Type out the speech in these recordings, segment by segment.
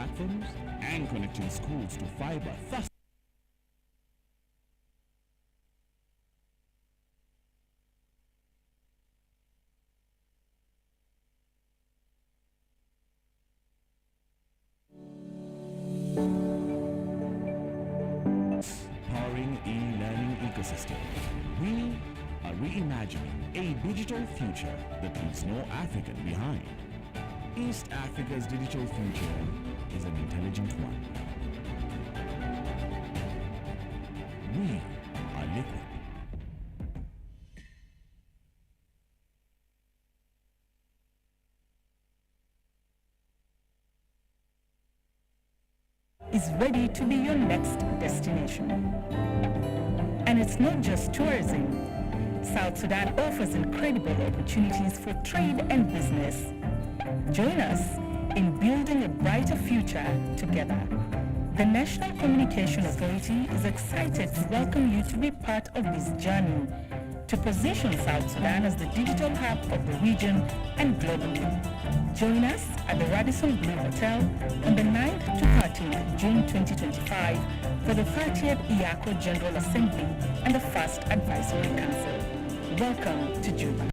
platforms and connecting schools to fiber, thus powering e-learning ecosystem. We are reimagining a digital future that leaves no African behind. East Africa's digital future is an intelligent one. We are liquid. Is ready to be your next destination. And it's not just tourism. South Sudan offers incredible opportunities for trade and business. Join us in building a brighter future together. The National Communication Authority is excited to welcome you to be part of this journey to position South Sudan as the digital hub of the region and globally. Join us at the Radisson Blu Hotel on the 9th to 13th June 2025 for the 30th EACO General Assembly and the first Advisory Council. Welcome to Juba.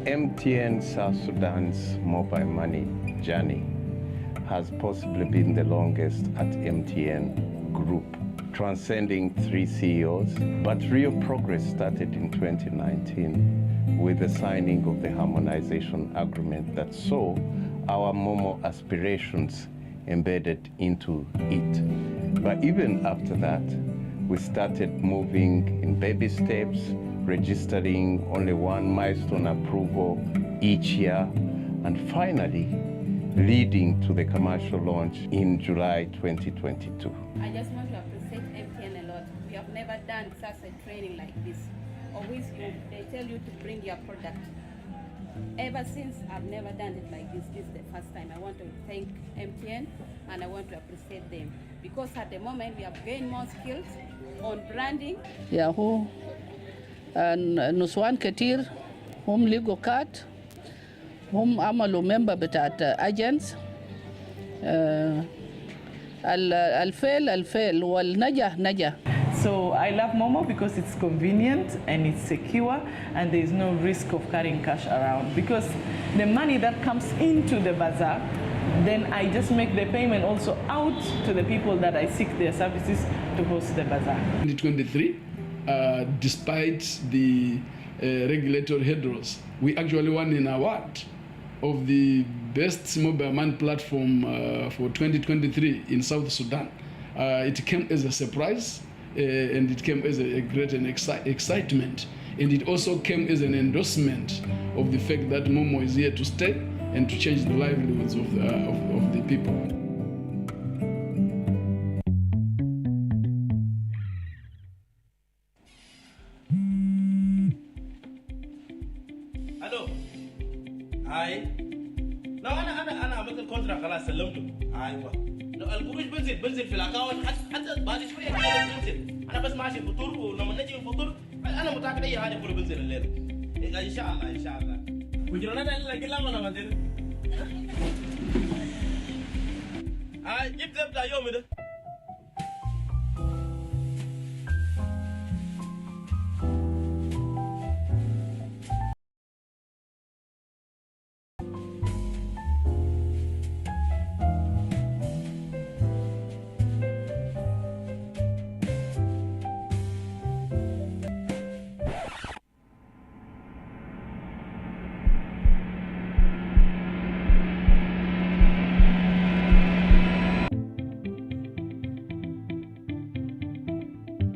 MTN South Sudan's mobile money journey has possibly been the longest at MTN Group, transcending 3 CEOs, but real progress started in 2019 with the signing of the harmonization agreement that saw our Momo aspirations embedded into it. But even after that, we started moving in baby steps, registering only one milestone approval each year, and finally leading to the commercial launch in July 2022. I just want to appreciate MTN a lot. We have never done such a training like this. Always they tell you to bring your product. Ever since, I've never done it like this. This is the first time. I want to thank MTN and I want to appreciate them because at the moment we have gained more skills on branding. Yahoo نسوان كتير هم لقوا كات هم عملوا member بتاعت agents الفيل والنجح نجح. So I love Momo because it's convenient and it's secure and there is no risk of carrying cash around because the money that comes into the bazaar, then I just make the payment also out to the people that I seek their services to host the bazaar. 2023, despite the regulatory hurdles, we actually won an award of the best mobile money platform for 2023 in South Sudan. It came as a surprise and it came as a great excitement. And it also came as an endorsement of the fact that Momo is here to stay and to change the livelihoods of the people. فتره خلاص سلمته. ايوه القروش بنزل في الاكونت حتى بعد شويه كده بنزل. انا بس ماشي فطور ولما نجي نفطر انا متاكد اي حاجه كله بنزل الليله. ان شاء الله ان شاء الله. وجرنا الا كلا ما ندير. جبت ابدا يومي ده.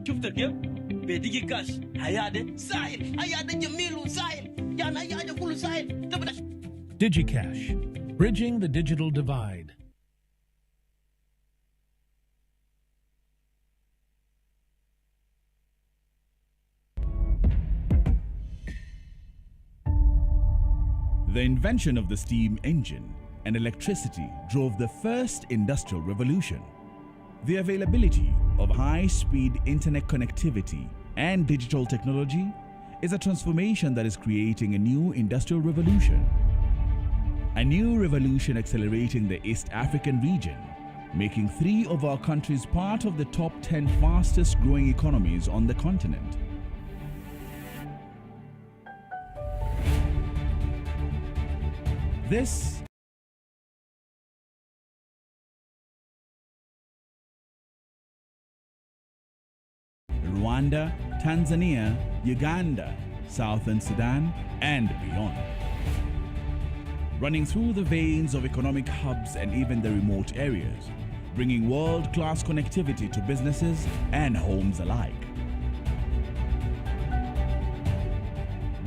شفت كيف؟ بيديجي كاش هياده سائل هياده جميل وسائل يعني اي حاجه كله سائل تبدا. DigiCash, bridging the digital divide. The invention of the steam engine and electricity drove the first industrial revolution. The availability of high-speed internet connectivity and digital technology is a transformation that is creating a new industrial revolution. A new revolution accelerating the East African region, making 3 of our countries part of the top 10 fastest growing economies on the continent. This Rwanda, Tanzania, Uganda, Southern Sudan, and beyond. Running through the veins of economic hubs and even the remote areas, bringing world-class connectivity to businesses and homes alike.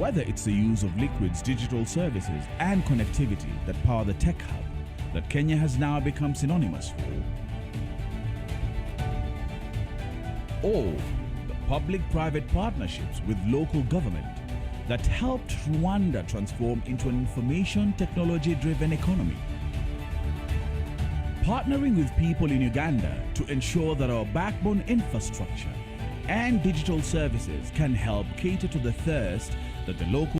Whether it's the use of Liquid's digital services and connectivity that power the tech hub that Kenya has now become synonymous for, or the public-private partnerships with local government that helped Rwanda transform into an information technology-driven economy. Partnering with people in Uganda to ensure that our backbone infrastructure and digital services can help cater to the thirst that the local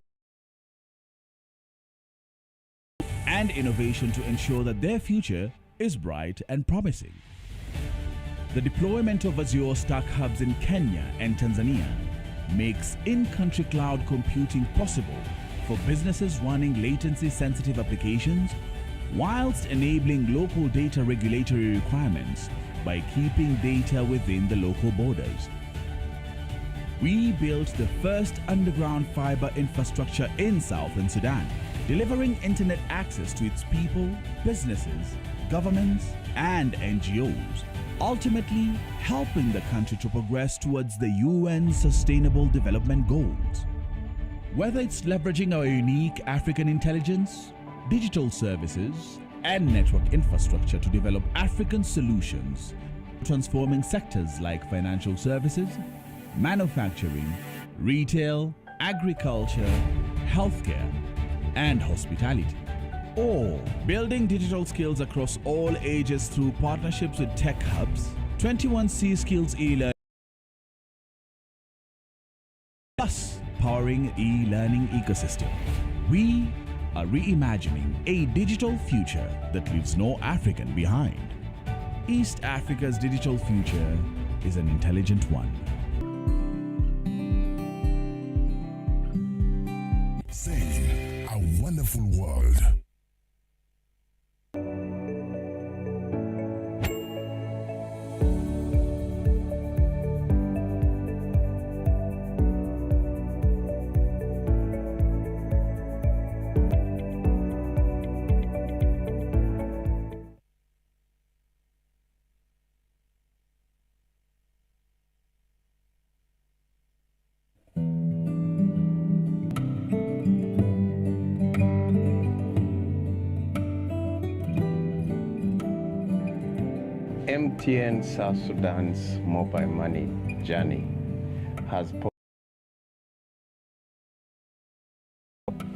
and innovation to ensure that their future is bright and promising. The deployment of Azure Stack hubs in Kenya and Tanzania makes in-country cloud computing possible for businesses running latency-sensitive applications whilst enabling local data regulatory requirements by keeping data within the local borders. We built the first underground fiber infrastructure in Southern Sudan, delivering internet access to its people, businesses, governments, and NGOs, ultimately helping the country to progress towards the UN Sustainable Development Goals. Whether it's leveraging our unique African intelligence, digital services, and network infrastructure to develop African solutions, transforming sectors like financial services, manufacturing, retail, agriculture, healthcare, and hospitality. Or building digital skills across all ages through partnerships with tech hubs, 21C Skills e-learning, plus powering e-learning ecosystem. We are reimagining a digital future that leaves no African behind. East Africa's digital future is an intelligent one. Saying a wonderful world. MTN South Sudan's mobile money journey has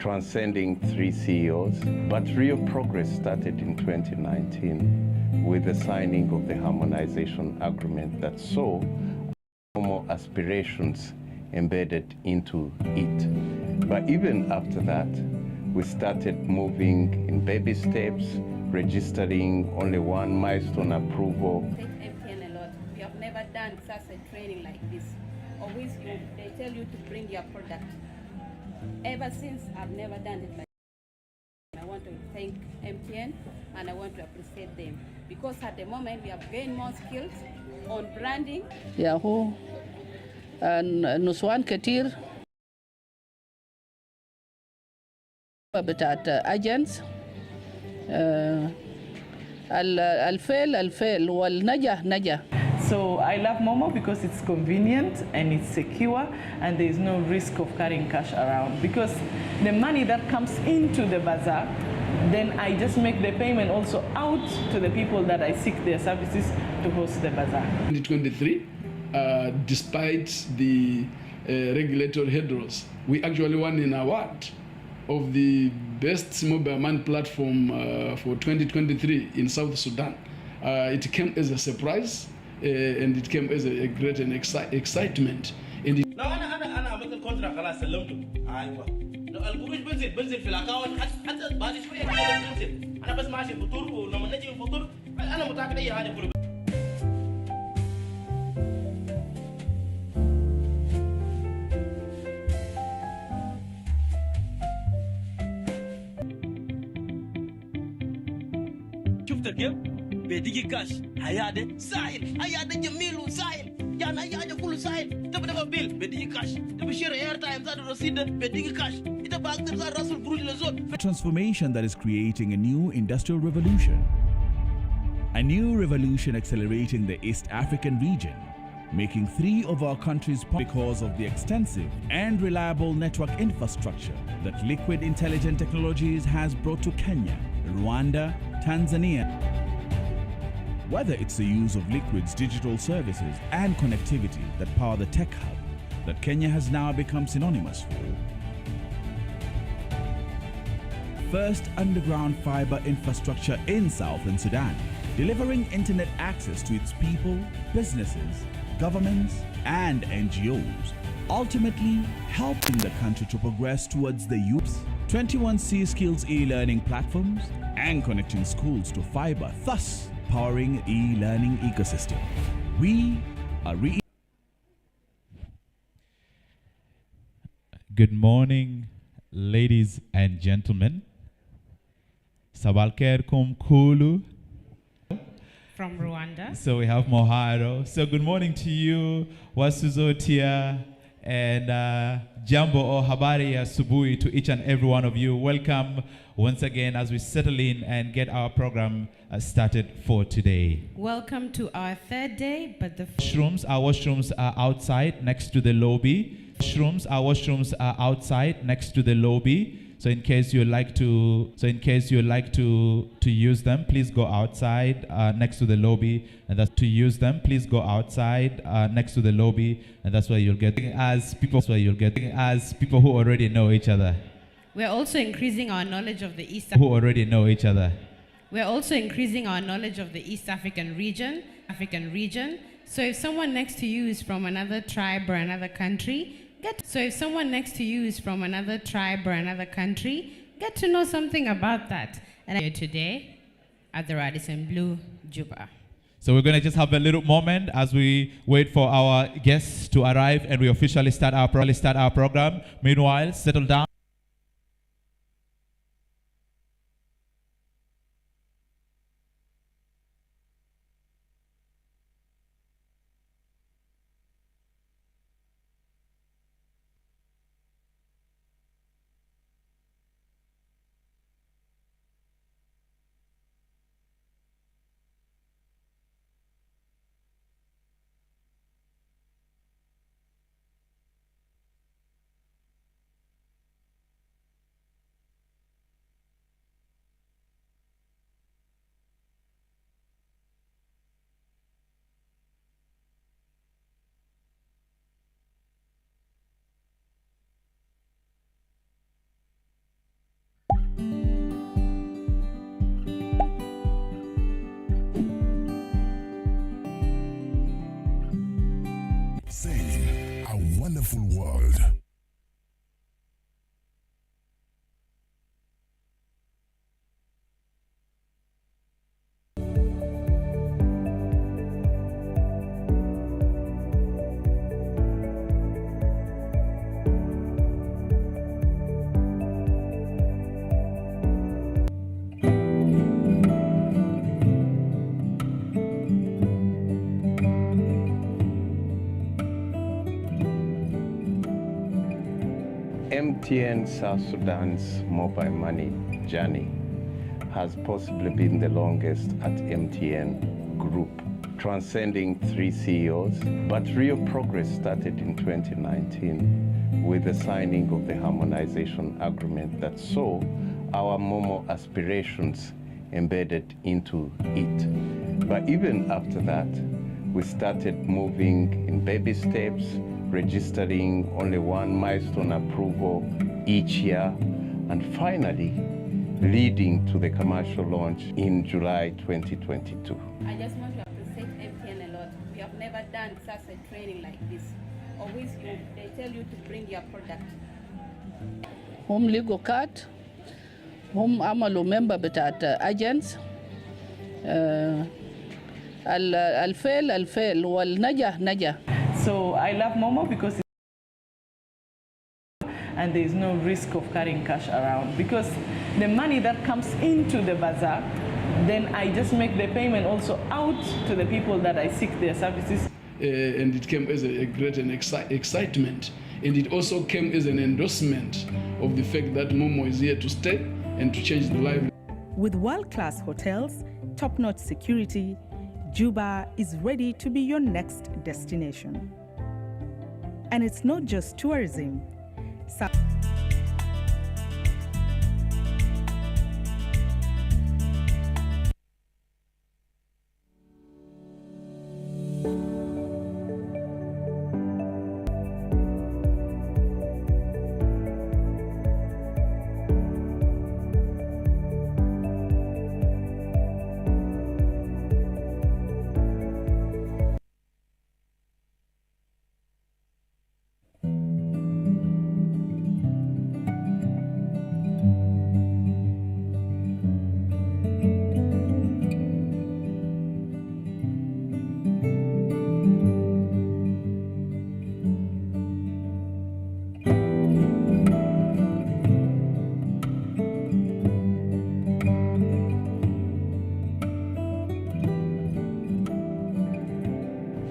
transcending 3 CEOs, but real progress started in 2019 with the signing of the harmonization agreement that saw more aspirations embedded into it. But even after that, we started moving in baby steps, registering only one milestone approval. MTN a lot. We have never done such a training like this. Always they tell you to bring your product. Ever since, I've never done it like this. I want to thank MTN and I want to appreciate them because at the moment we have gained more skills on branding. Yahoo and Nuswan Katir بتاعت agents الفيل والنجح نجح. So I love Momo because it's convenient and it's secure and there is no risk of carrying cash around because the money that comes into the bazaar, then I just make the payment also out to the people that I seek their services to host the bazaar. 2023, despite the regulatory hurdles, we actually won an award of the best mobile money platform for 2023 in South Sudan. It came as a surprise and it came as a great and excitement. لو انا عملت الكونتراكت خلاص سلمته ايوه لو القروش بنزل في الاكونت حتى بعد شويه بنزل انا بس ماشي فطور ولما نجي الفطور انا متاكد اي حاجه كله. شفت كيف؟ بيديكي كاش هياده سائل هياده جميل وسائل يعني اي حاجه كله سائل تبغى بيل بيديكي كاش تبغى شير اير تايم زاد الرصيد بيديكي كاش انت بقدر زاد راس القروش للزول. A transformation that is creating a new industrial revolution. A new revolution accelerating the East African region, making 3 of our countries because of the extensive and reliable network infrastructure that Liquid Intelligent Technologies has brought to Kenya, Rwanda, Tanzania. Whether it's the use of Liquid's digital services and connectivity that power the tech hub that Kenya has now become synonymous for. First underground fiber infrastructure in Southern Sudan, delivering internet access to its people, businesses, governments, and NGOs, ultimately helping the country to progress towards the youth. 21 C Skills e-learning platforms and connecting schools to fiber, thus powering e-learning ecosystem. We are Good morning, ladies and gentlemen. Sabalker Kulu. From Rwanda. So we have Moharo. So good morning to you, Wasuzotia, and Jambo or Habari Subui to each and every one of you. Welcome once again as we settle in and get our program started for today. Welcome to our 3rd day, but Our washrooms are outside next to the lobby. Our washrooms are outside next to the lobby. So in case you like to use them, please go outside next to the lobby, and that's to use them. Please go outside next to the lobby, and that's where you'll get as people who already know each other. we're also increasing our knowledge of the We're also increasing our knowledge of the East African region. So if someone next to you is from another tribe or another country, get to know something about that. And here today at the Radisson Blu, Juba. So we're going to just have a little moment as we wait for our guests to arrive and we officially start our program. Meanwhile, settle down. wonderful world. MTN South Sudan's mobile money journey has possibly been the longest at MTN Group, transcending 3 CEOs, but real progress started in 2019 with the signing of the harmonization agreement that saw our Momo aspirations embedded into it. But even after that, we started moving in baby steps, registering only one milestone approval each year, and finally leading to the commercial launch in July 2022. I just want to appreciate MTN a lot. We have never done such a training like this. Always they tell you to bring your product. هم ليجو كات هم عملوا member بتاعت agents الفيل والنجح نجح. So I love Momo because and there is no risk of carrying cash around, because the money that comes into the bazaar, then I just make the payment also out to the people that I seek their services. And it came as a great and excitement, and it also came as an endorsement of the fact that Momo is here to stay and to change the life. With world-class hotels, top-notch security, Juba is ready to be your next destination. And it's not just tourism.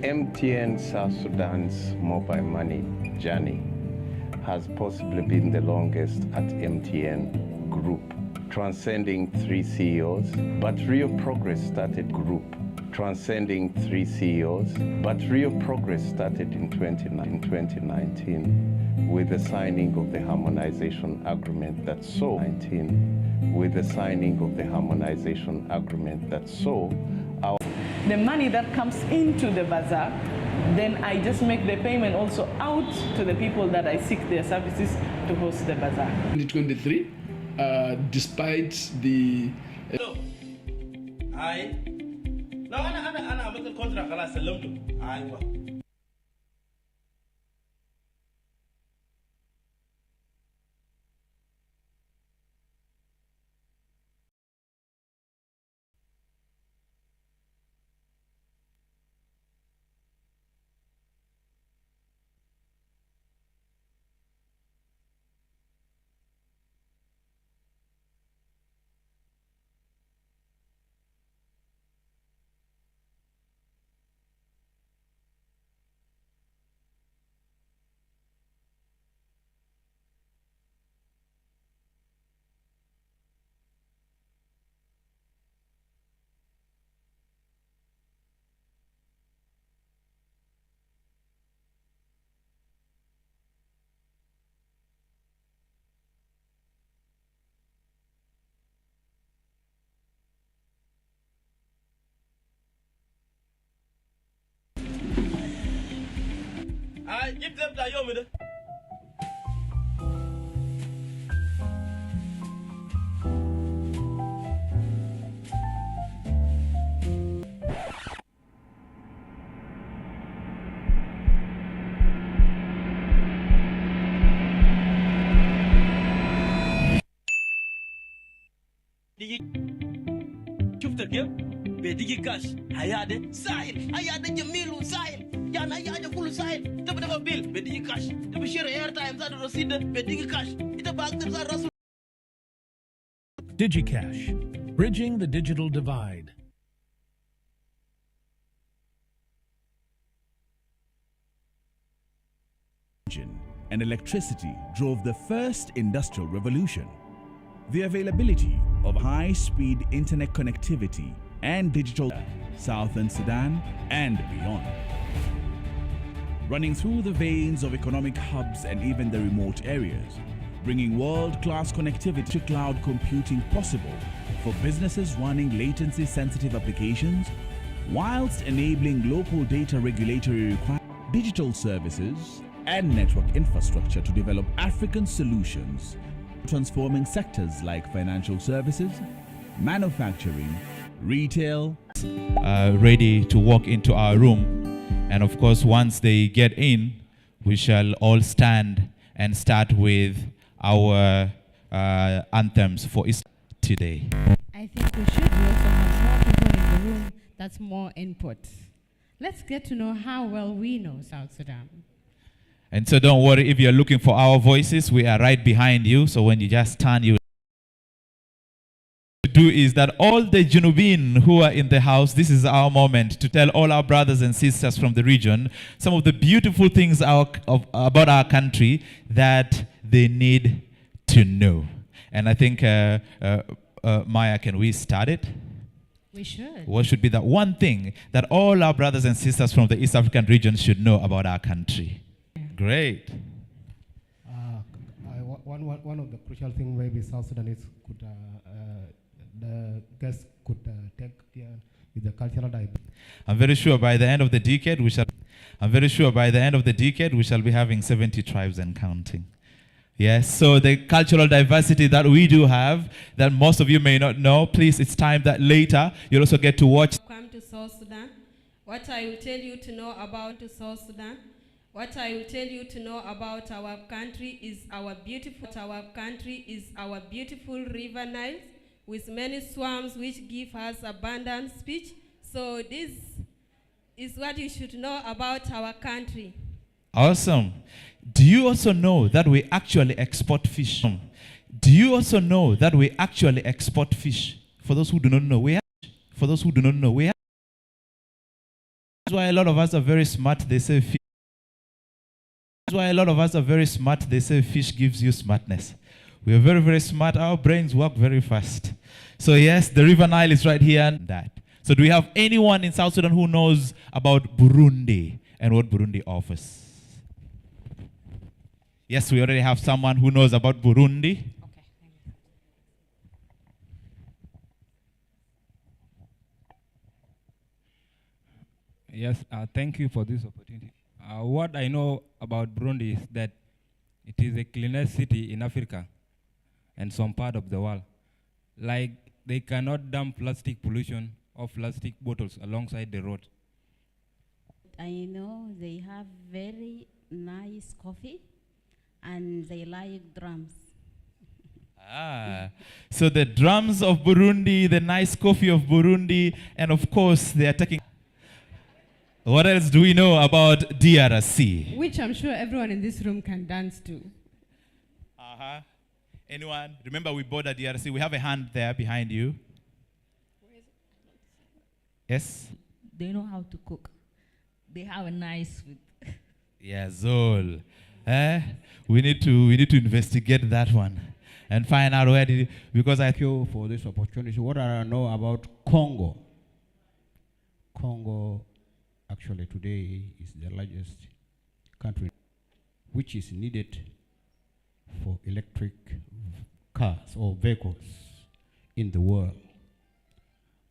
MTN South Sudan's mobile money journey has possibly been the longest at MTN Group, transcending 3 CEOs, but real progress started transcending 3 CEOs, but real progress started in 2019 with the signing of the harmonization agreement that saw the money that comes into the bazaar, then I just make the payment also out to the people that I seek their services to host the bazaar. 2023, despite the No, أنا عملت الكونتراكت خلاص سلمته. أيوة. جيب زبدة يومي ده. bedigi cash hayade sain hayade jamilu sain yana hayade kulu sain dafa bill bedigi cash dafa share airtime za da receipt bedigi cash ita ba za rasul DigiCash, bridging the digital divide. And electricity drove the first industrial revolution. The availability of high-speed internet connectivity and digital Southern Sudan and beyond. Running through the veins of economic hubs and even the remote areas, bringing world-class connectivity to cloud computing possible for businesses running latency-sensitive applications, whilst enabling local data regulatory requirements, digital services, and network infrastructure to develop African solutions, transforming sectors like financial services, manufacturing, retail. Ready to walk into our room. And of course, once they get in, we shall all stand and start with our anthems for East today. I think we should also have more people in the room. That's more input. Let's get to know how well we know South Sudan. And so don't worry if you're looking for our voices, we are right behind you. So when you just turn, you do is that all the Junubin who are in the house, this is our moment to tell all our brothers and sisters from the region some of the beautiful things about our country that they need to know. And I think, Maya, can we start it? We should. What should be that one thing that all our brothers and sisters from the East African region should know about our country? Great. One of the crucial things maybe South Sudanese could, the guests could take here with the cultural diversity. I'm very sure by the end of the decade we shall. I'm very sure by the end of the decade we shall be having 70 tribes and counting. Yes. So the cultural diversity that we do have, that most of you may not know. Please, it's time that later you'll also get to watch. Come to South Sudan. What I will tell you to know about South Sudan. What I will tell you to know about our country is our beautiful river Nile with many swamps which give us abundant speech. So this is what you should know about our country. Awesome. Do you also know that we actually export fish? Do you also know that we actually export fish? For those who do not know, we have. For those who do not know, we have. That's why a lot of us are very smart. They say fish. That's why a lot of us are very smart. They say fish gives you smartness. We are very, very smart. Our brains work very fast. So yes, the River Nile is right here and that. So do we have anyone in South Sudan who knows about Burundi and what Burundi offers? Yes, we already have someone who knows about Burundi. Okay. Yes, thank you for this opportunity. What I know about Burundi is that it is the cleanest city in Africa and some part of the world. Like, they cannot dump plastic pollution or plastic bottles alongside the road. I know they have very nice coffee and they like drums. So the drums of Burundi, the nice coffee of Burundi, and of course they are taking. What else do we know about DRC? Which I'm sure everyone in this room can dance to. Anyone? Remember we border DRC. We have a hand there behind you. Yes? They know how to cook. They have a nice food. Yeah, Zol. We need to investigate that one and find out where did it, because I thank you for this opportunity. What I know about Congo. Congo actually today is the largest country which is needed for electric cars or vehicles in the world.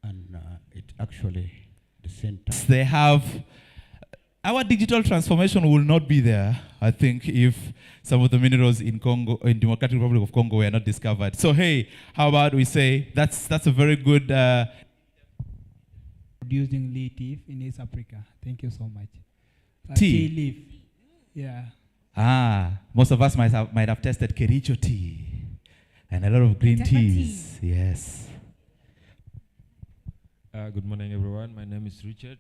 And it actually the center. They have. Our digital transformation will not be there, I think, if some of the minerals in Congo, in Democratic Republic of Congo, were not discovered. So hey, how about we say that's a very good. Producing leaf in East Africa. Thank you so much. Tea leaf. Yeah. Most of us might have tested Kericho tea and a lot of green teas. Yes. Good morning, everyone. My name is Richard.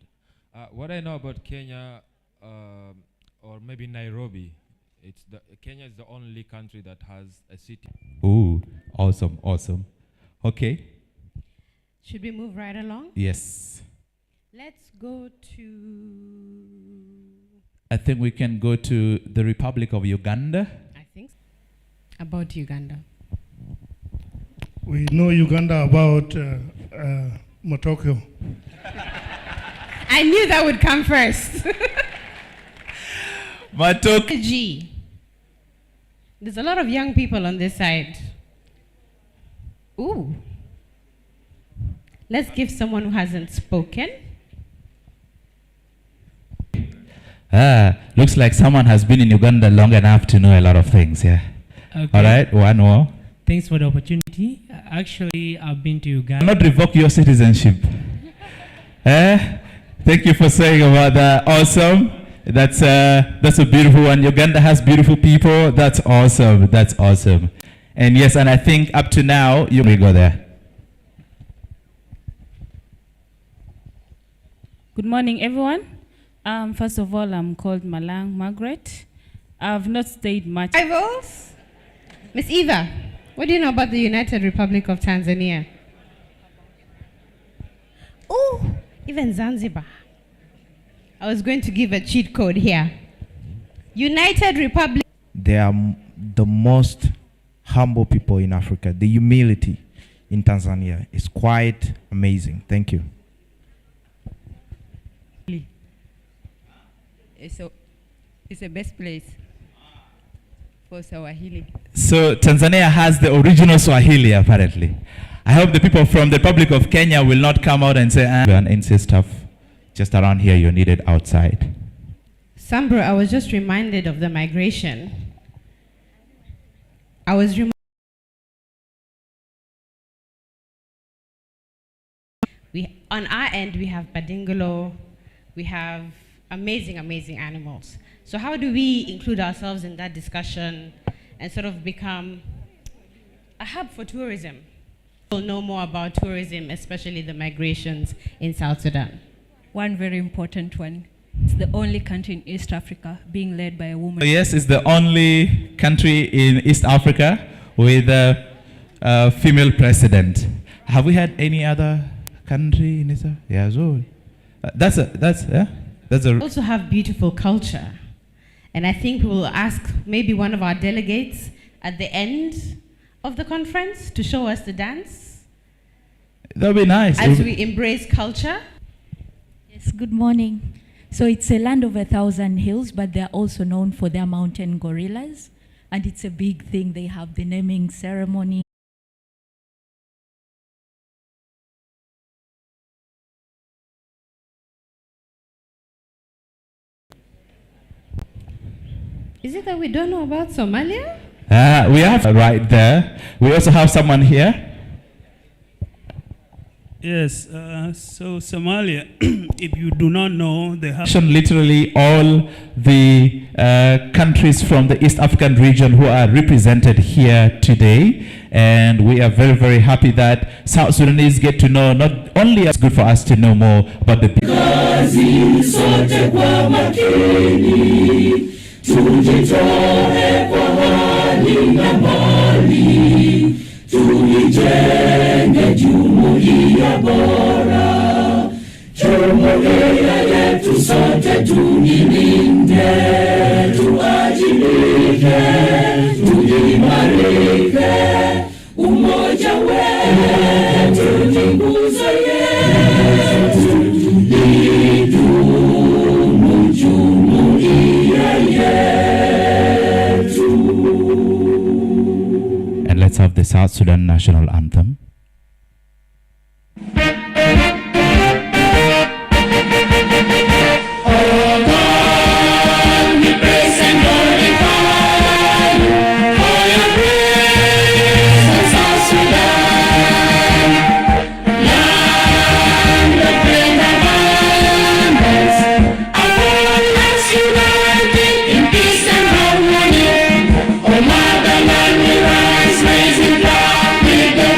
What I know about Kenya, or maybe Nairobi, Kenya is the only country that has a city. Ooh, awesome, awesome. Okay. Should we move right along? Yes. Let's go to... I think we can go to the Republic of Uganda. I think so. About Uganda. We know Uganda about Motokyo. I knew that would come first. Matoki. There's a lot of young people on this side. Ooh. Let's give someone who hasn't spoken. Looks like someone has been in Uganda long enough to know a lot of things, yeah. Okay. All right, one more. Thanks for the opportunity. Actually, I've been to Uganda. Not revoke your citizenship. Thank you for saying about that. Awesome. That's a beautiful one. Uganda has beautiful people. That's awesome. That's awesome. And yes, and I think up to now, you may go there. Good morning, everyone. First of all, I'm called Malang Margaret. I've not stayed much. Rivals? Miss Eva, what do you know about the United Republic of Tanzania? Oh, even Zanzibar. I was going to give a cheat code here. United Republic. They are the most humble people in Africa. The humility in Tanzania is quite amazing. Thank you. It's the best place for Swahili. So Tanzania has the original Swahili, apparently. I hope the people from the Republic of Kenya will not come out and say, and say stuff just around here, you're needed outside. Sambro, I was just reminded of the migration. I was on our end, we have Badingolo, we have amazing, amazing animals. So how do we include ourselves in that discussion and sort of become a hub for tourism? We'll know more about tourism, especially the migrations in South Sudan. One very important one. It's the only country in East Africa being led by a woman. Yes, it's the only country in East Africa with a female president. Have we had any other country in East Africa? Yeah, so that's a. Also have beautiful culture. And I think we will ask maybe one of our delegates at the end of the conference to show us the dance. That'll be nice. As we embrace culture. Yes, good morning. So it's a land of 1,000 hills, but they're also known for their mountain gorillas. And it's a big thing. They have the naming ceremony. Is it that we don't know about Somalia? We have right there. We also have someone here. Yes, so Somalia, if you do not know, they have Literally all the countries from the East African region who are represented here today. And we are very, very happy that South Sudanese get to know, not only it's good for us to know more about the people. Tujitoe kwa hali na mali, tuijenge jumuiya bora. Jumuiya yetu sote tuilinde, tuajibike, tuimarike. Umoja wetu ni nguzo yetu, idumu jumuiya yetu. And let's have the South Sudan national anthem. Oh, motherland, we rise, raising love with the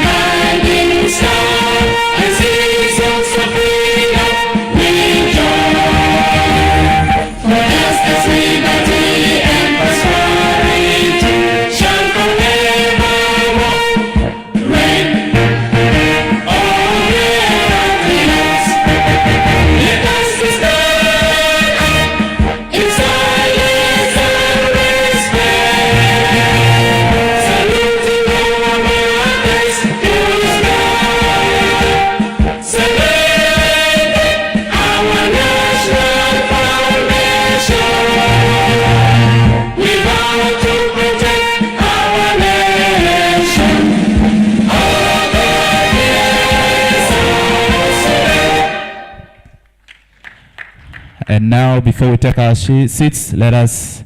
And now, before we take our seats, let us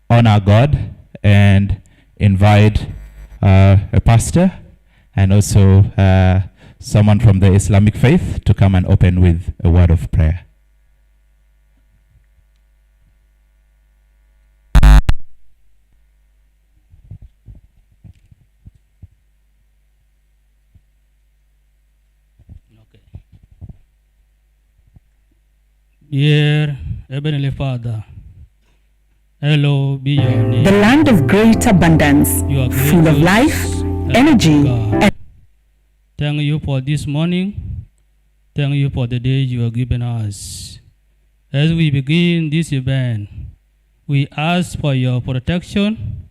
honor God and invite a pastor and also someone from the Islamic faith to come and open with a word of prayer. Dear Heavenly Father, hello be your name. The land of great abundance, full of life, energy, and thank you for this morning. Thank you for the day you have given us. As we begin this event, we ask for your protection.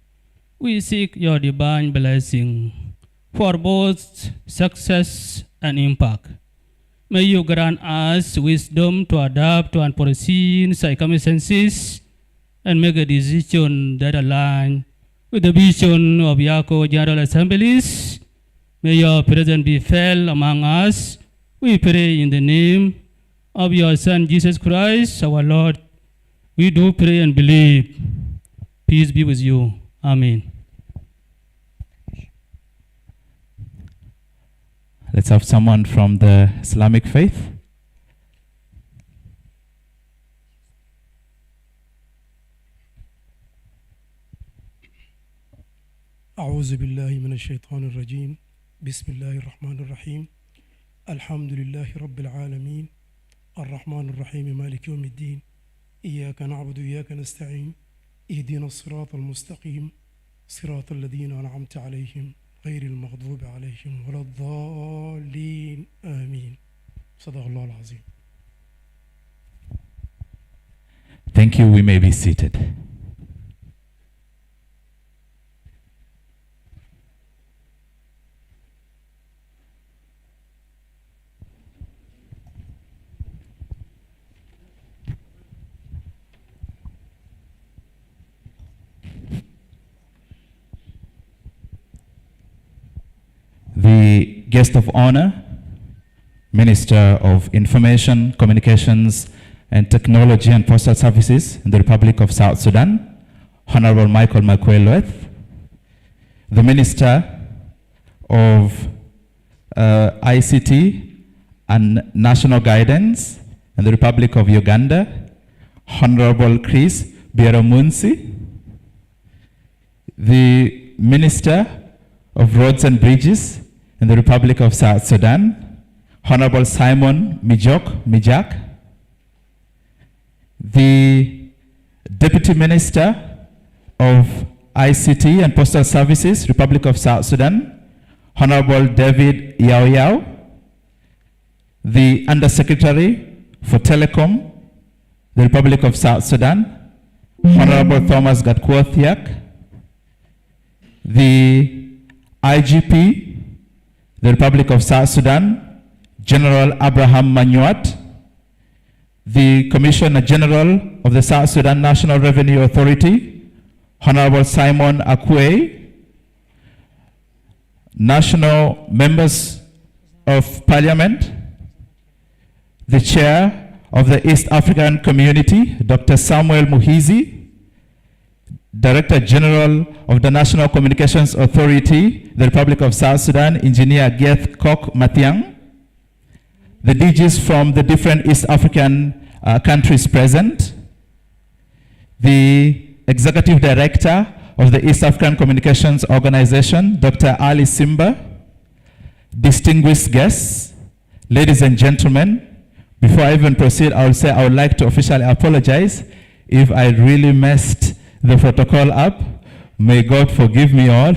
We seek your divine blessing for both success and impact. May you grant us wisdom to adapt to unforeseen circumstances and make a decision that aligns with the vision of EACO General Assemblies. May your presence be felt among us. We pray in the name of your Son, Jesus Christ, our Lord. We do pray and believe. Peace be with you. Amen. Let's have someone from the Islamic faith. أعوذ بالله من الشيطان الرجيم بسم الله الرحمن الرحيم الحمد لله رب العالمين الرحمن الرحيم مالك يوم الدين إياك نعبد وإياك نستعين اهدنا الصراط المستقيم صراط الذين أنعمت عليهم غير المغضوب عليهم ولا الضالين آمين صدق الله العظيم. Thank you. We may be seated. The guest of honor, Minister of Information, Communications and Technology and Postal Services in the Republic of South Sudan, Honorable Michael McQuailworth, the Minister of ICT and National Guidance in the Republic of Uganda, Honorable Chris Biaramunsi, the Minister of Roads and Bridges in the Republic of South Sudan, Honorable Simon Mijak, the Deputy Minister of ICT and Postal Services, Republic of South Sudan, Honorable David Yao, the Undersecretary for Telecom, the Republic of South Sudan, Honorable Thomas Gatkuothiak, the IGP, the Republic of South Sudan, General Abraham Manuat, the Commissioner General of the South Sudan National Revenue Authority, Honorable Simon Akwe, national members of Parliament, the Chair of the East African Community, Dr. Samuel Muhizi, Director General of the National Communications Authority, the Republic of South Sudan, Engineer Geth Kok Matiang, the DGs from the different East African countries present, the Executive Director of the East African Communications Organization, Dr. Ali Simba, distinguished guests, ladies and gentlemen. Before I even proceed, I will say I would like to officially apologize if I really messed the protocol up. May God forgive me all.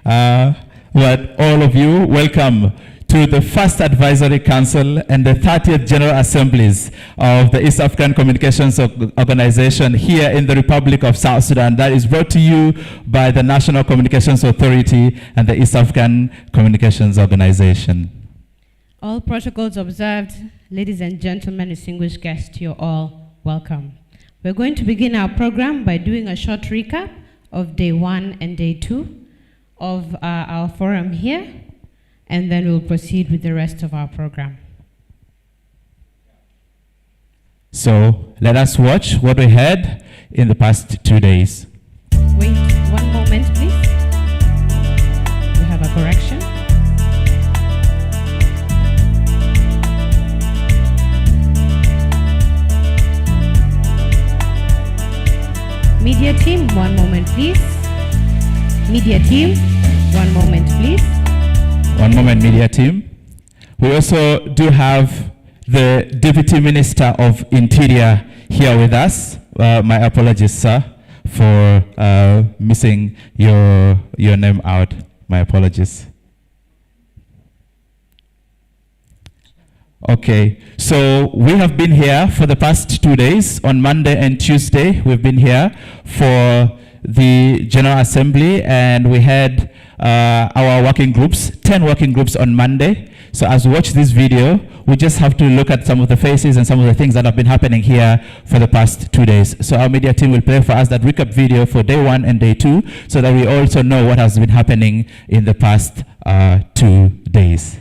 But all of you, welcome to the first Advisory Council and the 30th General Assemblies of the East African Communications Organization here in the Republic of South Sudan, that is brought to you by the National Communications Authority and the East African Communications Organization. All protocols observed. Ladies and gentlemen, distinguished guests, you're all welcome. We're going to begin our program by doing a short recap of day 1 and day 2 of our forum here, and then we'll proceed with the rest of our program. So let us watch what we had in the past 2 days. Wait 1 moment, please. We have a correction. Media team, 1 moment, please. Media team, 1 moment, please. 1 moment, media team. We also do have the Deputy Minister of Interior here with us. My apologies, sir, for missing your name out. My apologies. Okay, so we have been here for the past 2 days. On Monday and Tuesday, we've been here for the General Assembly, and we had our working groups, 10 working groups on Monday. So as we watch this video, we just have to look at some of the faces and some of the things that have been happening here for the past 2 days. So our media team will play for us that recap video for day 1 and day 2, so that we also know what has been happening in the past 2 days.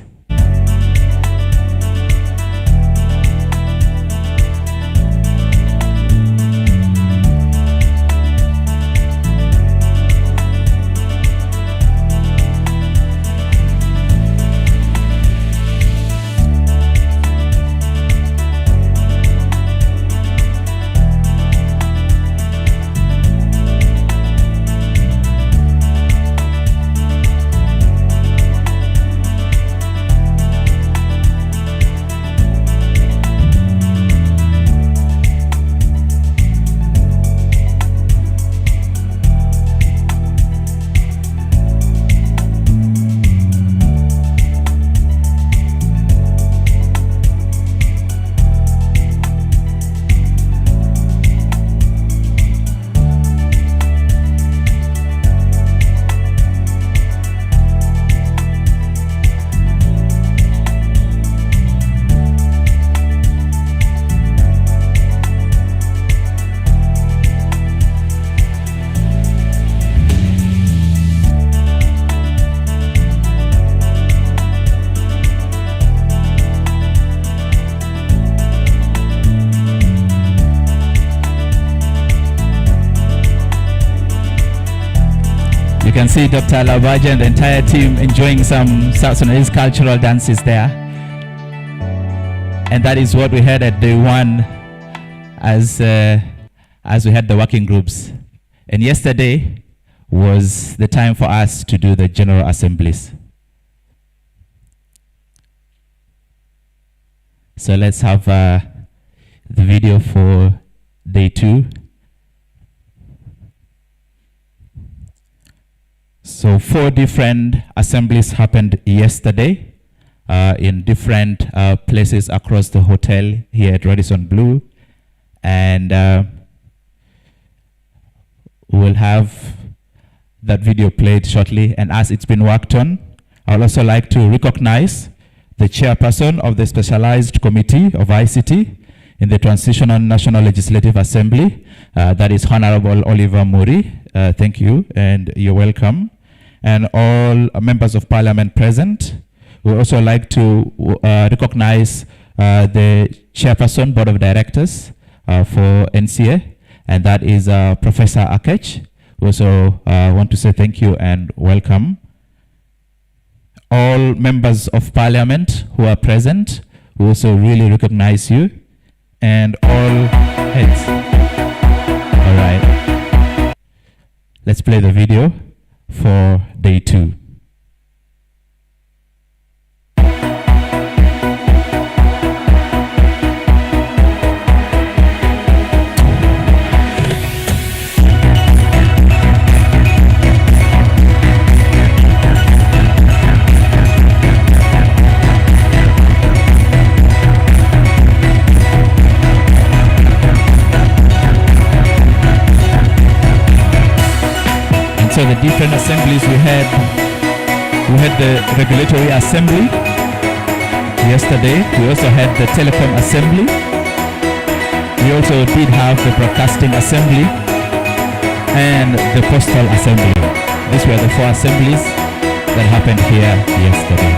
You can see Dr. Alabaja and the entire team enjoying some South Sudanese cultural dances there. And that is what we had at day 1 as we had the working groups. And yesterday was the time for us to do the general assemblies. So let's have the video for day 2. So 4 different assemblies happened yesterday in different places across the hotel here at Radisson Blu. And we'll have that video played shortly. And as it's been worked on, I would also like to recognize the chairperson of the Specialized Committee of ICT in the Transitional National Legislative Assembly. That is Honorable Oliver Muri. Thank you, and you're welcome. And all members of parliament present. We also like to recognize the chairperson, board of directors for NCA, and that is Professor Akech. We also want to say thank you and welcome. All members of parliament who are present, we also really recognize you, and all heads. All right. Let's play the video for day 2. So the different assemblies we had the regulatory assembly yesterday. We also had the telecom assembly. We also did have the broadcasting assembly and the postal assembly. These were the 4 assemblies that happened here yesterday.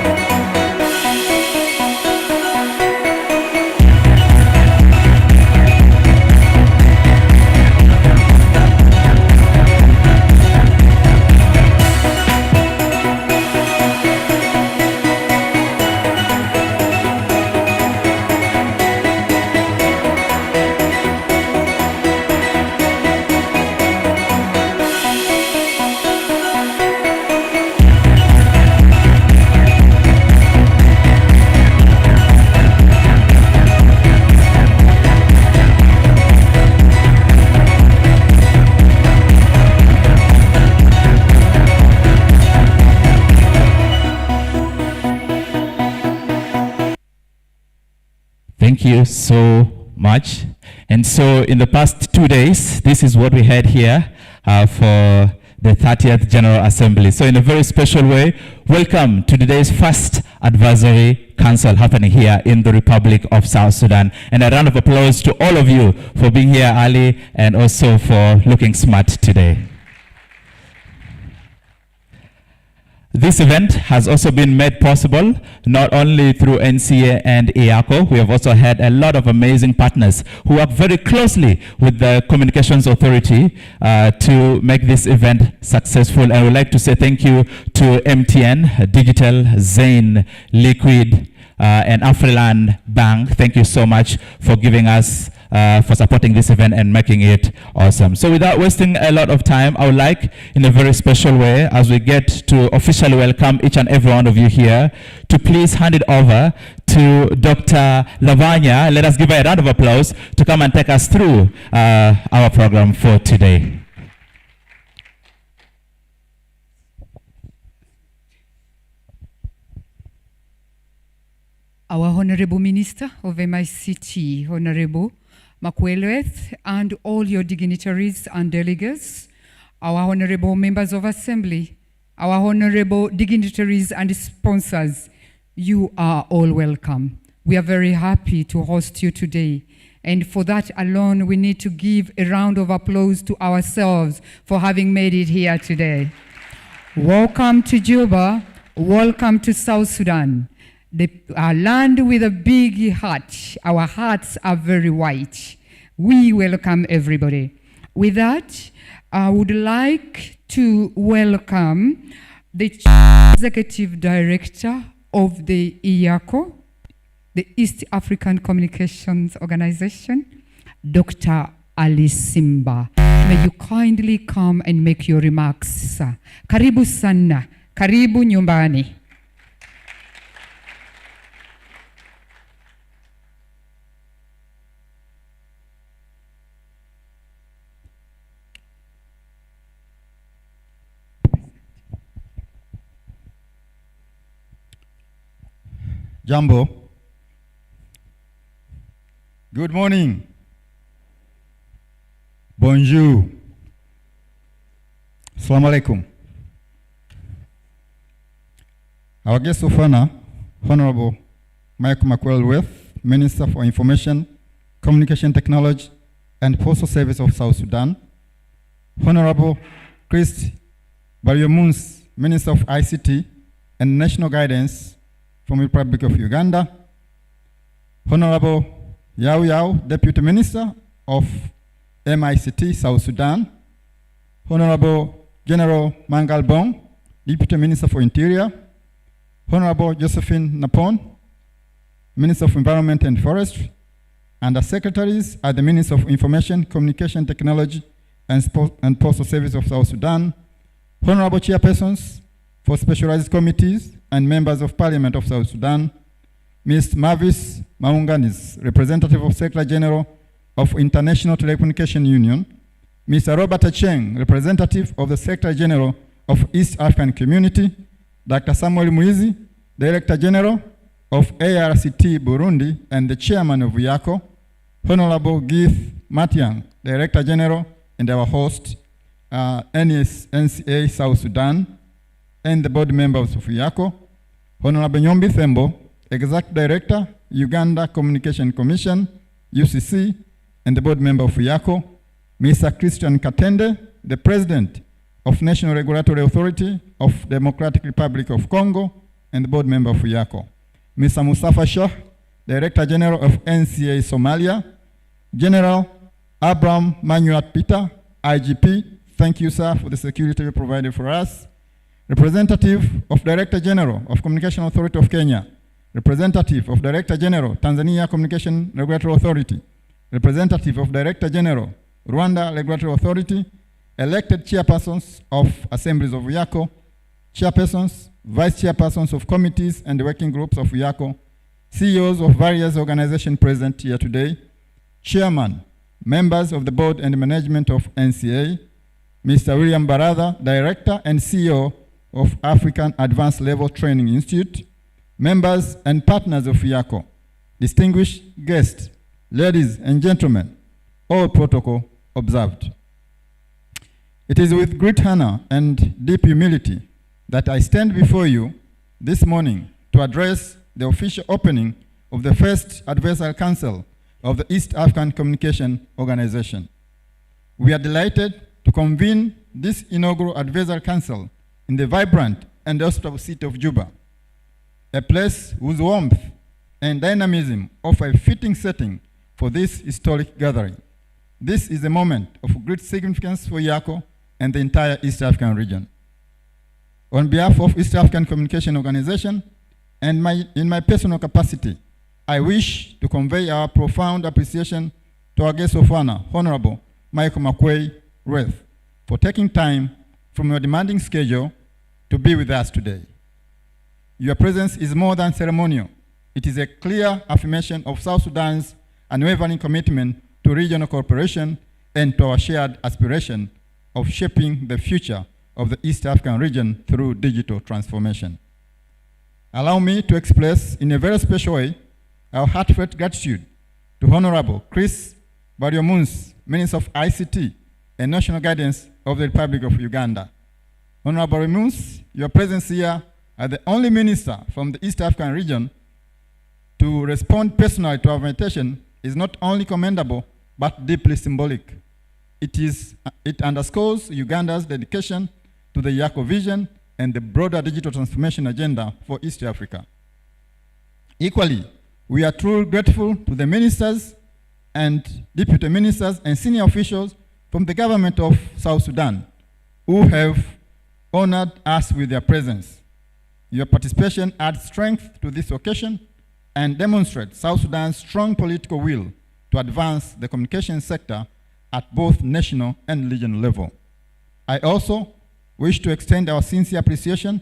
Thank you so much. And so in the past 2 days, this is what we had here for the 30th General Assembly. So in a very special way, welcome to today's first Advisory Council happening here in the Republic of South Sudan. And a round of applause to all of you for being here early and also for looking smart today. This event has also been made possible not only through NCA and EACO. We have also had a lot of amazing partners who work very closely with the Communications Authority to make this event successful. And I would like to say thank you to MTN, Digital, Zain, Liquid, and Afriland Bank. Thank you so much for giving us for supporting this event and making it awesome. So without wasting a lot of time, I would like, in a very special way, as we get to officially welcome each and every one of you here, to please hand it over to Dr. Lavanya. Let us give her a round of applause to come and take us through our program for today. Our Honorable Minister of MICT, Honorable Makweleth, and all your dignitaries and delegates, our honorable members of assembly, our honorable dignitaries and sponsors, you are all welcome. We are very happy to host you today. And for that alone, we need to give a round of applause to ourselves for having made it here today. Welcome to Juba. Welcome to South Sudan. Our land with a big heart. Our hearts are very white. We welcome everybody. With that, I would like to welcome the Executive Director of the EACO, the East African Communications Organization, Dr. Ali Simba. May you kindly come and make your remarks, sir. Karibu sana. Karibu nyumbani. Jambo. Good morning. Bonjour. Assalamu alaikum. Our guest of honor, Honorable Mike McWell-Weth, Minister for Information, Communication Technology, and Postal Service of South Sudan. Honorable Chris Baryomuns, Minister of ICT and National Guidance from the Republic of Uganda. Honorable Yao Yao, Deputy Minister of MICT, South Sudan. Honorable General Mangal Bong, Deputy Minister for Interior. Honorable Josephine Napon, Minister of Environment and Forestry. And the secretaries are the Minister of Information, Communication Technology, and Postal Service of South Sudan. Honorable Chairpersons for Specialized Committees and Members of Parliament of South Sudan, Ms. Mavis Maunganis, Representative of Secretary General of International Telecommunication Union, Mr. Robert Acheng, Representative of the Secretary General of East African Community, Dr. Samuel Muizi, Director General of ARCT Burundi and the Chairman of EACO, Honorable Gith Matiang, Director General and our host, NCA South Sudan, and the board members of EACO, Honorable Nyombi Thembo, Executive Director, Uganda Communication Commission, UCC, and the board member of EACO, Mr. Christian Katende, the President of National Regulatory Authority of Democratic Republic of Congo, and the board member of EACO, Mr. Mustafa Shah, Director General of NCA Somalia, General Abraham Manuat Peter, IGP, thank you, sir, for the security you provided for us. Representative of Director General of Communication Authority of Kenya, Representative of Director General, Tanzania Communication Regulatory Authority, Representative of Director General, Rwanda Regulatory Authority, elected chairpersons of Assemblies of EACO, chairpersons, vice chairpersons of committees and working groups of EACO, CEOs of various organizations present here today, chairman, members of the board and management of NCA, Mr. William Baratha, Director and CEO of African Advanced Level Training Institute, members and partners of EACO, distinguished guests, ladies and gentlemen, all protocol observed. It is with great honor and deep humility that I stand before you this morning to address the official opening of the first Advisory Council of the East African Communication Organization. We are delighted to convene this inaugural Advisory Council in the vibrant and hospitable city of Juba, a place whose warmth and dynamism offer a fitting setting for this historic gathering. This is a moment of great significance for EACO and the entire East African region. On behalf of East African Communication Organization and in my personal capacity, I wish to convey our profound appreciation to our guest of honor, Honorable Michael McQuay Ruth, for taking time from your demanding schedule to be with us today. Your presence is more than ceremonial. It is a clear affirmation of South Sudan's unwavering commitment to regional cooperation and to our shared aspiration of shaping the future of the East African region through digital transformation. Allow me to express in a very special way our heartfelt gratitude to Honorable Chris Baryomunsi, Minister of ICT and National Guidance of the Republic of Uganda. Honorable Baryomunsi, your presence here as the only minister from the East African region to respond personally to our invitation is not only commendable, but deeply symbolic. It underscores Uganda's dedication to the EACO vision and the broader digital transformation agenda for East Africa. Equally, we are truly grateful to the ministers and deputy ministers and senior officials from the government of South Sudan who have honored us with their presence. Your participation adds strength to this occasion and demonstrates South Sudan's strong political will to advance the communication sector at both national and regional level. I also wish to extend our sincere appreciation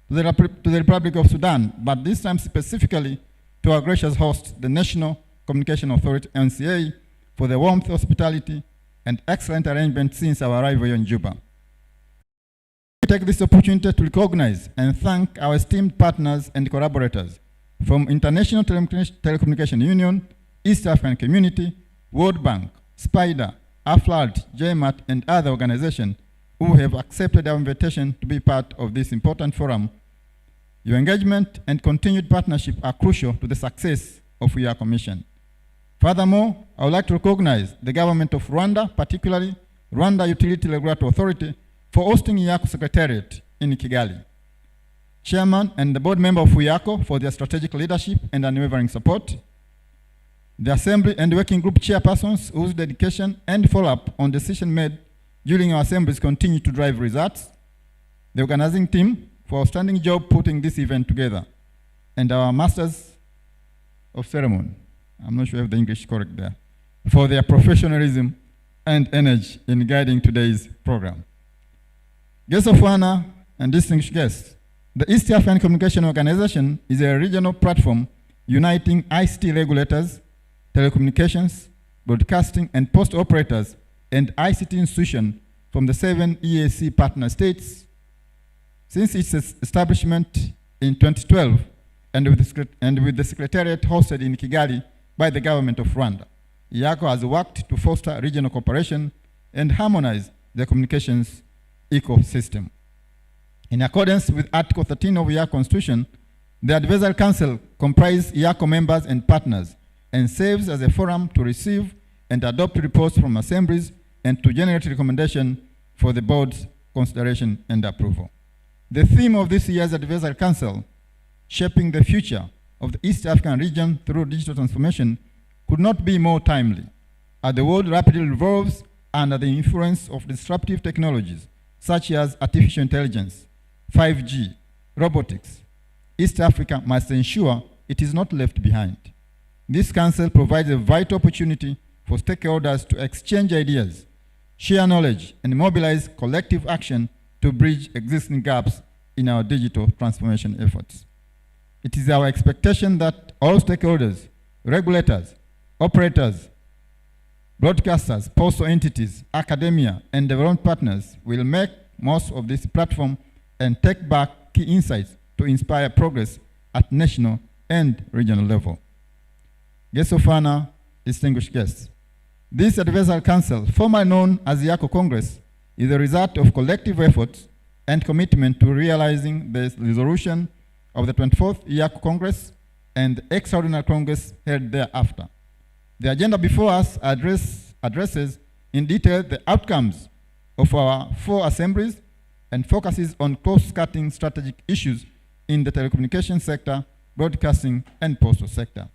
to the Republic of Sudan, but this time specifically to our gracious host, the National Communication Authority, NCA, for the warmth, hospitality, and excellent arrangement since our arrival here in Juba. We take this opportunity to recognize and thank our esteemed partners and collaborators from International Telecommunication Union, East African Community, World Bank, SPIDER, AFLAD, JMAT, and other organizations who have accepted our invitation to be part of this important forum. Your engagement and continued partnership are crucial to the success of EACO mission. Furthermore, I would like to recognize the government of Rwanda, particularly Rwanda Utility Regulatory Authority, for hosting EACO Secretariat in Kigali. Chairman and the board member of EACO for their strategic leadership and unwavering support. The Assembly and Working Group chairpersons whose dedication and follow-up on decisions made during our assemblies continue to drive results. The organizing team for outstanding job putting this event together. And our masters of ceremony, I'm not sure if the English is correct there, for their professionalism and energy in guiding today's program. Guests of honor and distinguished guests, the East African Communication Organization is a regional platform uniting ICT regulators, telecommunications, broadcasting, and post operators and ICT institutions from the 7 EAC partner states. Since its establishment in 2012 and with the Secretariat hosted in Kigali by the government of Rwanda, EACO has worked to foster regional cooperation and harmonize the communications ecosystem. In accordance with Article 13 of EACO Constitution, the Advisory Council comprises EACO members and partners and serves as a forum to receive and adopt reports from assemblies and to generate recommendations for the board's consideration and approval. The theme of this year's Advisory Council, Shaping the Future of the East African Region Through Digital Transformation, could not be more timely, as the world rapidly revolves under the influence of disruptive technologies such as artificial intelligence, 5G, robotics. East Africa must ensure it is not left behind. This council provides a vital opportunity for stakeholders to exchange ideas, share knowledge, and mobilize collective action to bridge existing gaps in our digital transformation efforts. It is our expectation that all stakeholders, regulators, operators, broadcasters, postal entities, academia, and development partners will make most of this platform and take back key insights to inspire progress at national and regional level. guests of honor, distinguished guests. This Advisory Council, formerly known as the EACO Congress, is the result of collective efforts and commitment to realizing the resolution of the 24th EACO Congress and the Extraordinary Congress held thereafter. The agenda before us addresses in detail the outcomes of our 4 assemblies and focuses on cross-cutting strategic issues in the telecommunications sector, broadcasting, and postal sector.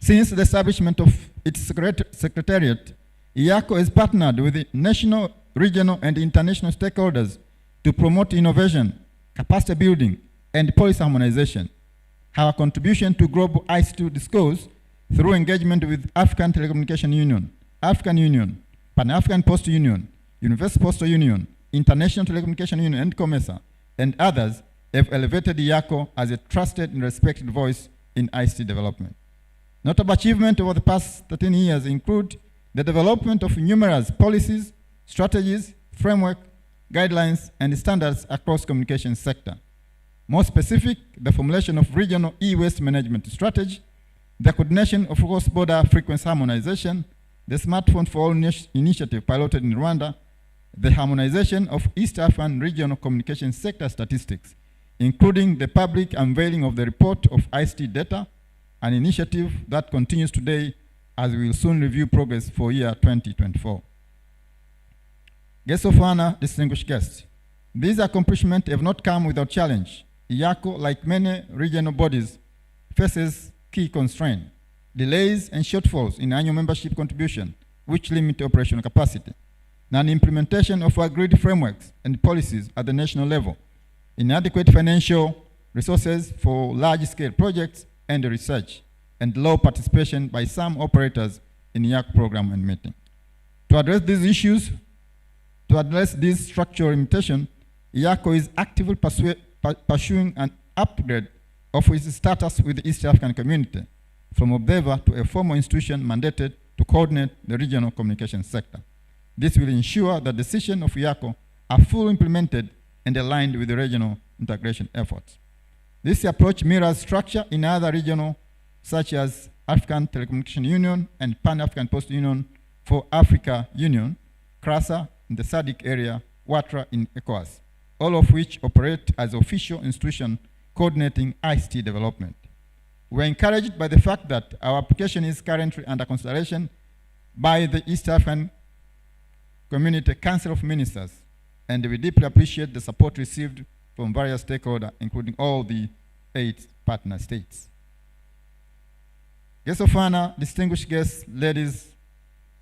Since the establishment of its secretariat, EACO has partnered with the national, regional, and international stakeholders to promote innovation, capacity building, and policy harmonization. Our contribution to global ICT discourse through engagement with African Telecommunication Union, African Union, Pan-African Postal Union, Universal Postal Union, International Telecommunication Union, and COMESA, and others have elevated EACO as a trusted and respected voice in ICT development. Notable achievements over the past 13 years include the development of numerous policies, strategies, framework, guidelines, and standards across communication sector. More specific, the formulation of regional e-waste management strategy, the coordination of cross-border frequency harmonization, the Smartphone for All initiative piloted in Rwanda, the harmonization of East African regional communication sector statistics, including the public unveiling of the report of ICT data, an initiative that continues today as we will soon review progress for year 2024. Guests of honor, distinguished guests, these accomplishments have not come without challenge. EACO, like many regional bodies, faces key constraints, delays and shortfalls in annual membership contribution, which limit operational capacity, non-implementation of agreed frameworks and policies at the national level, inadequate financial resources for large-scale projects and research, and low participation by some operators in EACO program and meeting. To address these issues, to address this structural limitation, EACO is actively pursuing an upgrade of its status with the East African community, from observer to a formal institution mandated to coordinate the regional communication sector. This will ensure that decisions of EACO are fully implemented and aligned with the regional integration efforts. This approach mirrors structure in other regional, such as African Telecommunication Union and Pan-African Postal Union for Africa Union, CRASA in the SADC area, WATRA in ECOWAS, all of which operate as official institutions coordinating ICT development. We are encouraged by the fact that our application is currently under consideration by the East African Community Council of Ministers, and we deeply appreciate the support received from various stakeholders, including all the 8 partner states. Guests of honor, distinguished guests, ladies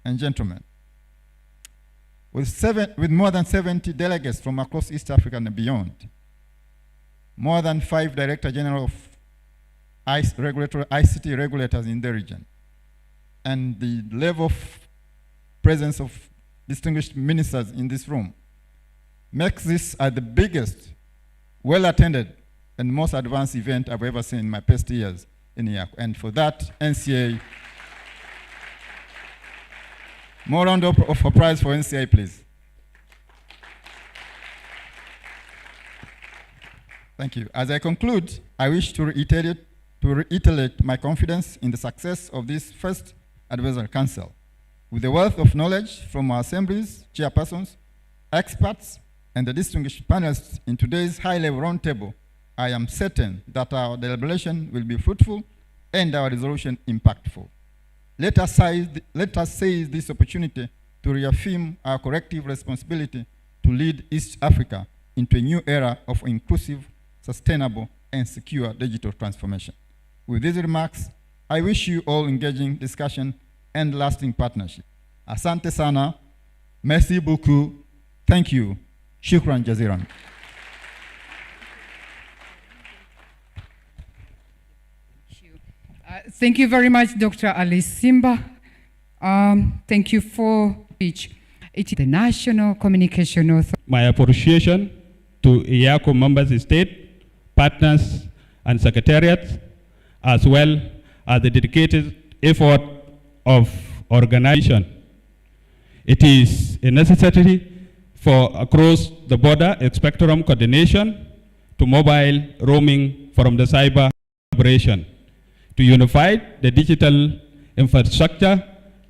and gentlemen, with more than 70 delegates from across East Africa and beyond, more than 5 Director General of ICT regulators in the region, and the level of presence of distinguished ministers in this room, makes this the biggest, well-attended, and most advanced event I've ever seen in my past years in EACO. And for that, NCA, more round of applause for NCA, please. Thank you. As I conclude, I wish to reiterate my confidence in the success of this first Advisory Council. With the wealth of knowledge from our assemblies, chairpersons, experts, and the distinguished panelists in today's high-level roundtable, I am certain that our deliberation will be fruitful and our resolution impactful. Let us seize this opportunity to reaffirm our collective responsibility to lead East Africa into a new era of inclusive, sustainable, and secure digital transformation. With these remarks, I wish you all engaging discussion and lasting partnership. Asante sana, merci beaucoup, thank you, shukran jaziran. Thank you very much, Dr. Ali Simba. Thank you for speech. It's the National Communication Authority. My appreciation to EACO members state, partners, and secretariats, as well as the dedicated effort of organization. It is a necessity for across the border spectrum coordination to mobile roaming from the cyber operation to unify the digital infrastructure,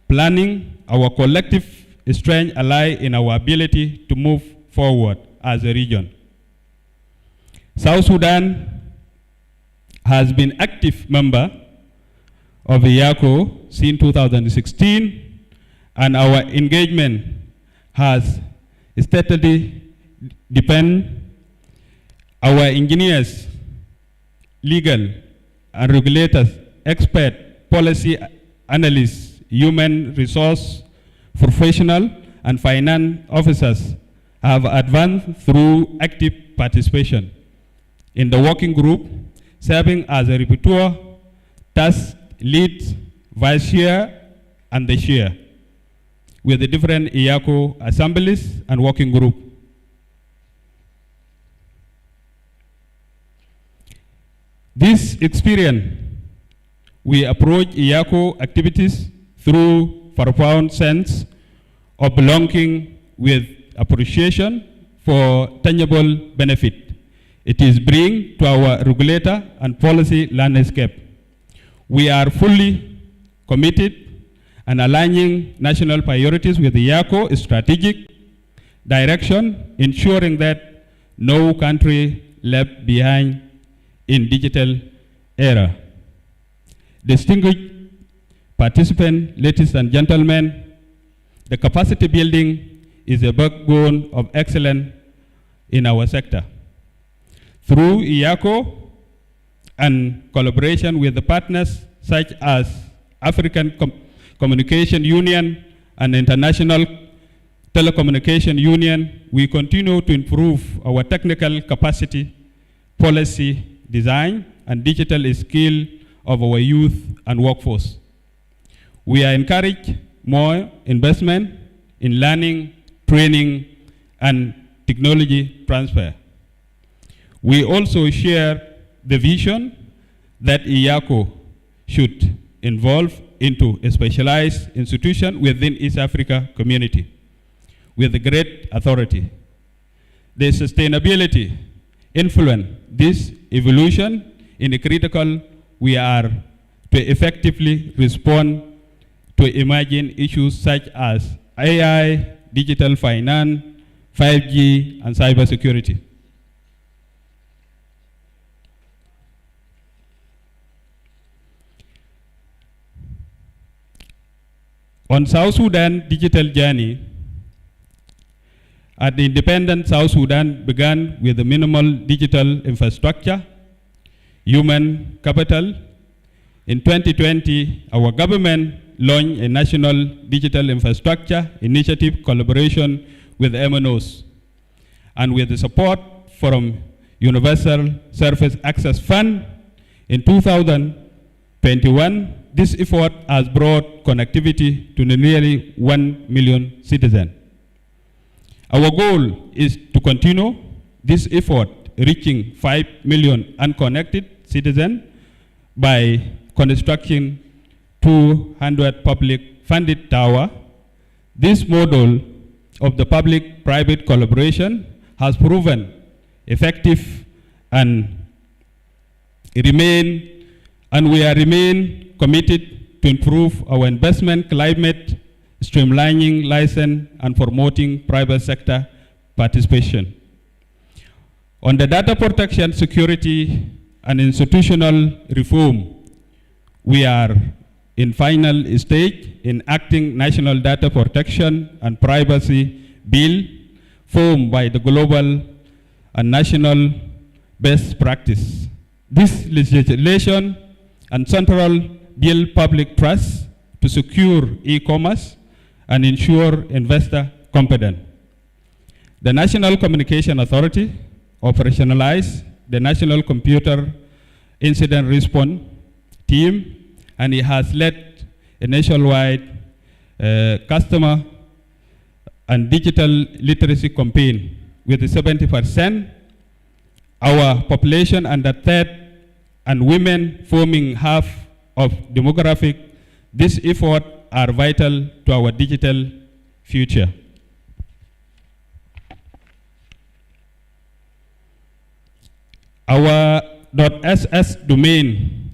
planning our collective strength ally in our ability to move forward as a region. South Sudan has been active member of EACO since 2016, and our engagement has steadily deepened. Our engineers, legal and regulators, expert, policy analysts, human resource professional, and finance officers have advanced through active participation in the working group, serving as a rapporteur, task lead, vice chair, and the chair, with the different EACO assemblies and working group. This experience, we approach EACO activities through profound sense of belonging with appreciation for tangible benefit it is bring to our regulator and policy landscape. We are fully committed and aligning national priorities with the EACO strategic direction, ensuring that no country left behind in digital era. Distinguished participants, ladies and gentlemen, the capacity building is a backbone of excellence in our sector. Through EACO and collaboration with the partners such as African Communication Union and International Telecommunication Union, we continue to improve our technical capacity, policy design, and digital skill of our youth and workforce. We are encouraged more investment in learning, training, and technology transfer. We also share the vision that EACO should evolve into a specialized institution within East Africa community with great authority. The sustainability influence this evolution in a critical we are to effectively respond to emerging issues such as AI, digital finance, 5G, and cybersecurity. On South Sudan digital journey, the independent South Sudan began with a minimal digital infrastructure, human capital. In 2020, our government launched a national digital infrastructure initiative collaboration with MNOs, and with the support from Universal Service Access Fund in 2021, this effort has brought connectivity to nearly 1 million citizens. Our goal is to continue this effort, reaching 5 million unconnected citizens by constructing 200 public funded towers. This model of the public-private collaboration has proven effective and we remain committed to improve our investment climate, streamlining license and promoting private sector participation. On the data protection, security, and institutional reform, we are in final stage in acting National Data Protection and Privacy Bill formed by the global and national best practice. This legislation and central build public trust to secure e-commerce and ensure investor confidence. The National Communication Authority operationalized the National Computer Incident Response Team, and it has led a nationwide customer and digital literacy campaign with 70% our population under third and women forming half of demographic. These efforts are vital to our digital future. Our .ss domain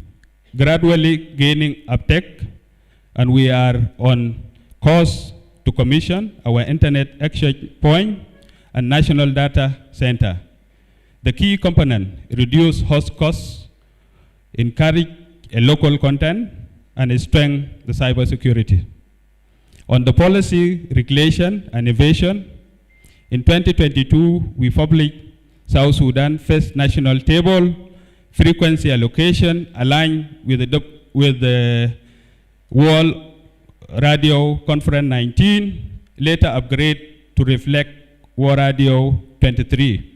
gradually gaining uptake, and we are on course to commission our Internet Exchange Point and National Data Center. The key component, reduce host costs, encourage a local content, and strengthen the cybersecurity. On the policy, regulation, and innovation, in 2022, we published South Sudan First National Table, frequency allocation aligned with the World Radio Conference 19, later upgrade to reflect World Radio 23.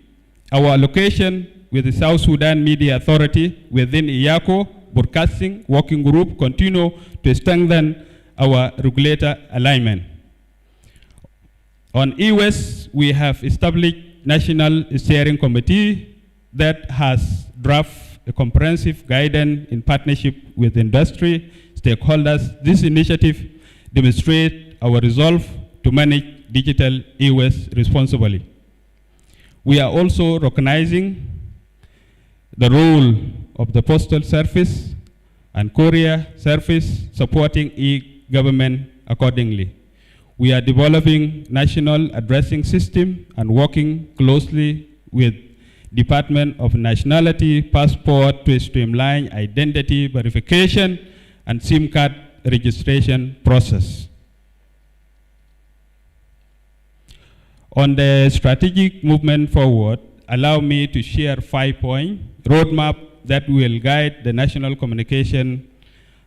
Our allocation with the South Sudan Media Authority within EACO Broadcasting Working Group continue to strengthen our regulator alignment. On EWES, we have established National Steering Committee that has drafted a comprehensive guidance in partnership with industry stakeholders. This initiative demonstrates our resolve to manage digital EWES responsibly. We are also recognizing the role of the Postal Service and Courier Service supporting e-government accordingly. We are developing national addressing system and working closely with Department of Nationality, Passport to streamline identity verification and SIM card registration process. On the strategic movement forward, allow me to share 5-point roadmap that will guide the National Communication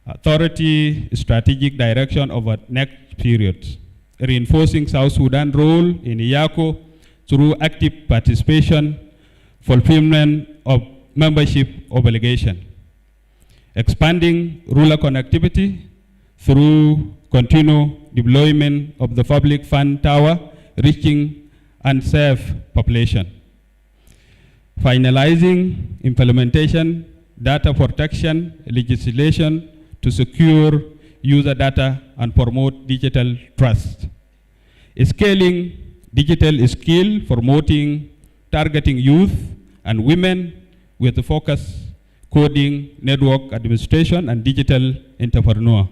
Authority strategic direction over next periods. Reinforcing South Sudan's role in EACO through active participation, fulfillment of membership obligation. Expanding rural connectivity through continued deployment of the public fund tower, reaching unserved population. Finalizing implementation, data protection legislation to secure user data and promote digital trust. Scaling digital skill, promoting targeting youth and women with the focus coding, network administration, and digital entrepreneur.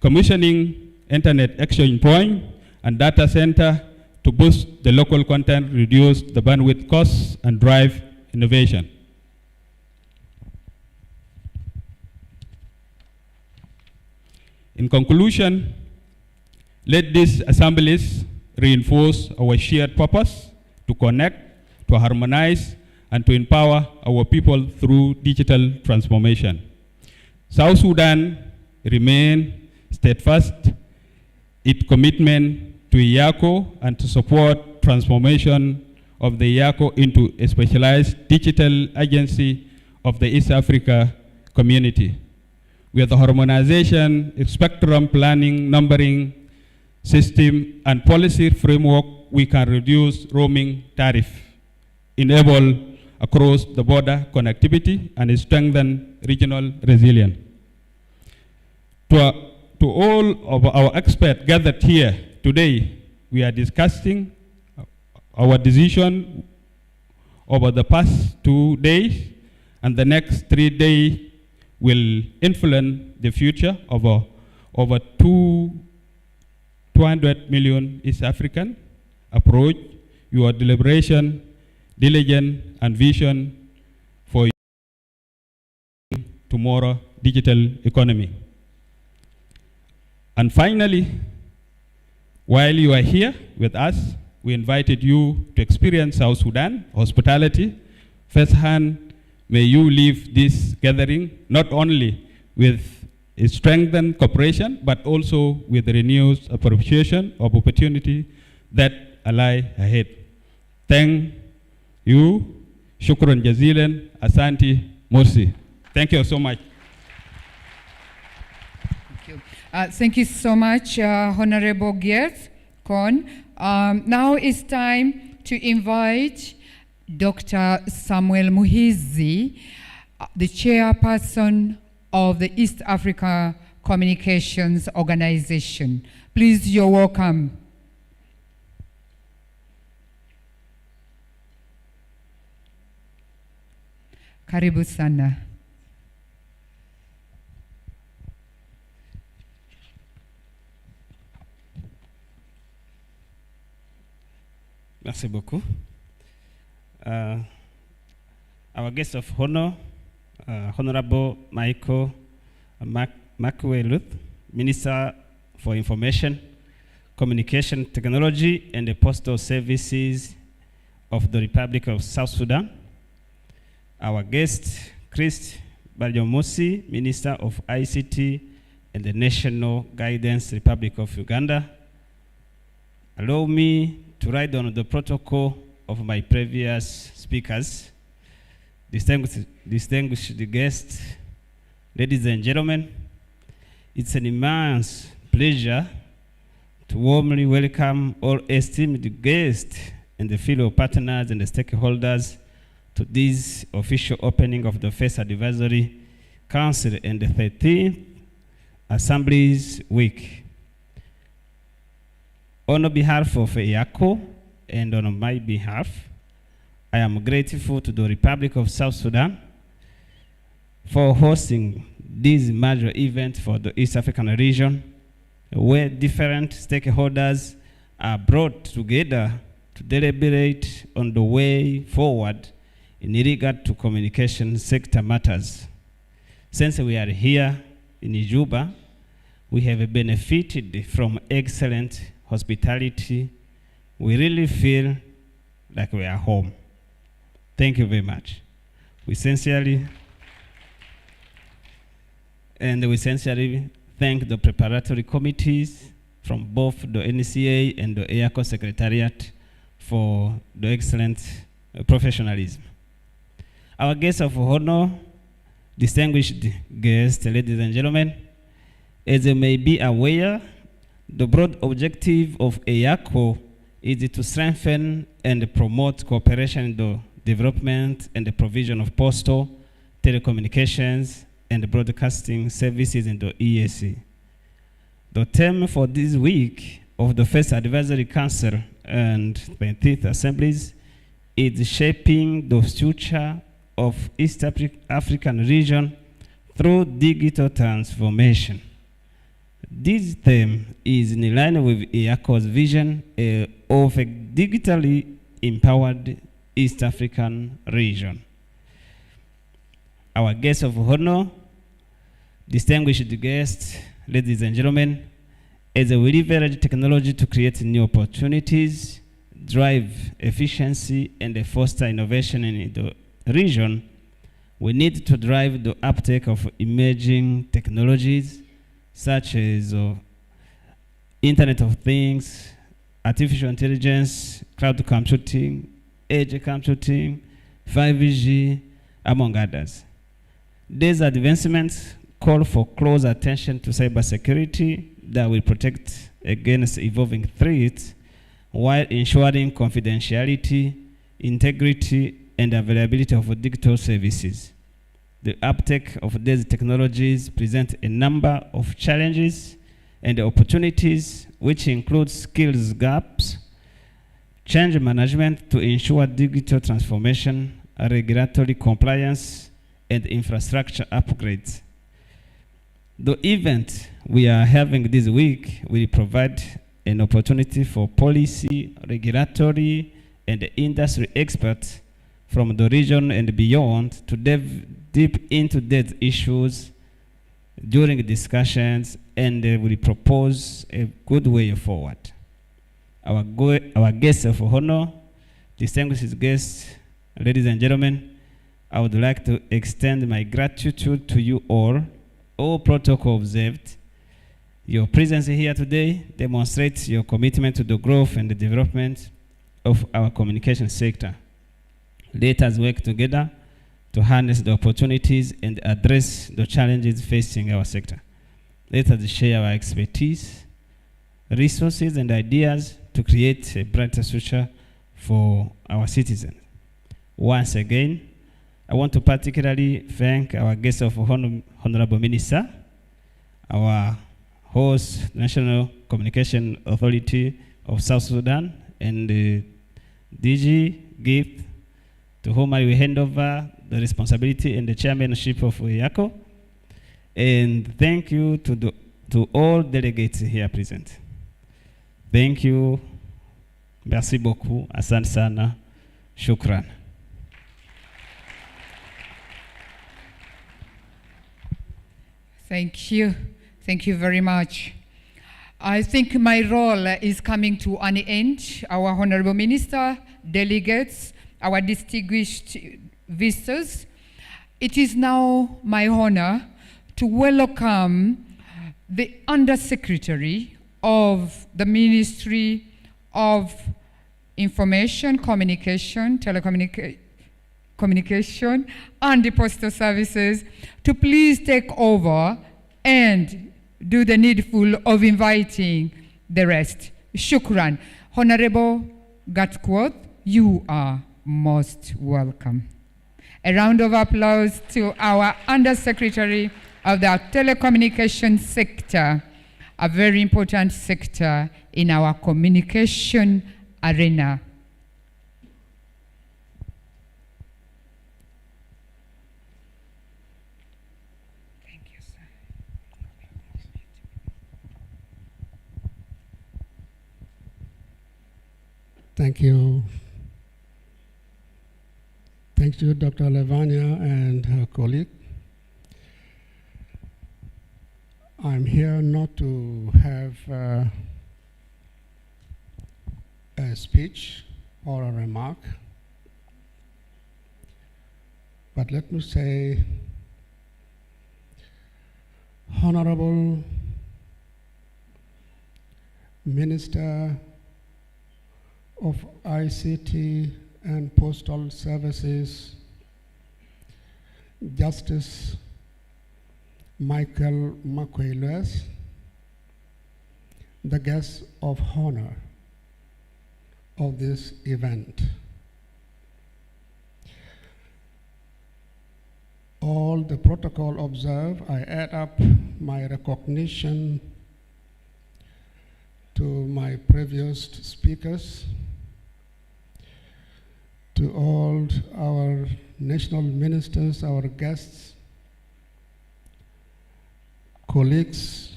Commissioning Internet Exchange Point and data center to boost the local content, reduce the bandwidth costs, and drive innovation. In conclusion, let these assemblies reinforce our shared purpose to connect, to harmonize, and to empower our people through digital transformation. South Sudan remains steadfast its commitment to EACO and to support transformation of the EACO into a specialized digital agency of the East Africa community. With the harmonization, spectrum planning, numbering system, and policy framework, we can reduce roaming tariff, enable across the border connectivity, and strengthen regional resilience. To all of our experts gathered here today, we are discussing our decision over the past 2 days, and the next 3 days will influence the future of over 200 million East African. Approach your deliberation, diligence, and vision for tomorrow digital economy. And finally, while you are here with us, we invited you to experience South Sudan hospitality firsthand. May you leave this gathering not only with a strengthened cooperation, but also with renewed appreciation of opportunity that lie ahead. Thank you. Shukran jazilan. Asante. Morsi. Thank you so much. Thank you so much, Honorable Geert Kon. Now it's time to invite Dr. Samuel Muhizi, the chairperson of the East Africa Communications Organization. Please, you're welcome. Karibu sana. Merci beaucoup. Our guest of honor, Honorable Michael Makueluth, Minister for Information, Communication Technology and the Postal Services of the Republic of South Sudan. Our guest, Chris Barjomusi, Minister of ICT and the National Guidance Republic of Uganda. Allow me to ride on the protocol of my previous speakers. Distinguished guests, ladies and gentlemen, it's an immense pleasure to warmly welcome all esteemed guests and the fellow partners and the stakeholders to this official opening of the First Advisory Council and the 13th Assemblies Week. On behalf of EACO and on my behalf, I am grateful to the Republic of South Sudan for hosting this major event for the East African region, where different stakeholders are brought together to deliberate on the way forward in regard to communication sector matters. Since we are here in Juba, we have benefited from excellent hospitality. We really feel like we are home. Thank you very much. We sincerely thank the preparatory committees from both the NCA and the EACO Secretariat for the excellent professionalism. Our guests of honor, distinguished guests, ladies and gentlemen, as you may be aware, the broad objective of EACO is to strengthen and promote cooperation in the development and the provision of postal, telecommunications, and broadcasting services in the EAC. The theme for this week of the First Advisory Council and 20th Assemblies is shaping the future of East African region through digital transformation. This theme is in line with EACO's vision of a digitally empowered East African region. Our guests of honor, distinguished guests, ladies and gentlemen, as we leverage technology to create new opportunities, drive efficiency, and foster innovation in the region, we need to drive the uptake of emerging technologies such as Internet of Things, artificial intelligence, cloud computing, edge computing, 5G, among others. These advancements call for close attention to cybersecurity that will protect against evolving threats while ensuring confidentiality, integrity, and availability of digital services. The uptake of these technologies presents a number of challenges and opportunities, which include skills gaps, change management to ensure digital transformation, regulatory compliance, and infrastructure upgrades. The event we are having this week will provide an opportunity for policy, regulatory, and industry experts from the region and beyond to delve deep into these issues during discussions, and will propose a good way forward. Our guests of honor, distinguished guests, ladies and gentlemen, I would like to extend my gratitude to you all protocol observed. Your presence here today demonstrates your commitment to the growth and the development of our communication sector. Let us work together to harness the opportunities and address the challenges facing our sector. Let us share our expertise, resources, and ideas to create a brighter future for our citizens. Once again, I want to particularly thank our guest of honor, Honorable Minister, our host, National Communication Authority of South Sudan, and the DG Gift, to whom I will hand over the responsibility and the chairmanship of EACO. And thank you to all delegates here present. Thank you, Merci beaucoup. Asante sana. Shukran. Thank you. Thank you very much. I think my role is coming to an end. Our Honorable Minister, delegates, our distinguished visitors, it is now my honor to welcome the Undersecretary of the Ministry of Information, Communication, Communication, and the Postal Services to please take over and do the needful of inviting the rest. Shukran. Honorable Gatworth, you are most welcome. A round of applause to our Undersecretary of the telecommunication sector, a very important sector in our communication arena. Thank you, sir. Thank you. Thank you, Dr. Lavanya and her colleague. I'm here not to have a speech or a remark, but let me say, Honorable Minister of ICT and Postal Services, Justice Michael Makwelwes, the guest of honor of this event. All the protocol observed, I add up my recognition to my previous speakers, to all our national ministers, our guests, colleagues,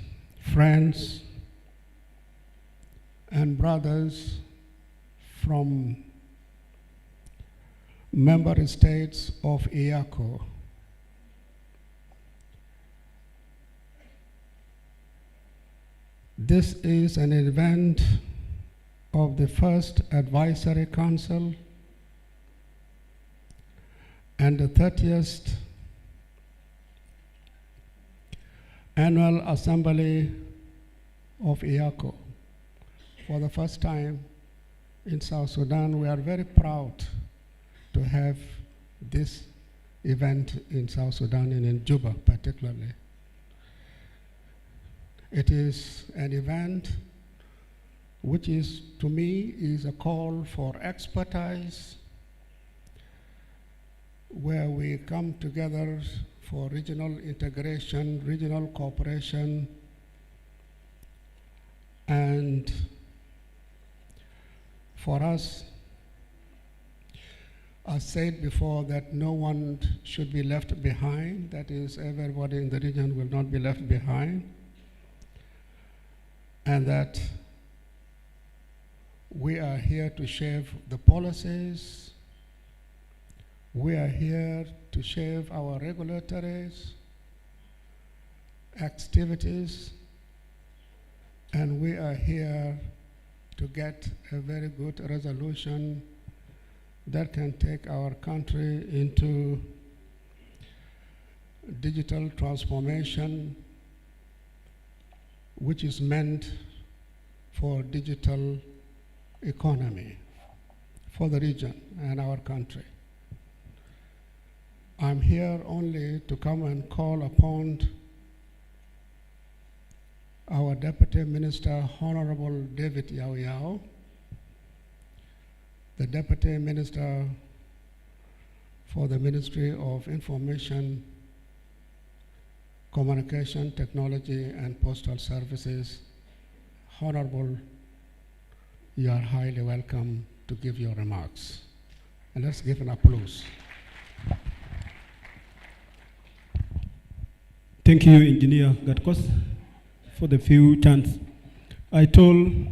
friends, and brothers from member states of EACO. This is an event of the first Advisory Council and the 30th Annual Assembly of EACO. For the first time in South Sudan, we are very proud to have this event in South Sudan and in Juba particularly. It is an event which is, to me, is a call for expertise, where we come together for regional integration, regional cooperation, and for us, I said before that no one should be left behind. That is, everybody in the region will not be left behind. And that we are here to shape the policies. We are here to shape our regulatory activities, and we are here to get a very good resolution that can take our country into digital transformation, which is meant for digital economy for the region and our country. I'm here only to come and call upon our Deputy Minister, Honorable David Yao Yao, the Deputy Minister for the Ministry of Information, Communication, Technology, and Postal Services. Honorable, you are highly welcome to give your remarks. And let's give an applause. Thank you, Engineer Gatkos, for the few chance. I told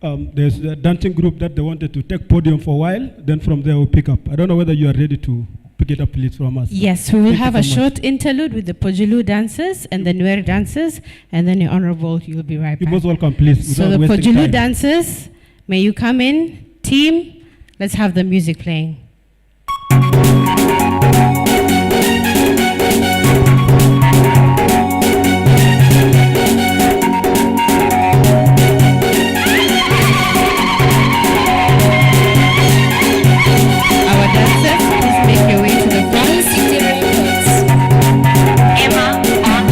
there's a dancing group that they wanted to take podium for a while. Then from there we'll pick up. I don't know whether you are ready to pick it up, please, from us. Yes, we will Thank you have so a much. short interlude with the Pojulu dancers and the Nuer dancers, and then Your Honorable, you will be right You're back. most welcome, please. So the without wasting Pojulu time. dancers, may you come in, team. Let's have the music playing. Our dancers, please make your way to the front. Emma on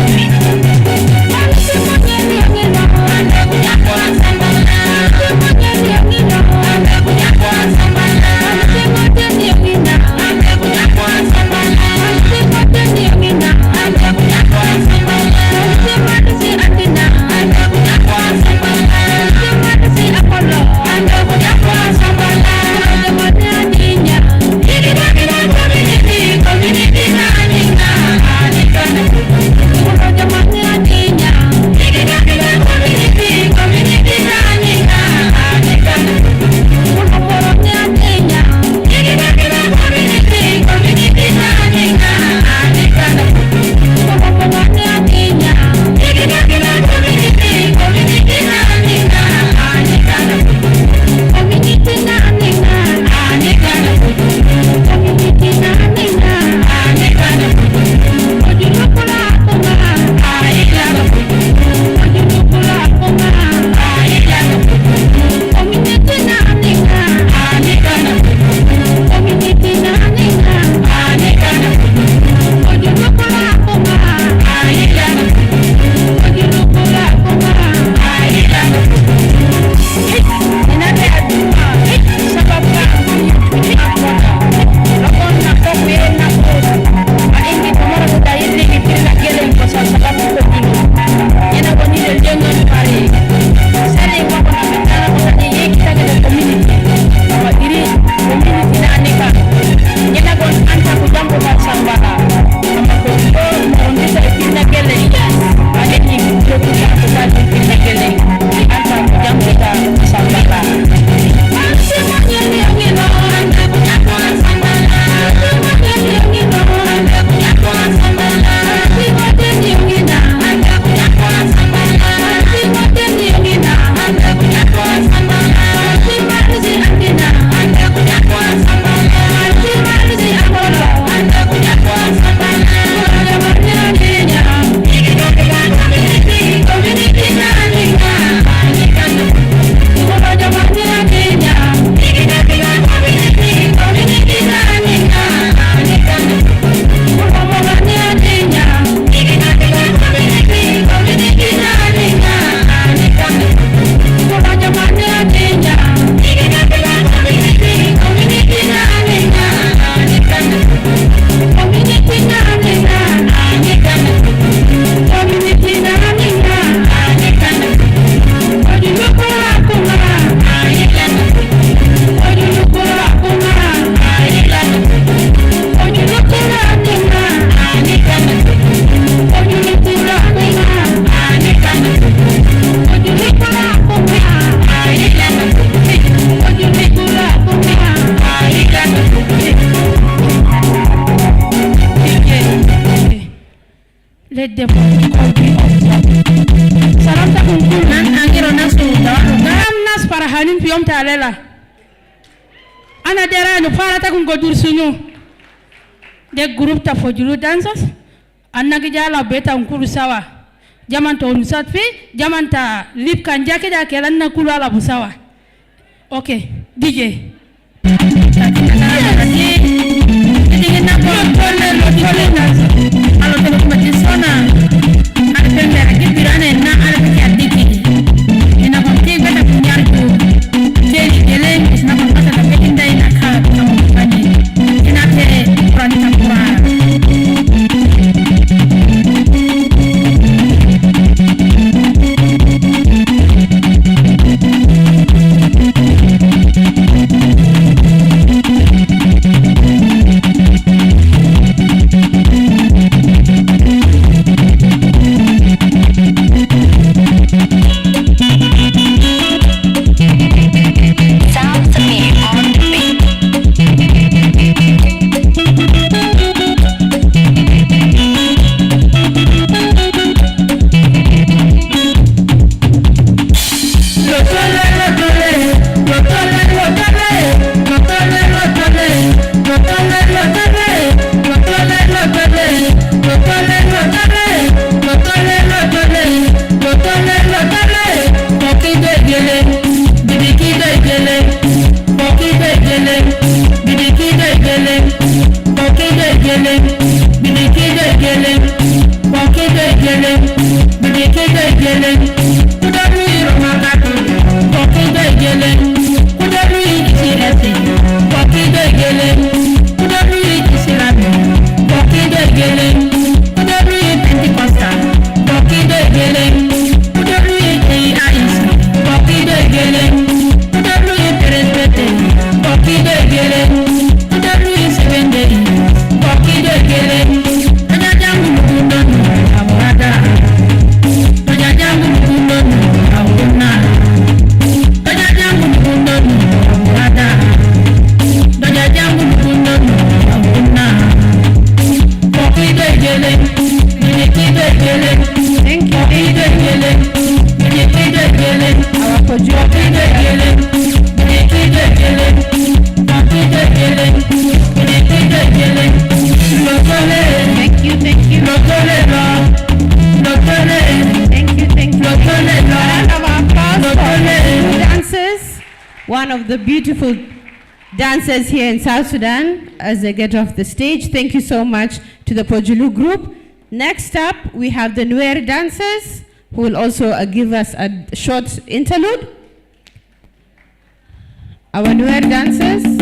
let the copy of salam ta kunkul nan angiro na sulta gam nas para hanin piom talela ana dera no para ta kun godur sunyu de group ta Pojulu dancers anna gijala beta unkulu sawa jaman to unsatfi jaman ta lip kan jake da kelan na kulu ala busawa okay DJ One of the beautiful dancers here in South Sudan as they get off the stage. Thank you so much to the Pojulu group. Next up, we have the Nuer dancers who will also give us a short interlude. Our Nuer dancers.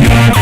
Yeah.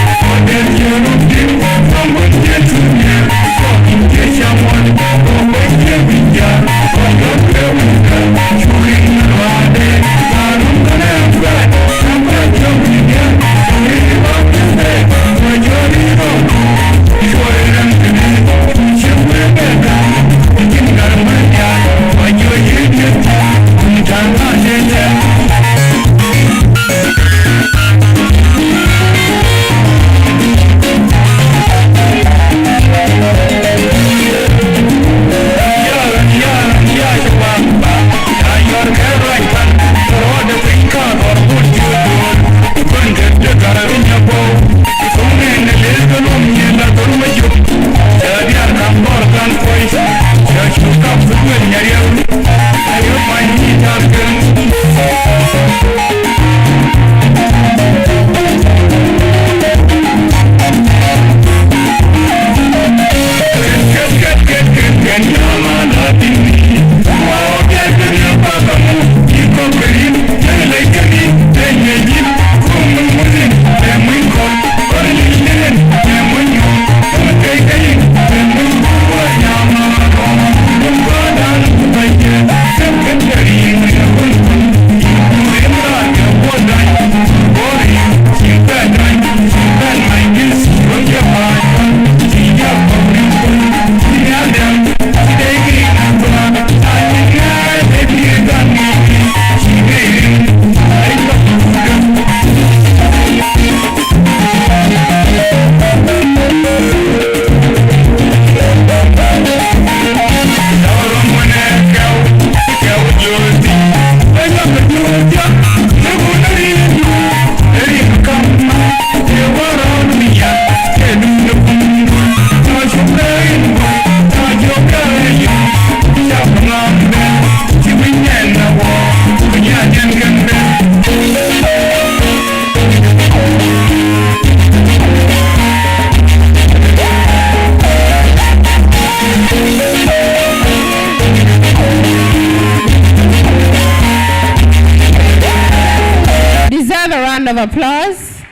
round of applause.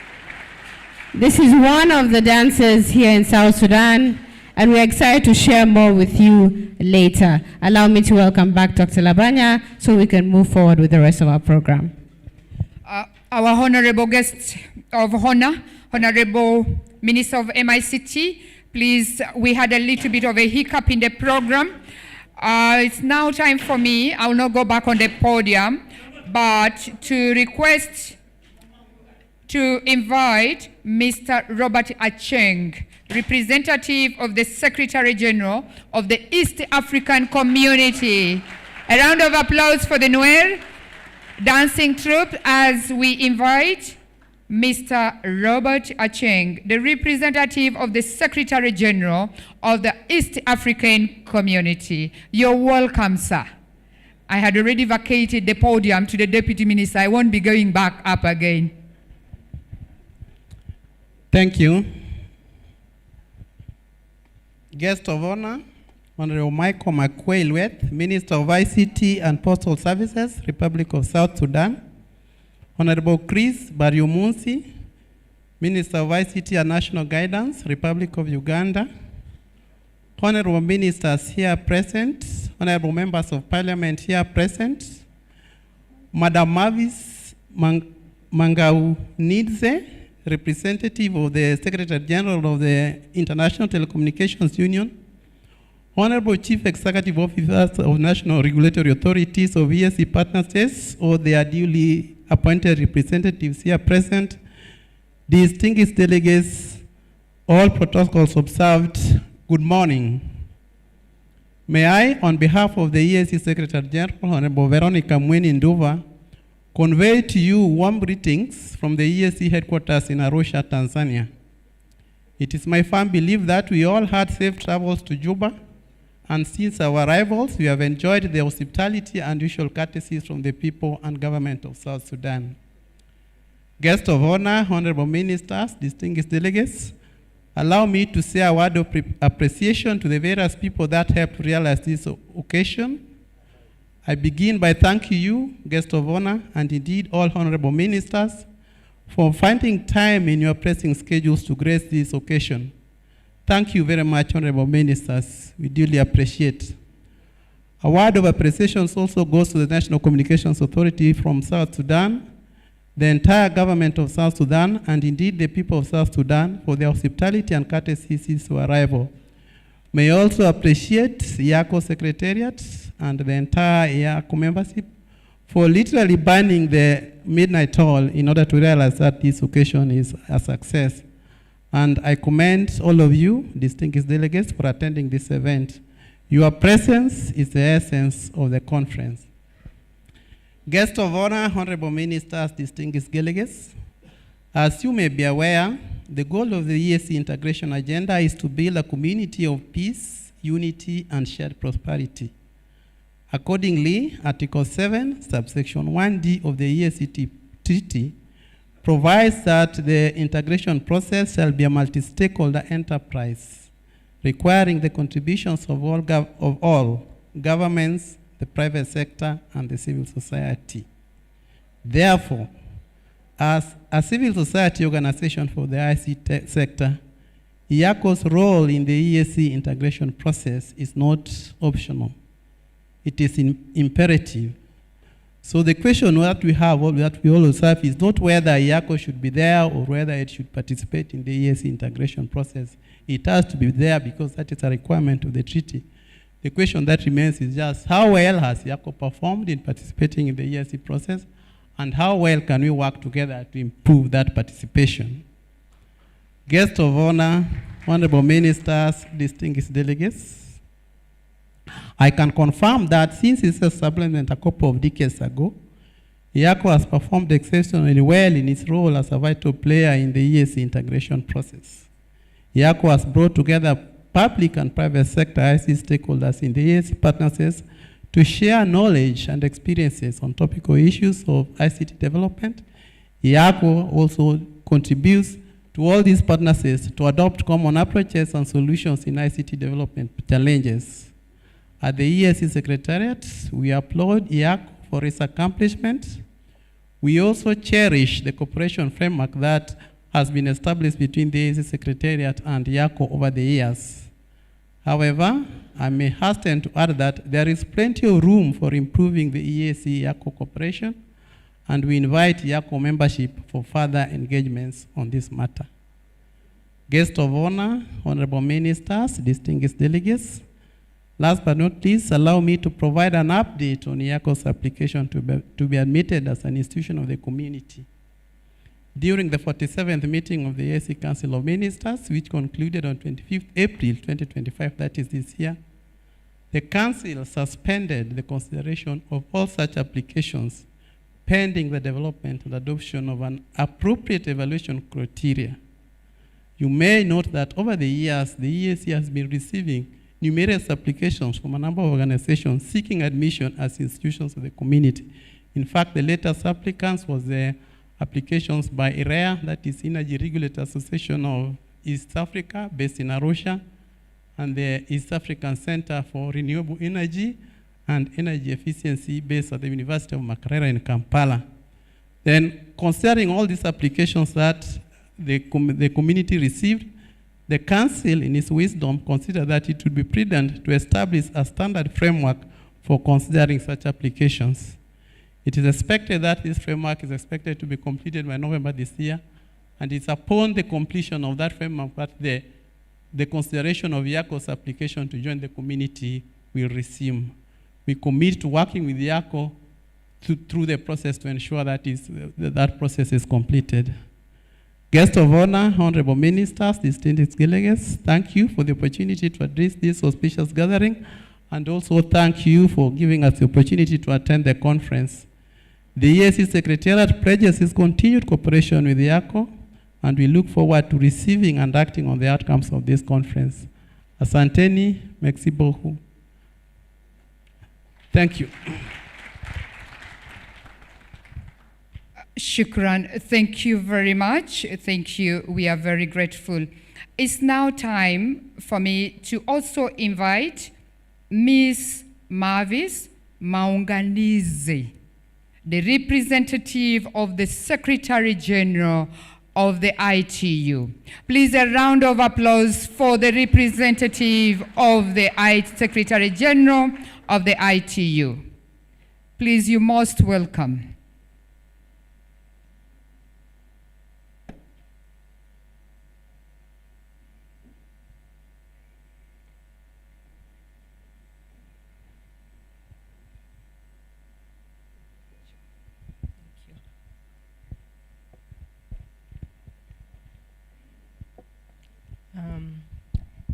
This is one of the dances here in South Sudan, and we're excited to share more with you later. Allow me to welcome back Dr. Labanya so we can move forward with the rest of our program. Our honorable guest of honor, Honorable Minister of MICT, please, we had a little bit of a hiccup in the program. It's now time for me, I will not go back on the podium, but to request to invite Mr. Robert Acheng, representative of the Secretary General of the East African Community. A round of applause for the Noel dancing troupe as we invite Mr. Robert Acheng, the representative of the Secretary General of the East African Community. You're welcome, sir. I had already vacated the podium to the Deputy Minister. I won't be going back up again. Thank you. Guest of honor, Honorable Michael McQuailweth, Minister of ICT and Postal Services, Republic of South Sudan. Honorable Chris Baryomunsi, Minister of ICT and National Guidance, Republic of Uganda. Honorable Ministers here present, Honorable Members of Parliament here present, Madam Mavis Mangaunidze, representative of the Secretary General of the International Telecommunications Union, Honorable Chief Executive Officers of National Regulatory Authorities of EAC partner states or their duly appointed representatives here present, distinguished delegates, all protocols observed, good morning. May I, on behalf of the EAC Secretary General, Honorable Veronica Mweni Nduva, convey to you warm greetings from the EAC headquarters in Arusha, Tanzania. It is my firm belief that we all had safe travels to Juba, and since our arrivals, we have enjoyed the hospitality and usual courtesies from the people and government of South Sudan. Guests of honor, honorable ministers, distinguished delegates, allow me to say a word of appreciation to the various people that helped realize this occasion. I begin by thanking you, guests of honor, and indeed all honorable ministers, for finding time in your pressing schedules to grace this occasion. Thank you very much, honorable ministers. We duly appreciate. A word of appreciation also goes to the National Communications Authority from South Sudan, the entire government of South Sudan, and indeed the people of South Sudan for their hospitality and courtesy since our arrival. May I also appreciate EACO Secretariat and the entire EACO membership for literally burning the midnight oil in order to realize that this occasion is a success. And I commend all of you, distinguished delegates, for attending this event. Your presence is the essence of the conference. Guests of honor, honorable ministers, distinguished delegates, as you may be aware, the goal of the EAC integration agenda is to build a community of peace, unity, and shared prosperity. Accordingly, Article 7, subsection 1D of the EAC Treaty provides that the integration process shall be a multi-stakeholder enterprise, requiring the contributions of all governments, the private sector, and the civil society. Therefore, as a civil society organization for the ICT sector, EACO's role in the EAC integration process is not optional. It is imperative. So the question that we have, that we always have, is not whether EACO should be there or whether it should participate in the EAC integration process. It has to be there because that is a requirement of the treaty. The question that remains is just how well has EACO performed in participating in the EAC process, and how well can we work together to improve that participation. Guests of honor, honorable ministers, distinguished delegates, I can confirm that since its establishment a couple of decades ago, EACO has performed exceptionally well in its role as a vital player in the EAC integration process. EACO has brought together public and private sector ICT stakeholders in the EAC partnerships to share knowledge and experiences on topical issues of ICT development. EACO also contributes to all these partnerships to adopt common approaches and solutions in ICT development challenges. At the EAC Secretariat, we applaud EACO for its accomplishment. We also cherish the cooperation framework that has been established between the EAC Secretariat and EACO over the years. However, I may hasten to add that there is plenty of room for improving the EAC-EACO cooperation, and we invite EACO membership for further engagements on this matter. Guests of honor, honorable ministers, distinguished delegates, last but not least, allow me to provide an update on EACO's application to be admitted as an institution of the community. During the 47th meeting of the EAC Council of Ministers, which concluded on 25th April 2025, that is this year, the Council suspended the consideration of all such applications pending the development and adoption of an appropriate evaluation criteria. You may note that over the years, the EAC has been receiving numerous applications from a number of organizations seeking admission as institutions of the community. In fact, the latest applicants was the applications by IREA, that is Energy Regulator Association of East Africa, based in Arusha, and the East African Center for Renewable Energy and Energy Efficiency, based at the University of Makerere in Kampala. Then, considering all these applications that the community received, the Council, in its wisdom, considered that it would be prudent to establish a standard framework for considering such applications. It is expected that this framework is expected to be completed by November this year, and it's upon the completion of that framework that the consideration of EACO's application to join the community will resume. We commit to working with EACO through the process to ensure that that process is completed. Guests of honor, honorable ministers, distinguished delegates, thank you for the opportunity to address this auspicious gathering, and also thank you for giving us the opportunity to attend the conference. The EAC Secretariat pledges its continued cooperation with EACO, and we look forward to receiving and acting on the outcomes of this conference. Asanteni, merci beaucoup. Thank you. Shukran, thank you very much. Thank you, we are very grateful. It's now time for me to also invite Ms. Mavis Maunganizi, the representative of the Secretary General of the ITU. Please, a round of applause for the representative of the Secretary General of the ITU. Please, you're most welcome.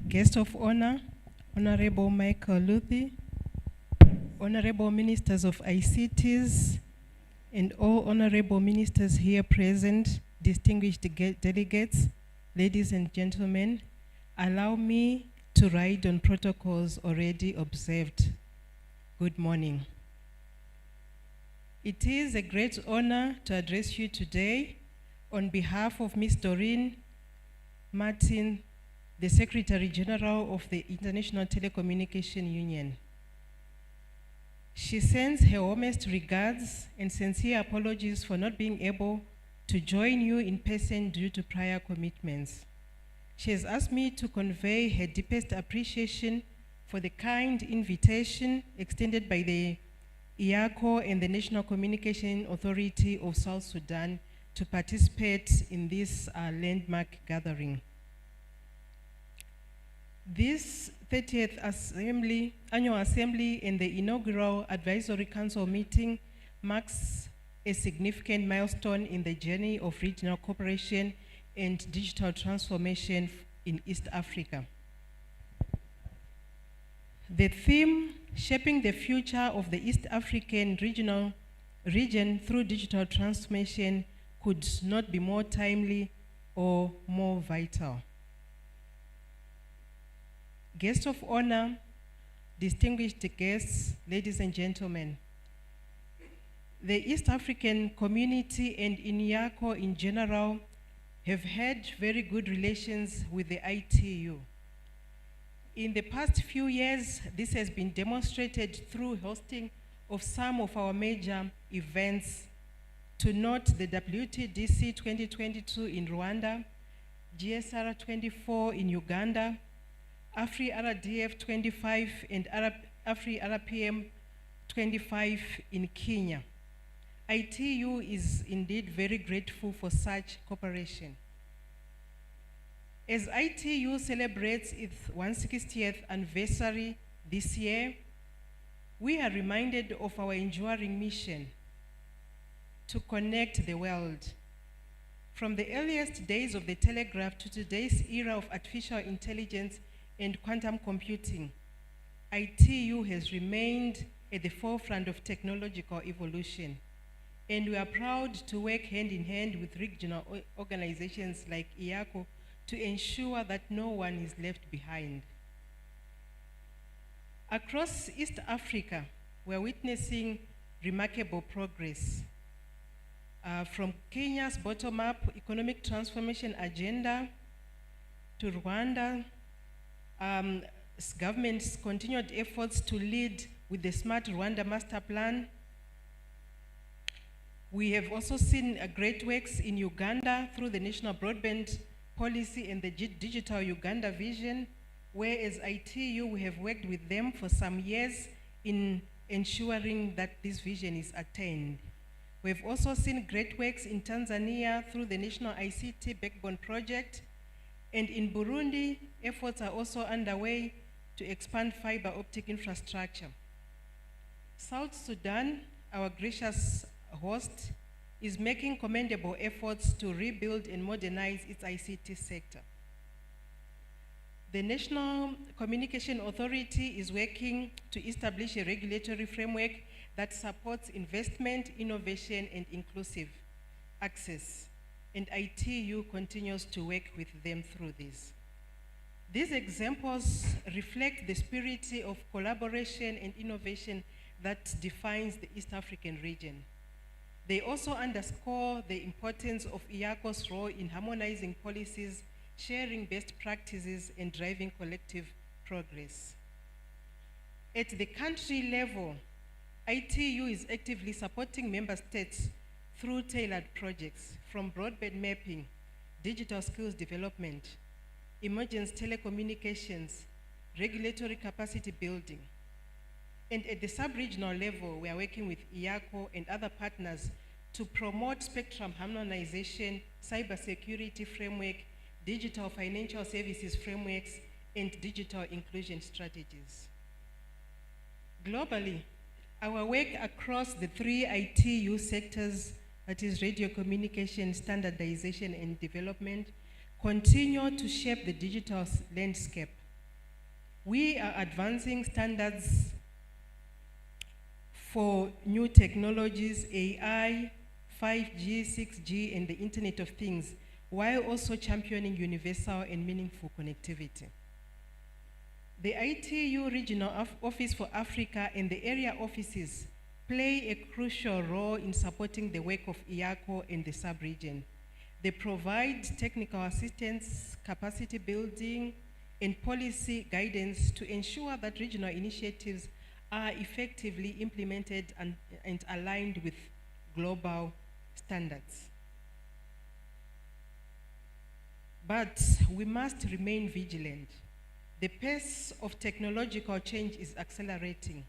Guest of honor, Honorable Michael Luthi, Honorable Ministers of ICTs, and all honorable ministers here present, distinguished delegates, ladies and gentlemen, allow me to ride on protocols already observed. Good morning. It is a great honor to address you today on behalf of Ms. Doreen Martin, the Secretary General of the International Telecommunication Union. She sends her warmest regards and sincere apologies for not being able to join you in person due to prior commitments. She has asked me to convey her deepest appreciation for the kind invitation extended by the EACO and the National Communication Authority of South Sudan to participate in this landmark gathering. This 30th Annual Assembly and the inaugural Advisory Council meeting marks a significant milestone in the journey of regional cooperation and digital transformation in East Africa. The theme, Shaping the Future of the East African region through digital transformation, could not be more timely or more vital. Guests of honor, distinguished guests, ladies and gentlemen, the East African community and EACO in general have had very good relations with the ITU. In the past few years, this has been demonstrated through hosting of some of our major events to note the WTDC 2022 in Rwanda, GSR 24 in Uganda, AFRI-RDF 25 and AFRI-RPM 25 in Kenya. ITU is indeed very grateful for such cooperation. As ITU celebrates its 160th anniversary this year, we are reminded of our enduring mission to connect the world. From the earliest days of the telegraph to today's era of artificial intelligence and quantum computing, ITU has remained at the forefront of technological evolution. And we are proud to work hand in hand with regional organizations like EACO to ensure that no one is left behind. Across East Africa, we are witnessing remarkable progress. From Kenya's bottom-up economic transformation agenda to Rwanda, government's continued efforts to lead with the Smart Rwanda Master Plan. We have also seen great works in Uganda through the National Broadband Policy and the Digital Uganda Vision, where as ITU we have worked with them for some years in ensuring that this vision is attained. We've also seen great works in Tanzania through the National ICT Backbone Project, and in Burundi, efforts are also underway to expand fiber optic infrastructure. South Sudan, our gracious host, is making commendable efforts to rebuild and modernize its ICT sector. The National Communication Authority is working to establish a regulatory framework that supports investment, innovation, and inclusive access. And ITU continues to work with them through this. These examples reflect the spirit of collaboration and innovation that defines the East African region. They also underscore the importance of EACO's role in harmonizing policies, sharing best practices, and driving collective progress. At the country level, ITU is actively supporting member states through tailored projects from broadband mapping, digital skills development, emergency telecommunications, regulatory capacity building. And at the sub-regional level, we are working with EACO and other partners to promote spectrum harmonization, cybersecurity framework, digital financial services frameworks, and digital inclusion strategies. Globally, our work across the 3 ITU sectors, that is radio communication, standardization, and development, continue to shape the digital landscape. We are advancing standards for new technologies, AI, 5G, 6G, and the Internet of Things, while also championing universal and meaningful connectivity. The ITU Regional Office for Africa and the area offices play a crucial role in supporting the work of EACO and the sub-region. They provide technical assistance, capacity building, and policy guidance to ensure that regional initiatives are effectively implemented and aligned with global standards. But we must remain vigilant. The pace of technological change is accelerating.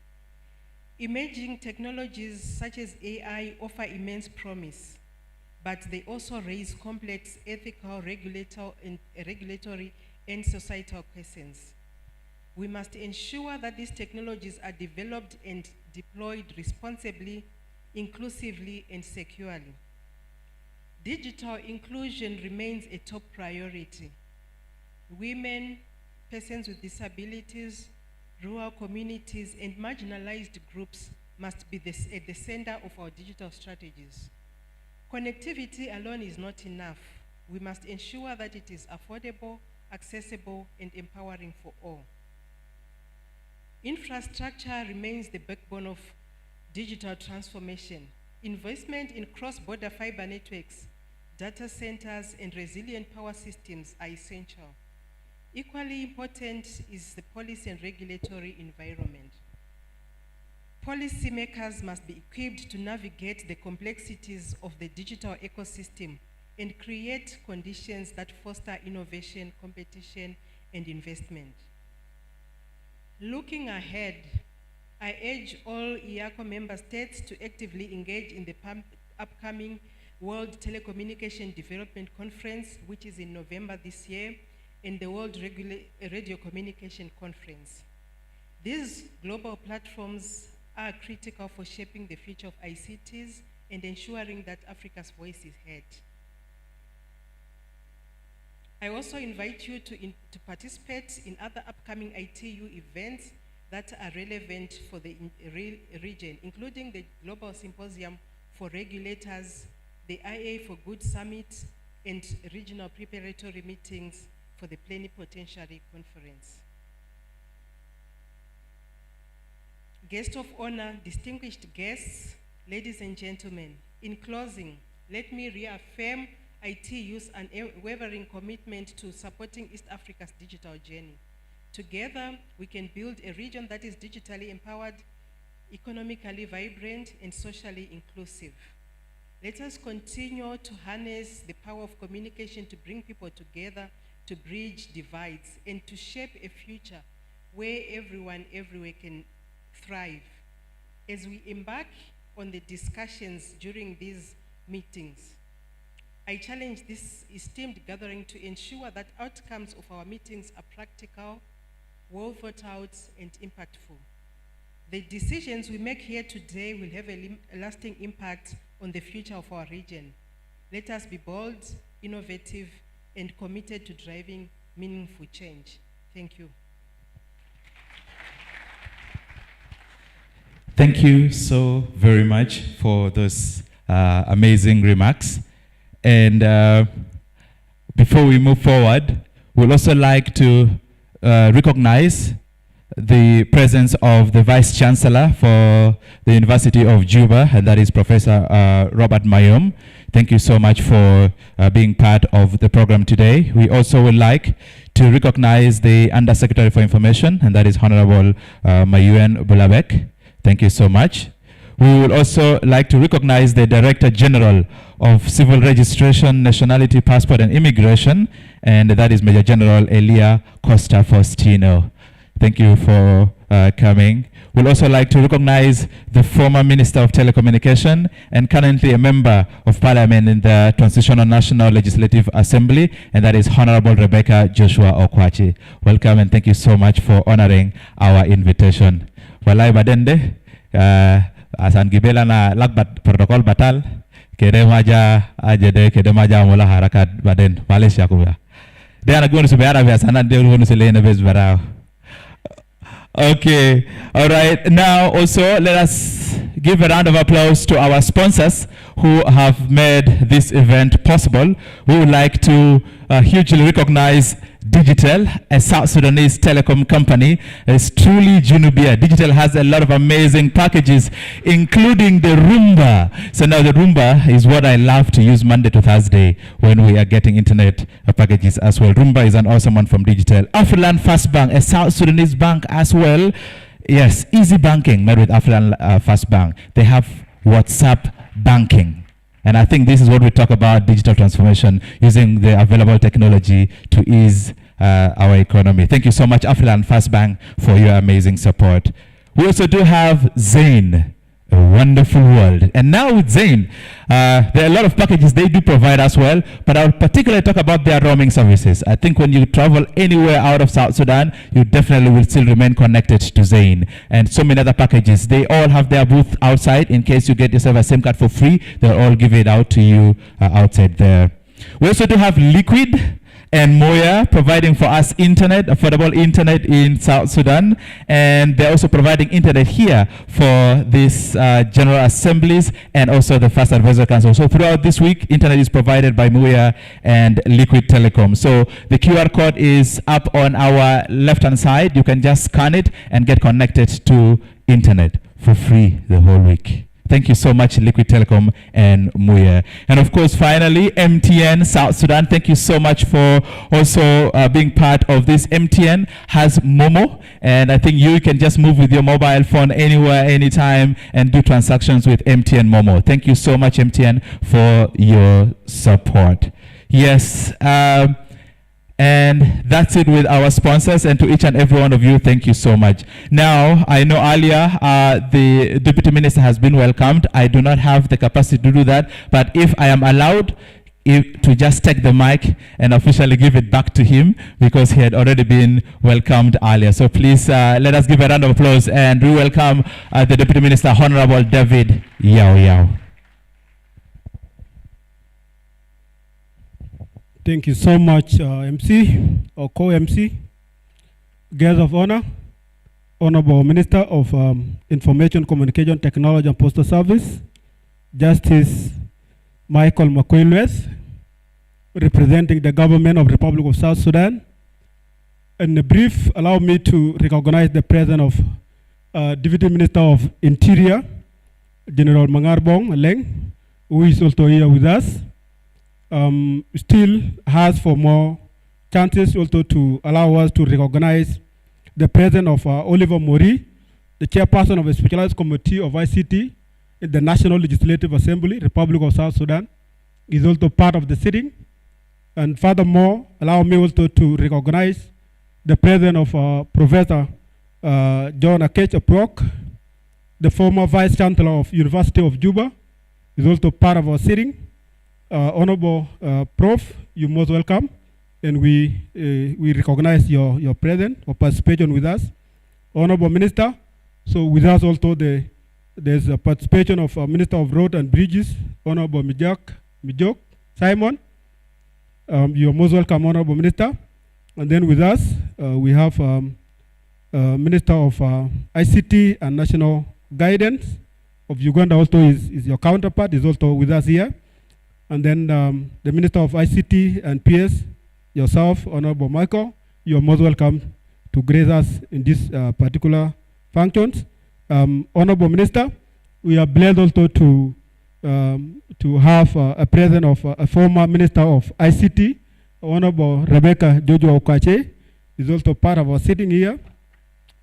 Emerging technologies such as AI offer immense promise, but they also raise complex ethical, regulatory, and societal questions. We must ensure that these technologies are developed and deployed responsibly, inclusively, and securely. Digital inclusion remains a top priority. Women, persons with disabilities, rural communities, and marginalized groups must be at the center of our digital strategies. Connectivity alone is not enough. We must ensure that it is affordable, accessible, and empowering for all. Infrastructure remains the backbone of digital transformation. Investment in cross-border fiber networks, data centers, and resilient power systems are essential. Equally important is the policy and regulatory environment. Policymakers must be equipped to navigate the complexities of the digital ecosystem and create conditions that foster innovation, competition, and investment. Looking ahead, I urge all EACO member states to actively engage in the upcoming World Telecommunication Development Conference, which is in November this year, and the World Radio Communication Conference. These global platforms are critical for shaping the future of ICTs and ensuring that Africa's voice is heard. I also invite you to participate in other upcoming ITU events that are relevant for the region, including the Global Symposium for Regulators, the IA for Good Summit, and regional preparatory meetings for the Plenipotentiary Conference. Guest of honor, distinguished guests, ladies and gentlemen, in closing, let me reaffirm ITU's unwavering commitment to supporting East Africa's digital journey. Together, we can build a region that is digitally empowered, economically vibrant, and socially inclusive. Let us continue to harness the power of communication to bring people together, to bridge divides, and to shape a future where everyone, everywhere can thrive. As we embark on the discussions during these meetings, I challenge this esteemed gathering to ensure that outcomes of our meetings are practical, well thought out, and impactful. The decisions we make here today will have a lasting impact on the future of our region. Let us be bold, innovative, and committed to driving meaningful change. Thank you. Thank you so very much for those amazing remarks. And before we move forward, we'd also like to recognize the presence of the Vice Chancellor for the University of Juba, and that is Professor Robert Mayom. Thank you so much for being part of the program today. We also would like to recognize the Undersecretary for Information, and that is Honorable Mayuen Bulabek. Thank you so much. We would also like to recognize the Director General of Civil Registration, Nationality, Passport, and Immigration, and that is Major General Elia Costa Faustino. Thank you for coming. We'd also like to recognize the former Minister of Telecommunication and currently a Member of Parliament in the Transitional National Legislative Assembly, and that is Honorable Rebecca Joshua Okwachi. Welcome and thank you so much for honoring our invitation. Walai badende, asan gibela na lagbat protokol batal, kede maja ajede, kede maja mula harakat baden, Malaysia kuya. They are going to be Arabia, and they are going to say in best barao. Okay, all right. Now also let us give a round of applause to our sponsors who have made this event possible. We would like to hugely recognize Digital, a South Sudanese telecom company. It's truly Junubia. Digital has a lot of amazing packages, including the Roomba. So now the Roomba is what I love to use Monday to Thursday when we are getting internet packages as well. Roomba is an awesome one from Digital. Afriland Fast Bank, a South Sudanese bank as well. Yes, easy banking made with Afriland Fast Bank. They have WhatsApp banking. And I think this is what we talk about, digital transformation, using the available technology to ease our economy. Thank you so much, Afriland Fast Bank, for your amazing support. We also do have Zain, a wonderful world. And now with Zain, there are a lot of packages they do provide as well, but I'll particularly talk about their roaming services. I think when you travel anywhere out of South Sudan, you definitely will still remain connected to Zain. And so many other packages. They all have their booth outside. In case you get yourself a SIM card for free, they'll all give it out to you outside there. We also do have Liquid and Moya providing for us internet, affordable internet in South Sudan, and they're also providing internet here for this General Assemblies and also the First Advisory Council. So throughout this week, internet is provided by Moya and Liquid Telecom. So the QR code is up on our left-hand side. You can just scan it and get connected to internet for free the whole week. Thank you so much, Liquid Telecom and Muye. And of course, finally, MTN South Sudan. Thank you so much for also being part of this. MTN has Momo, and I think you can just move with your mobile phone anywhere, anytime, and do transactions with MTN Momo. Thank you so much, MTN, for your support. Yes. And that's it with our sponsors, and to each and every one of you, thank you so much. Now, I know earlier the Deputy Minister has been welcomed. I do not have the capacity to do that, but if I am allowed to just take the mic and officially give it back to him, because he had already been welcomed earlier. So please let us give a round of applause, and we welcome the Deputy Minister, Honorable David Yao Yao. Thank you so much, MC or co-MC, guests of honor, Honorable Minister of Information, Communication, Technology and Postal Service, Justice Michael Makwelweth, representing the government of the Republic of South Sudan. In a brief, allow me to recognize the presence of Deputy Minister of Interior, General Mangarbong Leng, who is also here with us. Still has for more chances also to allow us to recognize the presence of Oliver Mori, the chairperson of a specialized committee of ICT in the National Legislative Assembly, Republic of South Sudan, is also part of the sitting. And furthermore, allow me also to recognize the presence of Professor John Akech Aprok, the former Vice Chancellor of University of Juba, is also part of our sitting. Honorable Prof, you're most welcome, and we recognize your presence or participation with us. Honorable Minister, so with us also there's a participation of Minister of Road and Bridges, Honorable Mijok Simon. You're most welcome, Honorable Minister. And then with us, we have Minister of ICT and National Guidance of Uganda also is your counterpart, is also with us here. And then the Minister of ICT and PS, yourself, Honorable Michael, you're most welcome to grace us in this particular functions. Honorable Minister, we are blessed also to have a presence of a former Minister of ICT, Honorable Rebecca Joshua Okache, is also part of our sitting here.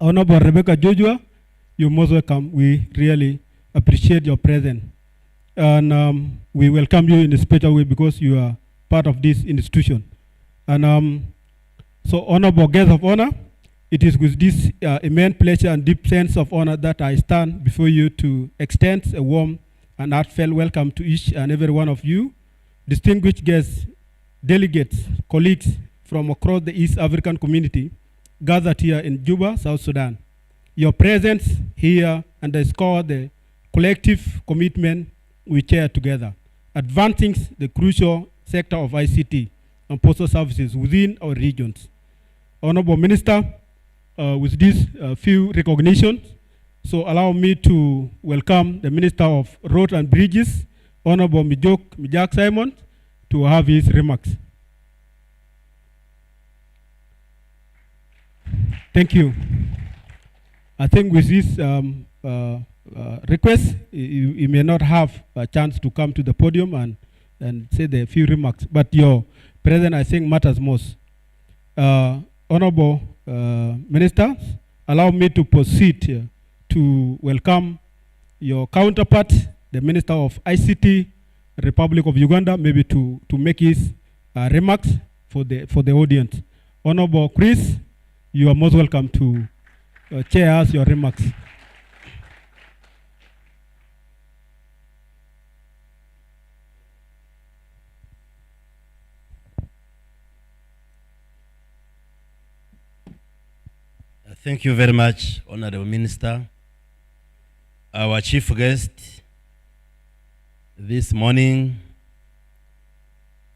Honorable Rebecca Joshua, you're most welcome. We really appreciate your presence. And we welcome you in a special way because you are part of this institution. And so, honorable guests of honor, it is with this immense pleasure and deep sense of honor that I stand before you to extend a warm and heartfelt welcome to each and every one of you, distinguished guests, delegates, colleagues from across the East African community gathered here in Juba, South Sudan. Your presence here underscores the collective commitment we share together, advancing the crucial sector of ICT and postal services within our regions. Honorable Minister, with these few recognitions, so allow me to welcome the Minister of Road and Bridges, Honorable Mijak Simon, to have his remarks. Thank you. I think with this request, you may not have a chance to come to the podium and say the few remarks, but your presence, I think, matters most. Honorable Minister, allow me to proceed to welcome your counterpart, the Minister of ICT, Republic of Uganda, maybe to make his remarks for the audience. Honorable Chris, you are most welcome to share us your remarks. Thank you very much, Honorable Minister. Our chief guest this morning,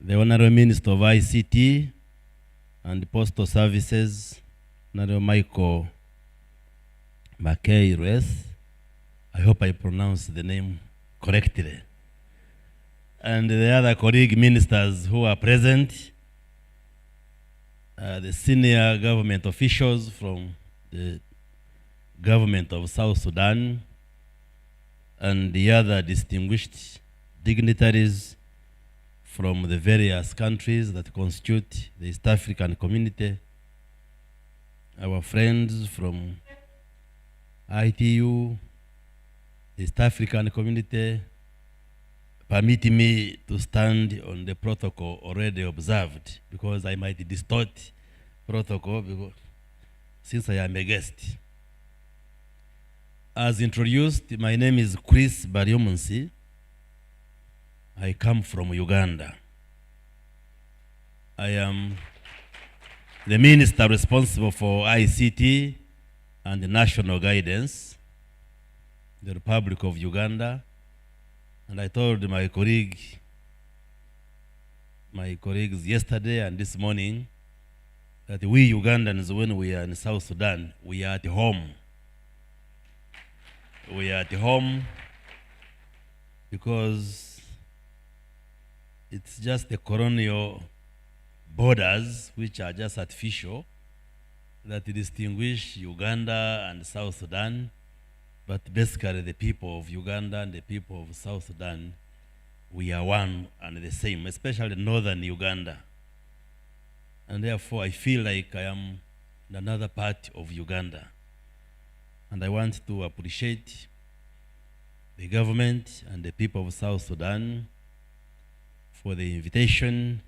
the Honorable Minister of ICT and Postal Services, Honorable Michael Makwelweth. I hope I pronounced the name correctly. And the other colleague ministers who are present, the senior government officials from the government of South Sudan, and the other distinguished dignitaries from the various countries that constitute the East African community, our friends from ITU, East African community, permit me to stand on the protocol already observed, because I might distort protocol since I am a guest. As introduced, my name is Chris Baryomunsi. I come from Uganda. I am the minister responsible for ICT and national guidance, the Republic of Uganda. And I told my colleagues yesterday and this morning that we Ugandans, when we are in South Sudan, we are at home. We are at home because it's just the colonial borders, which are just artificial, that distinguish Uganda and South Sudan. But basically the people of Uganda and the people of South Sudan, we are one and the same, especially northern Uganda. And therefore I feel like I am in another part of Uganda. And I want to appreciate the government and the people of South Sudan for the invitation,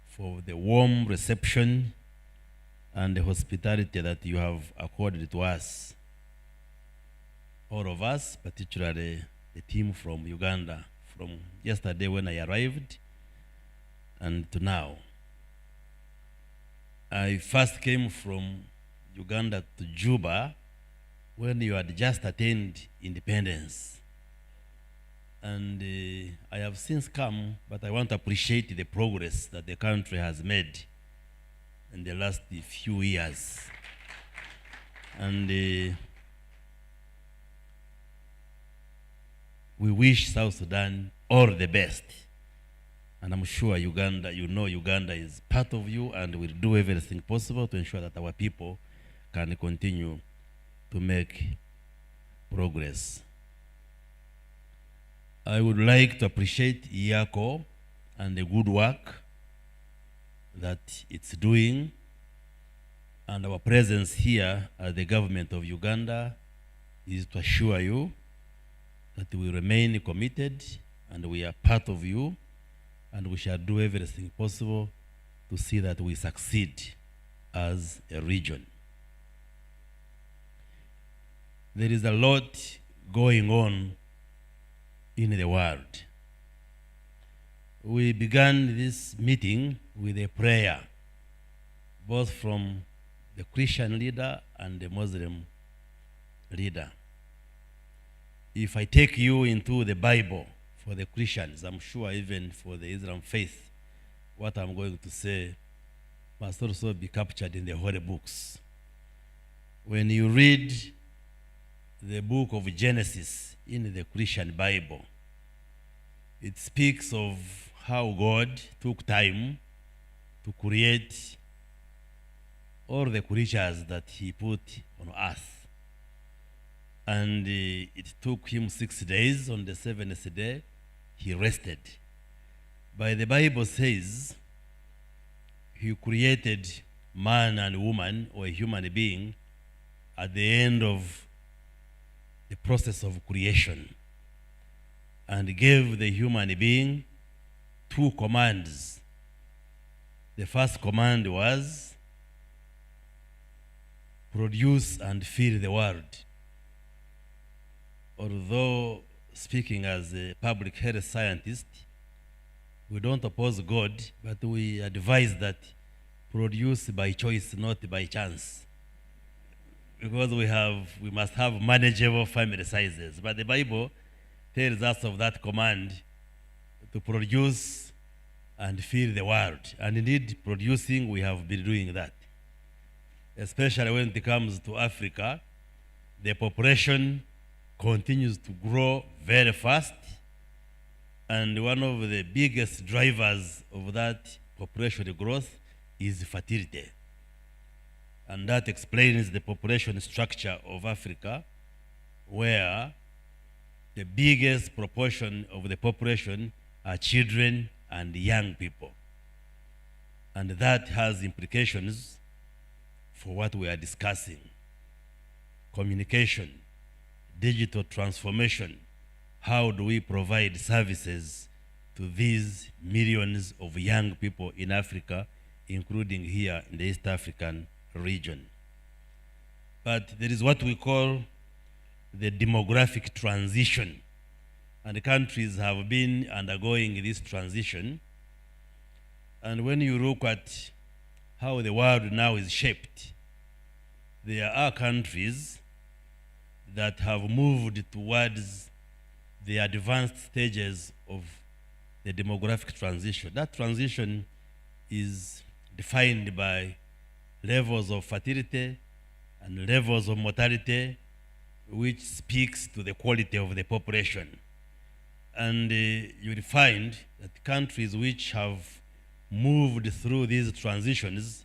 for the warm reception and the hospitality that you have accorded to us. All of us, particularly the team from Uganda, from yesterday when I arrived and to now. I first came from Uganda to Juba when you had just attained independence. And I have since come, but I want to appreciate the progress that the country has made in the last few years. And we wish South Sudan all the best. And I'm sure Uganda, you know Uganda is part of you, and will do everything possible to ensure that our people can continue to make progress. I would like to appreciate EACO and the good work that it's doing, and our presence here at the government of Uganda is to assure you that we remain committed and we are part of you, and we shall do everything possible to see that we succeed as a region. There is a lot going on in the world. We began this meeting with a prayer, both from the Christian leader and the Muslim leader. If I take you into the Bible for the Christians, I'm sure even for the Islam faith, what I'm going to say must also be captured in the holy books. When you read the book of Genesis in the Christian Bible, it speaks of how God took time to create all the creatures that he put on earth. And it took him 6 days. On the 7th day, he rested. But the Bible says he created man and woman, or a human being, at the end of the process of creation, and gave the human being 2 commands. The first command was, produce and fill the world. Although speaking as a public health scientist, we don't oppose God, but we advise that produce by choice, not by chance. Because we must have manageable family sizes. But the Bible tells us of that command to produce and fill the world. And indeed, producing, we have been doing that. Especially when it comes to Africa, the population continues to grow very fast, and one of the biggest drivers of that population growth is fertility. And that explains the population structure of Africa, where the biggest proportion of the population are children and young people. And that has implications for what we are discussing: communication, digital transformation. How do we provide services to these millions of young people in Africa, including here in the East African region? But there is what we call the demographic transition, and the countries have been undergoing this transition. And when you look at how the world now is shaped, there are countries that have moved towards the advanced stages of the demographic transition. That transition is defined by levels of fertility and levels of mortality, which speaks to the quality of the population. And you will find that countries which have moved through these transitions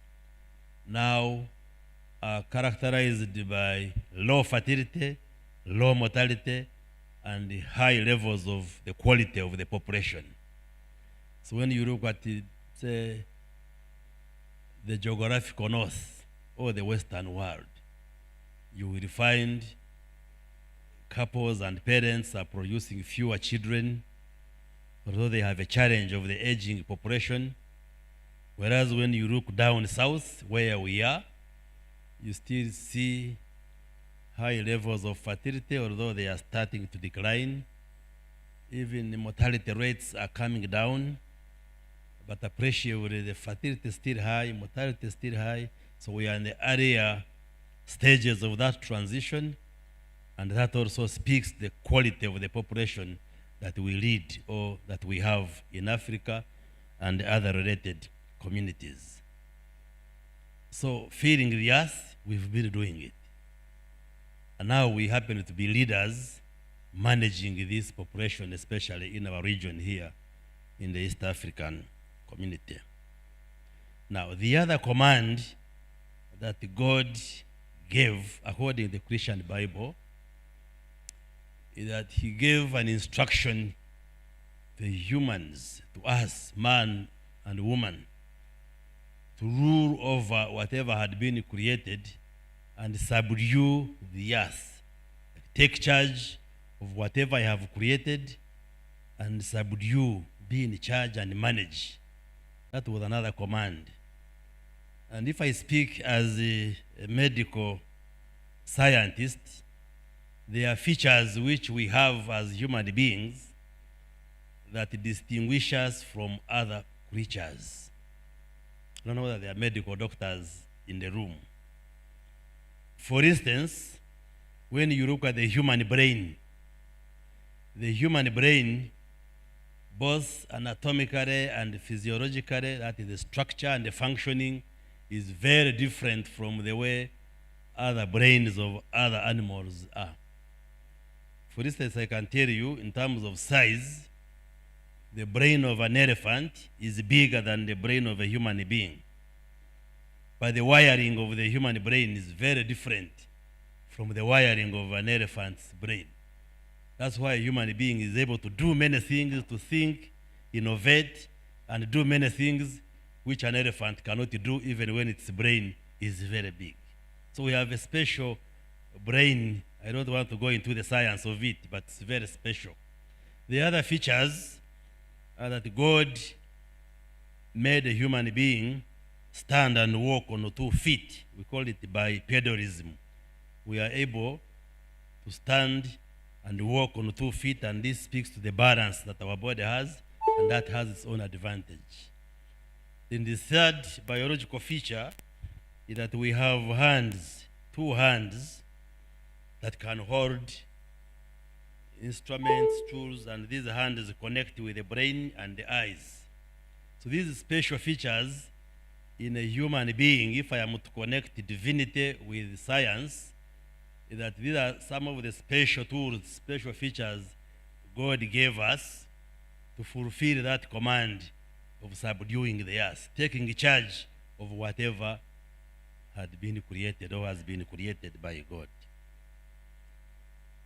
now are characterized by low fertility, low mortality, and high levels of the quality of the population. So when you look at say, the geographical north or the Western world, you will find couples and parents are producing fewer children, although they have a challenge of the aging population. Whereas when you look down south, where we are, you still see high levels of fertility, although they are starting to decline. Even the mortality rates are coming down, but appreciably the fertility is still high, mortality is still high. So we are in the earlier stages of that transition, and that also speaks the quality of the population that we lead or that we have in Africa and other related communities. So feeding the earth, we've been doing it. And now we happen to be leaders managing this population, especially in our region here in the East African community. Now, the other command that God gave, according to the Christian Bible, is that he gave an instruction to humans, to us, man and woman, to rule over whatever had been created and subdue the earth. Take charge of whatever I have created and subdue, be in charge and manage. That was another command. And if I speak as a medical scientist, there are features which we have as human beings that distinguish us from other creatures. I don't know whether there are medical doctors in the room. For instance, when you look at the human brain, both anatomically and physiologically, that is the structure and the functioning, is very different from the way other brains of other animals are. For instance, I can tell you, in terms of size, the brain of an elephant is bigger than the brain of a human being. But the wiring of the human brain is very different from the wiring of an elephant's brain. That's why a human being is able to do many things, to think, innovate, and do many things which an elephant cannot do even when its brain is very big. So we have a special brain. I don't want to go into the science of it, but it's very special. The other features are that God made a human being stand and walk on 2 feet. We call it bipedalism. We are able to stand and walk on 2 feet, and this speaks to the balance that our body has, and that has its own advantage. Then the third biological feature is that we have hands, 2 hands, that can hold instruments, tools, and these hands connect with the brain and the eyes. So these special features in a human being, if I am to connect divinity with science, is that these are some of the special tools, special features God gave us to fulfill that command of subduing the earth, taking charge of whatever had been created or has been created by God.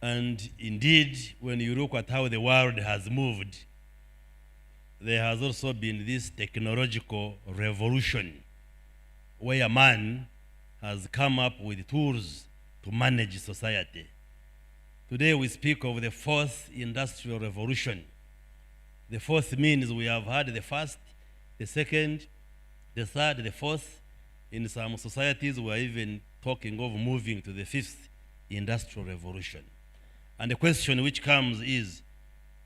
And indeed, when you look at how the world has moved, there has also been this technological revolution where man has come up with tools to manage society. Today we speak of the fourth industrial revolution. The fourth means we have had the first, the second, the third, the fourth. In some societies we are even talking of moving to the fifth industrial revolution. And the question which comes is,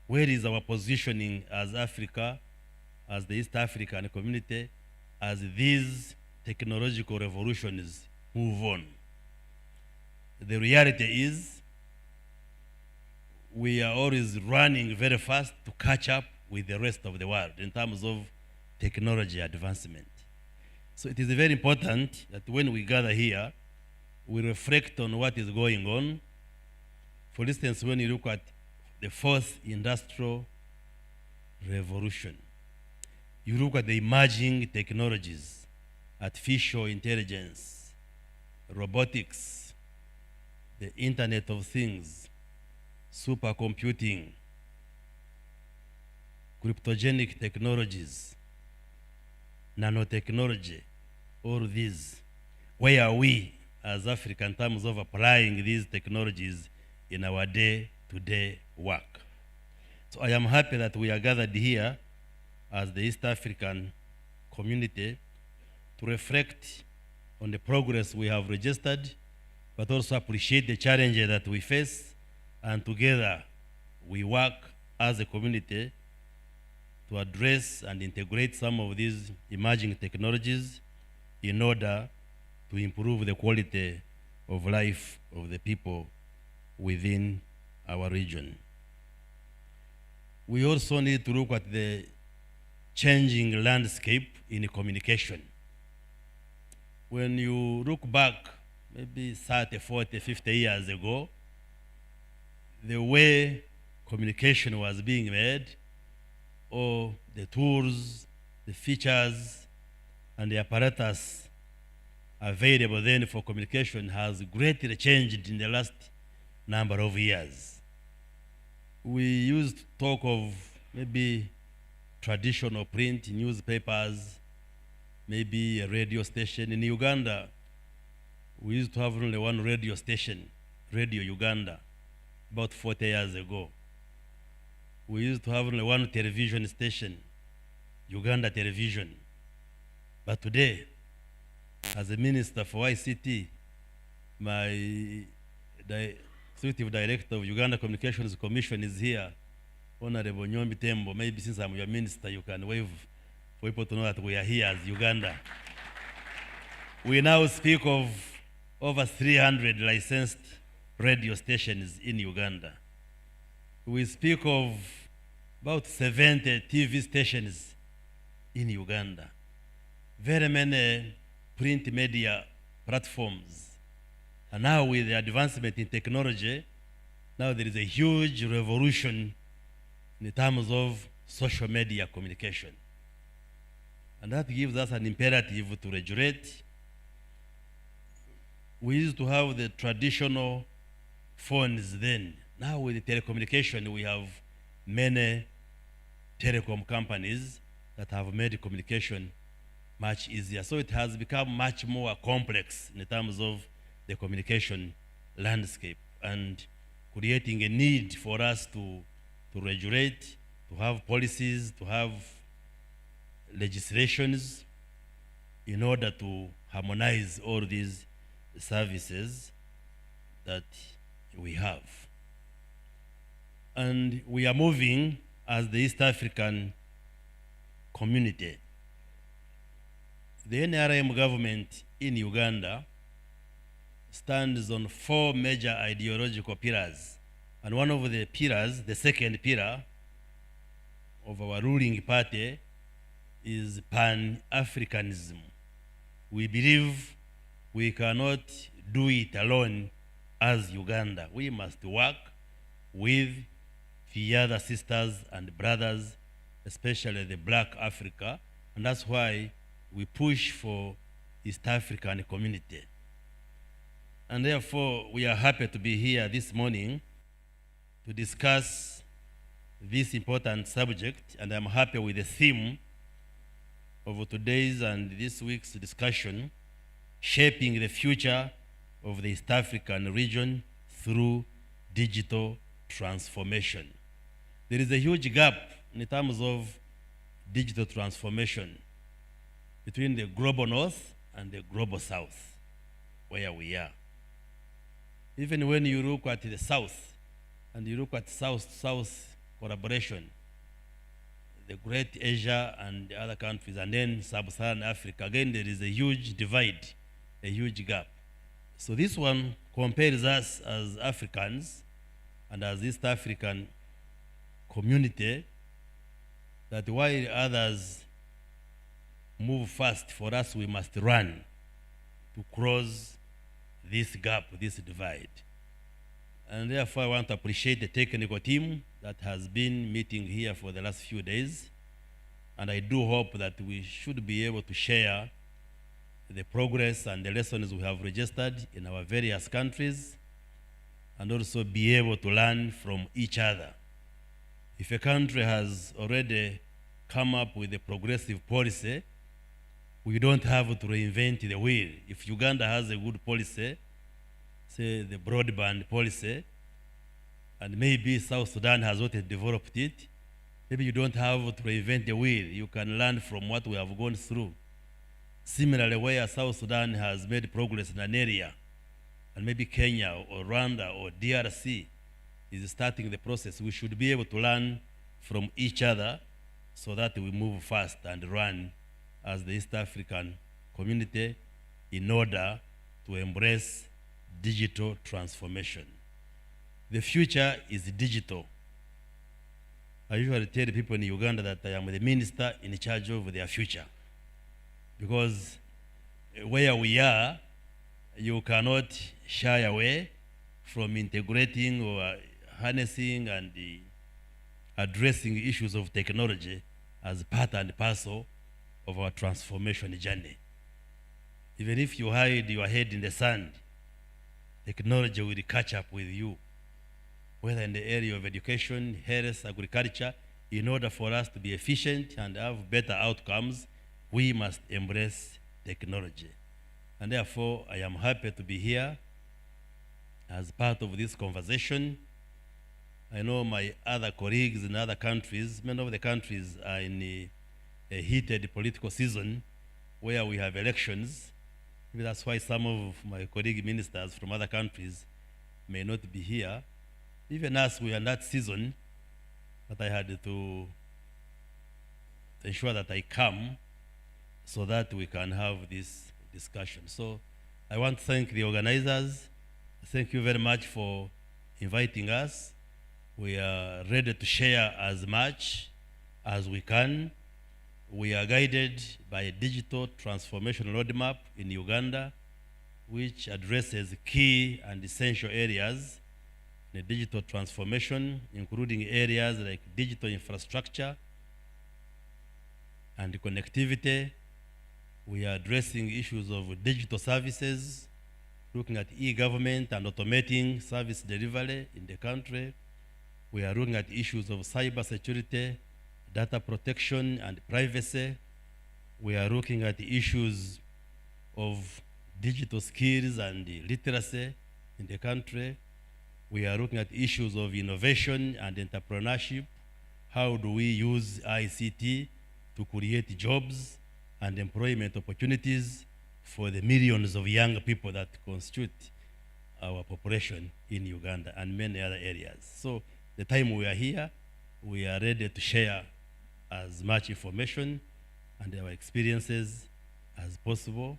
where is our positioning as Africa, as the East African community, as these technological revolutions move on? The reality is, we are always running very fast to catch up with the rest of the world in terms of technology advancement. So it is very important that when we gather here, we reflect on what is going on. For instance, when you look at the fourth industrial revolution, you look at the emerging technologies, artificial intelligence, robotics, the Internet of Things, supercomputing, cryptogenic technologies, nanotechnology, all these. Where are we as Africa in terms of applying these technologies in our day-to-day work? So I am happy that we are gathered here as the East African community to reflect on the progress we have registered, but also appreciate the challenges that we face, and together we work as a community to address and integrate some of these emerging technologies in order to improve the quality of life of the people within our region. We also need to look at the changing landscape in communication. When you look back, maybe 30, 40, 50 years ago, the way communication was being made, or the tools, the features, and the apparatus available then for communication has greatly changed in the last number of years. We used to talk of maybe traditional print newspapers, maybe a radio station. In Uganda, we used to have only one radio station, Radio Uganda, about 40 years ago. We used to have only one television station, Uganda Television. But today, as a minister for ICT, my executive director of Uganda Communications Commission is here, Honorable Nyombi Tembo. Maybe since I'm your minister, you can wave for people to know that we are here as Uganda. We now speak of over 300 licensed radio stations in Uganda. We speak of about 70 TV stations in Uganda. Very many print media platforms. And now with the advancement in technology, now there is a huge revolution in terms of social media communication. And that gives us an imperative to regulate. We used to have the traditional phones then. Now with the telecommunication, we have many telecom companies that have made communication much easier. So it has become much more complex in terms of the communication landscape, and creating a need for us to regulate, to have policies, to have legislations in order to harmonize all these services that we have. And we are moving as the East African community. The NRM government in Uganda stands on 4 major ideological pillars. And one of the pillars, the second pillar of our ruling party, is Pan-Africanism. We believe we cannot do it alone as Uganda. We must work with the other sisters and brothers, especially the Black Africa, and that's why we push for East African community. And therefore, we are happy to be here this morning to discuss this important subject, and I'm happy with the theme of today's and this week's discussion, shaping the future of the East African region through digital transformation. There is a huge gap in terms of digital transformation between the global north and the global south, where we are. Even when you look at the south and you look at south-south collaboration, the Great Asia and the other countries, and then Sub-Saharan Africa, again, there is a huge divide, a huge gap. So this one compares us as Africans and as East African community, that while others move fast, for us we must run to cross this gap, this divide. And therefore I want to appreciate the technical team that has been meeting here for the last few days. And I do hope that we should be able to share the progress and the lessons we have registered in our various countries, and also be able to learn from each other. If a country has already come up with a progressive policy, we don't have to reinvent the wheel. If Uganda has a good policy, say the broadband policy, and maybe South Sudan has not developed it, maybe you don't have to reinvent the wheel. You can learn from what we have gone through. Similarly, where South Sudan has made progress in an area, and maybe Kenya or Rwanda or DRC is starting the process, we should be able to learn from each other so that we move fast and run as the East African community in order to embrace digital transformation. The future is digital. I usually tell people in Uganda that I am the minister in charge of their future, because where we are, you cannot shy away from integrating or harnessing and addressing issues of technology as part and parcel of our transformation journey. Even if you hide your head in the sand, technology will catch up with you, whether in the area of education, health, agriculture. In order for us to be efficient and have better outcomes, we must embrace technology. And therefore, I am happy to be here as part of this conversation. I know my other colleagues in other countries, many of the countries are in a heated political season where we have elections. Maybe that's why some of my colleague ministers from other countries may not be here. Even us, we are in that season, but I had to ensure that I come so that we can have this discussion. So I want to thank the organizers. Thank you very much for inviting us. We are ready to share as much as we can. We are guided by a digital transformation roadmap in Uganda, which addresses key and essential areas in the digital transformation, including areas like digital infrastructure and connectivity. We are addressing issues of digital services, looking at e-government and automating service delivery in the country. We are looking at issues of cyber security, data protection and privacy. We are looking at the issues of digital skills and literacy in the country. We are looking at issues of innovation and entrepreneurship. How do we use ICT to create jobs and employment opportunities for the millions of young people that constitute our population in Uganda and many other areas. So the time we are here, we are ready to share as much information and our experiences as possible.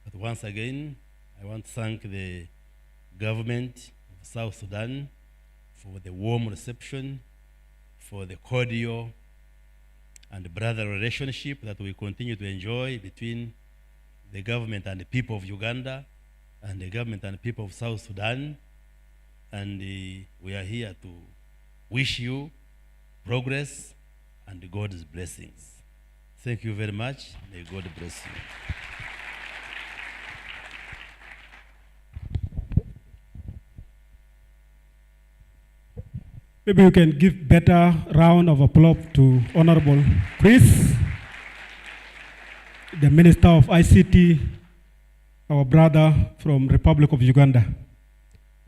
But once again, I want to thank the government of South Sudan for the warm reception, for the cordial and brother relationship that we continue to enjoy between the government and the people of Uganda and the government and the people of South Sudan. And we are here to wish you progress and God's blessings. Thank you very much. May God bless you. Maybe we can give better round of applause to Honorable Chris, the Minister of ICT, our brother from Republic of Uganda.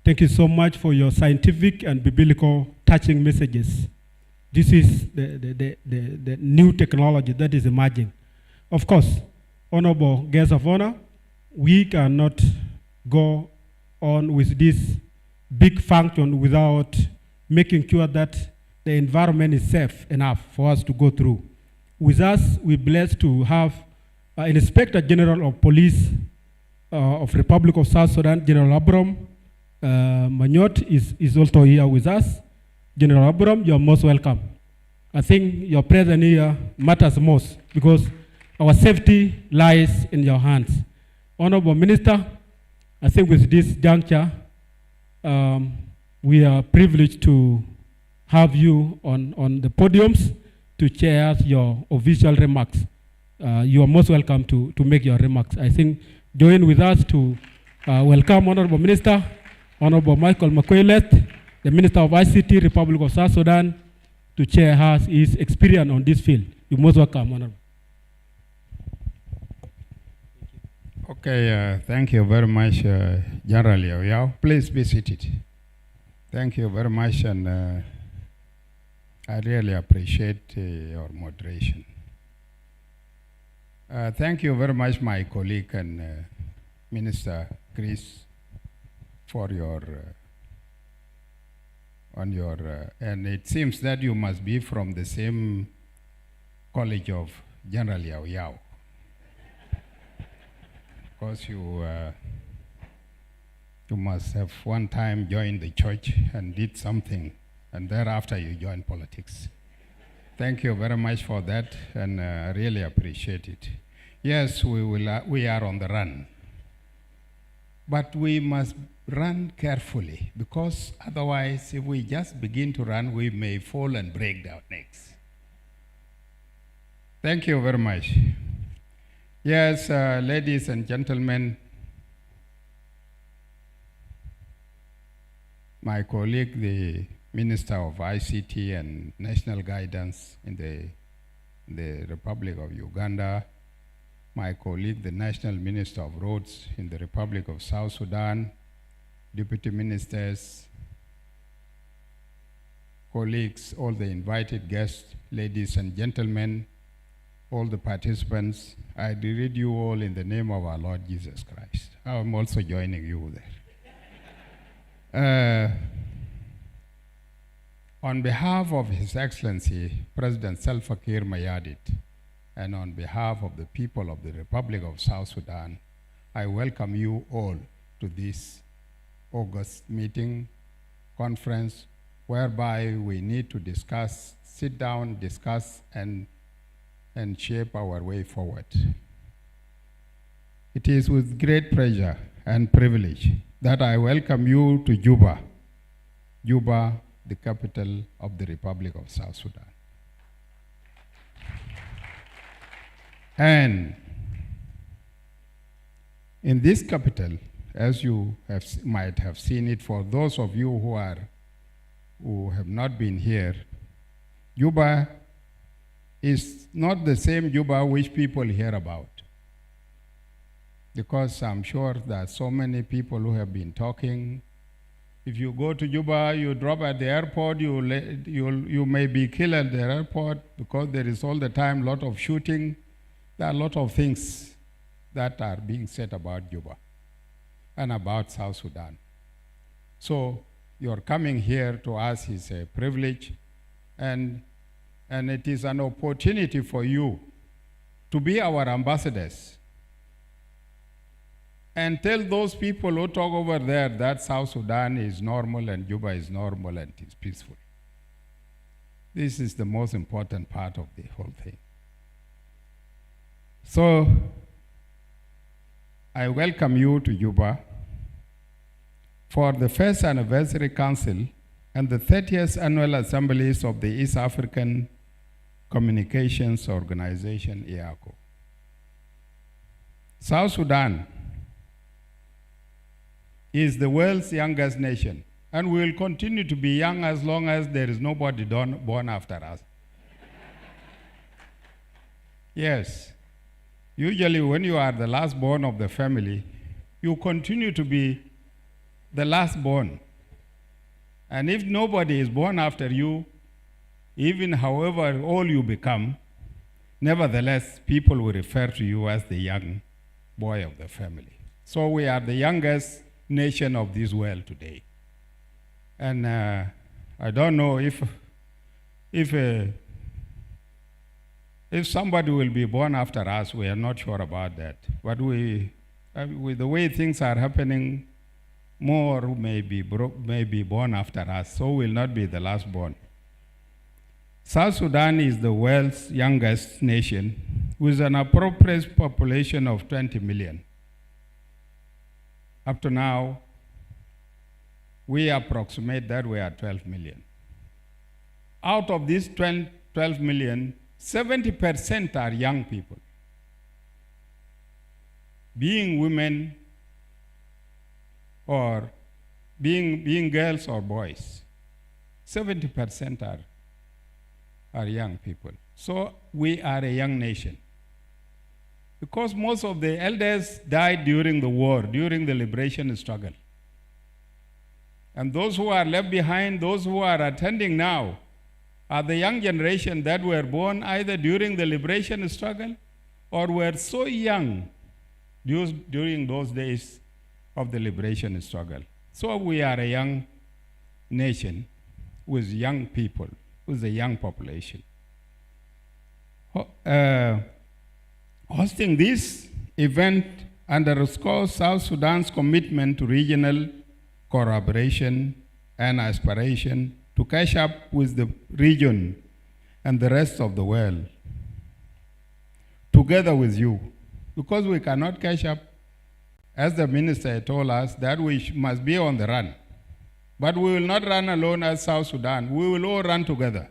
Thank you so much for your scientific and biblical touching messages. This is the new technology that is emerging. Of course, honorable guests of honor, we cannot go on with this big function without making sure that the environment is safe enough for us to go through. With us, we're blessed to have Inspector General of Police of Republic of South Sudan, General Abram Manyot is also here with us. General Abram, you're most welcome. I think your presence here matters most because our safety lies in your hands. Honorable Minister, I think with this juncture, we are privileged to have you on the podiums to share your official remarks. You are most welcome to make your remarks. I think join with us to welcome Honorable Minister, Honorable Michael Makweleth, the Minister of ICT, Republic of South Sudan, to share his experience on this field. You're most welcome, Honorable. Okay, thank you very much, General Yao Yao. Please be seated. Thank you very much, and I really appreciate your moderation. Thank you very much, my colleague and Minister Chris, for your and it seems that you must be from the same college of General Yao Yao, because you must have one time joined the church and did something, and thereafter you joined politics. Thank you very much for that, and I really appreciate it. Yes, we are on the run, but we must run carefully, because otherwise, if we just begin to run, we may fall and break our necks. Thank you very much. Yes, ladies and gentlemen, my colleague, the Minister of ICT and National Guidance in the Republic of Uganda, my colleague, the National Minister of Roads in the Republic of South Sudan, Deputy Ministers, colleagues, all the invited guests, ladies and gentlemen, all the participants, I greet you all in the name of our Lord Jesus Christ. I'm also joining you there. On behalf of His Excellency, President Salva Kiir Mayardit, and on behalf of the people of the Republic of South Sudan, I welcome you all to this August meeting, conference, whereby we need to discuss, sit down, discuss, and shape our way forward. It is with great pleasure and privilege that I welcome you to Juba, the capital of the Republic of South Sudan. And in this capital, as you might have seen it, for those of you who have not been here, Juba is not the same Juba which people hear about. Because I'm sure that so many people who have been talking, if you go to Juba, you drop at the airport, you may be killed at the airport because there is all the time a lot of shooting. There are a lot of things that are being said about Juba and about South Sudan. So your coming here to us is a privilege, and it is an opportunity for you to be our ambassadors and tell those people who talk over there that South Sudan is normal and Juba is normal and it is peaceful. This is the most important part of the whole thing. So I welcome you to Juba for the first anniversary council and the 30th annual assemblies of the East African Communications Organization, EACO. South Sudan is the world's youngest nation And we will continue to be young as long as there is nobody born after us. Yes. Usually when you are the last born of the family, you continue to be the last born. And if nobody is born after you, even however old you become, nevertheless, people will refer to you as the young boy of the family. So we are the youngest nation of this world today. And I don't know if somebody will be born after us. We are not sure about that. But with the way things are happening, more may be born after us, so will not be the last born. South Sudan is the world's youngest nation with an appropriate population of 20 million. Up to now, we approximate that we are 12 million. Out of these 12 million, 70% are young people, being women or being girls or boys. 70% are young people. So we are a young nation. Because most of the elders died during the war, during the liberation struggle. And those who are left behind, those who are attending now, are the young generation that were born either during the liberation struggle or were so young during those days of the liberation struggle. So we are a young nation with young people, with a young population. Hosting this event underscores South Sudan's commitment to regional collaboration and aspiration to catch up with the region and the rest of the world together with you, because we cannot catch up. As the minister told us, that we must be on the run. But we will not run alone as South Sudan. We will all run together.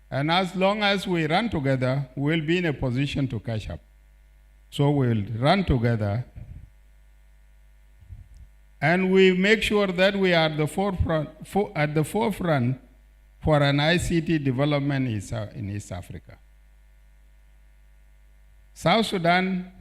And as long as we run together, we will be in a position to catch up. So we will run together. And we make sure that we are at the forefront for an ICT development in East Africa. South Sudan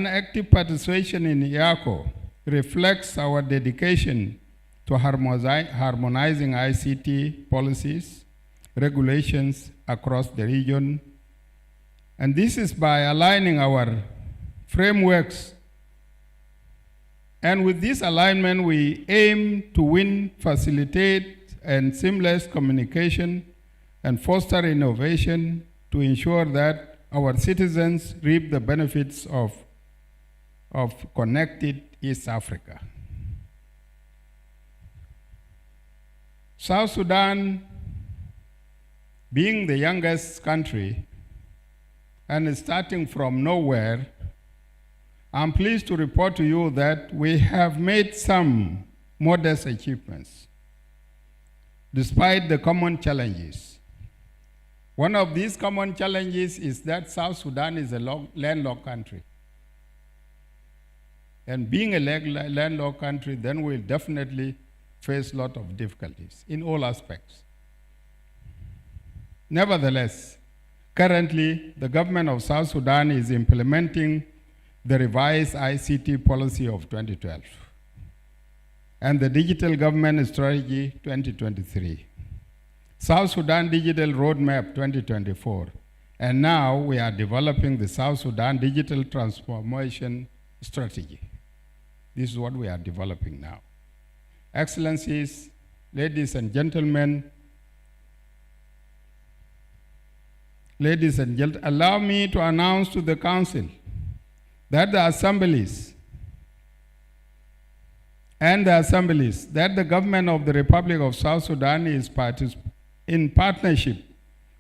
active participation in EACO reflects our dedication to harmonizing ICT policies, regulations across the region. And this is by aligning our frameworks. And with this alignment, we aim to win, facilitate, and seamless communication and foster innovation to ensure that our citizens reap the benefits of connected East Africa. South Sudan, being the youngest country and starting from nowhere, I'm pleased to report to you that we have made some modest achievements despite the common challenges. One of these common challenges is that South Sudan is a landlocked country. And being a landlocked country, then we'll definitely face a lot of difficulties in all aspects. Nevertheless, currently, the government of South Sudan is implementing the revised ICT policy of 2012 and the Digital Government Strategy 2023. South Sudan Digital Roadmap 2024. And now we are developing the South Sudan Digital Transformation Strategy. This is what we are developing now. Excellencies, ladies and gentlemen, allow me to announce to the Council that the assemblies that the government of the Republic of South Sudan is in partnership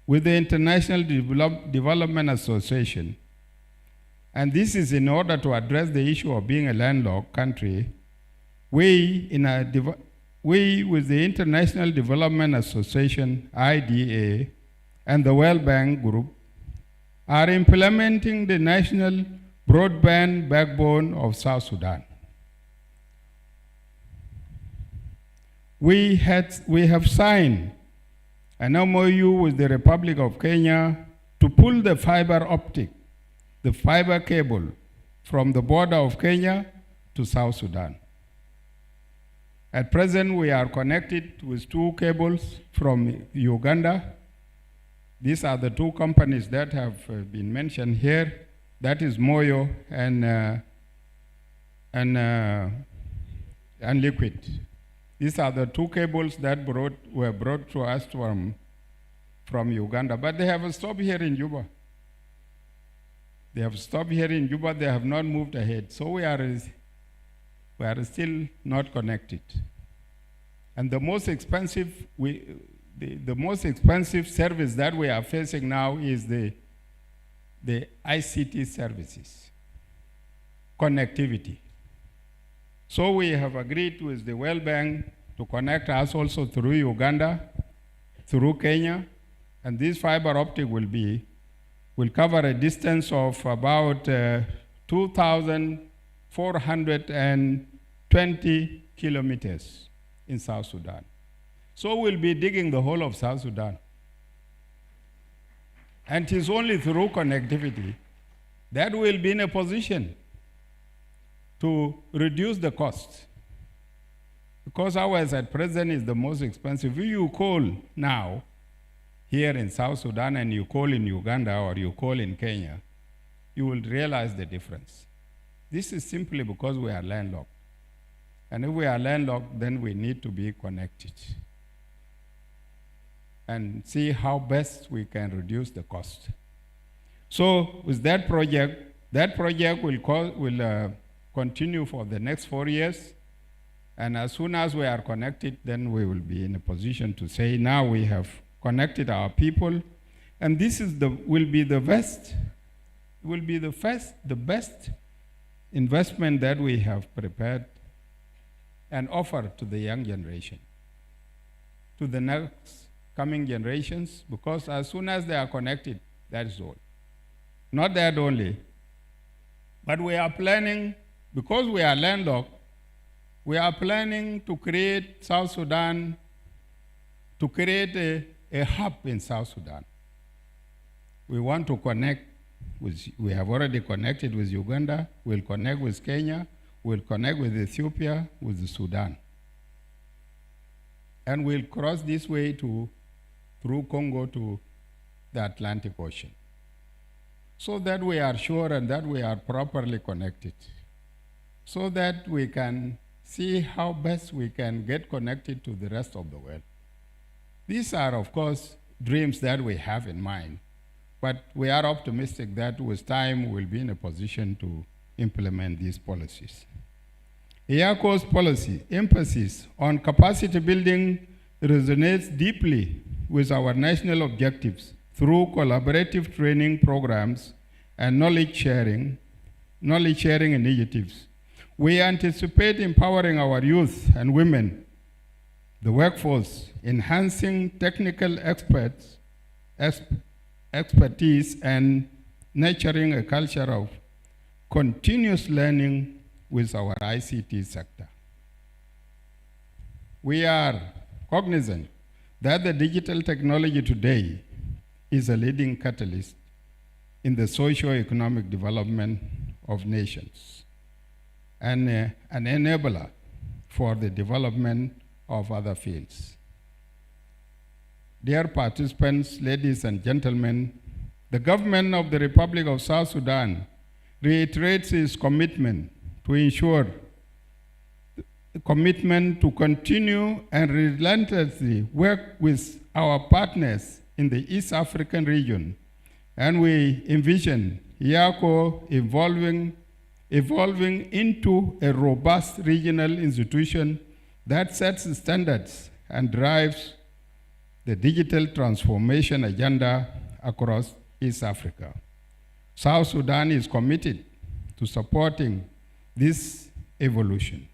with the International Development Association. And this is in order to address the issue of being a landlocked country. We, with the International Development Association, IDA, and the World Bank Group, are implementing the national broadband backbone of South Sudan. we have signed an MOU with the Republic of Kenya to pull the fiber optic, the fiber cable from the border of Kenya to South Sudan. At present, we are connected with 2 cables from Uganda. These are the 2 companies that have been mentioned here. That is Moyo and Liquid. These are the 2 cables that were brought to us from Uganda, but they have stopped here in Juba. They have stopped here in Juba. They have not moved ahead. So we are still not connected. And the most expensive service that we are facing now is the ICT services, connectivity. So we have agreed with the World Bank to connect us also through Uganda, through Kenya, and this fiber optic will cover a distance of about 2,420 kilometers in South Sudan. So we'll be digging the whole of South Sudan. And it is only through connectivity that we'll be in a position to reduce the cost. Because ours at present is the most expensive. If you call now here in South Sudan and you call in Uganda or you call in Kenya, you will realize the difference. This is simply because we are landlocked. And if we are landlocked, then we need to be connected and see how best we can reduce the cost. So with that project will continue for the next 4 years. And as soon as we are connected, then we will be in a position to say, now we have connected our people. And this is will be the best investment that we have prepared and offer to the young generation, to the next coming generations, because as soon as they are connected, that is all. Not that only, but we are planning, because we are landlocked, we are planning to create South Sudan, to create a hub in South Sudan. We want to connect we have already connected with Uganda, we'll connect with Kenya, we'll connect with Ethiopia, with Sudan. And we'll cross this way through Congo to the Atlantic Ocean, so that we are sure and that we are properly connected, so that we can see how best we can get connected to the rest of the world. These are, of course, dreams that we have in mind, but we are optimistic that with time we'll be in a position to implement these policies. EACO's policy emphasis on capacity building resonates deeply with our national objectives through collaborative training programs and knowledge sharing initiatives. We anticipate empowering our youth and women, the workforce, enhancing technical expertise, and nurturing a culture of continuous learning with our ICT sector. We are cognizant that the digital technology today is a leading catalyst in the socio-economic development of nations and an enabler for the development of other fields. Dear participants, ladies and gentlemen, the government of the Republic of South Sudan reiterates its commitment to ensure the commitment to continue and relentlessly work with our partners in the East African region, and we envision EACO evolving into a robust regional institution that sets standards and drives the digital transformation agenda across East Africa. South Sudan is committed to supporting this evolution,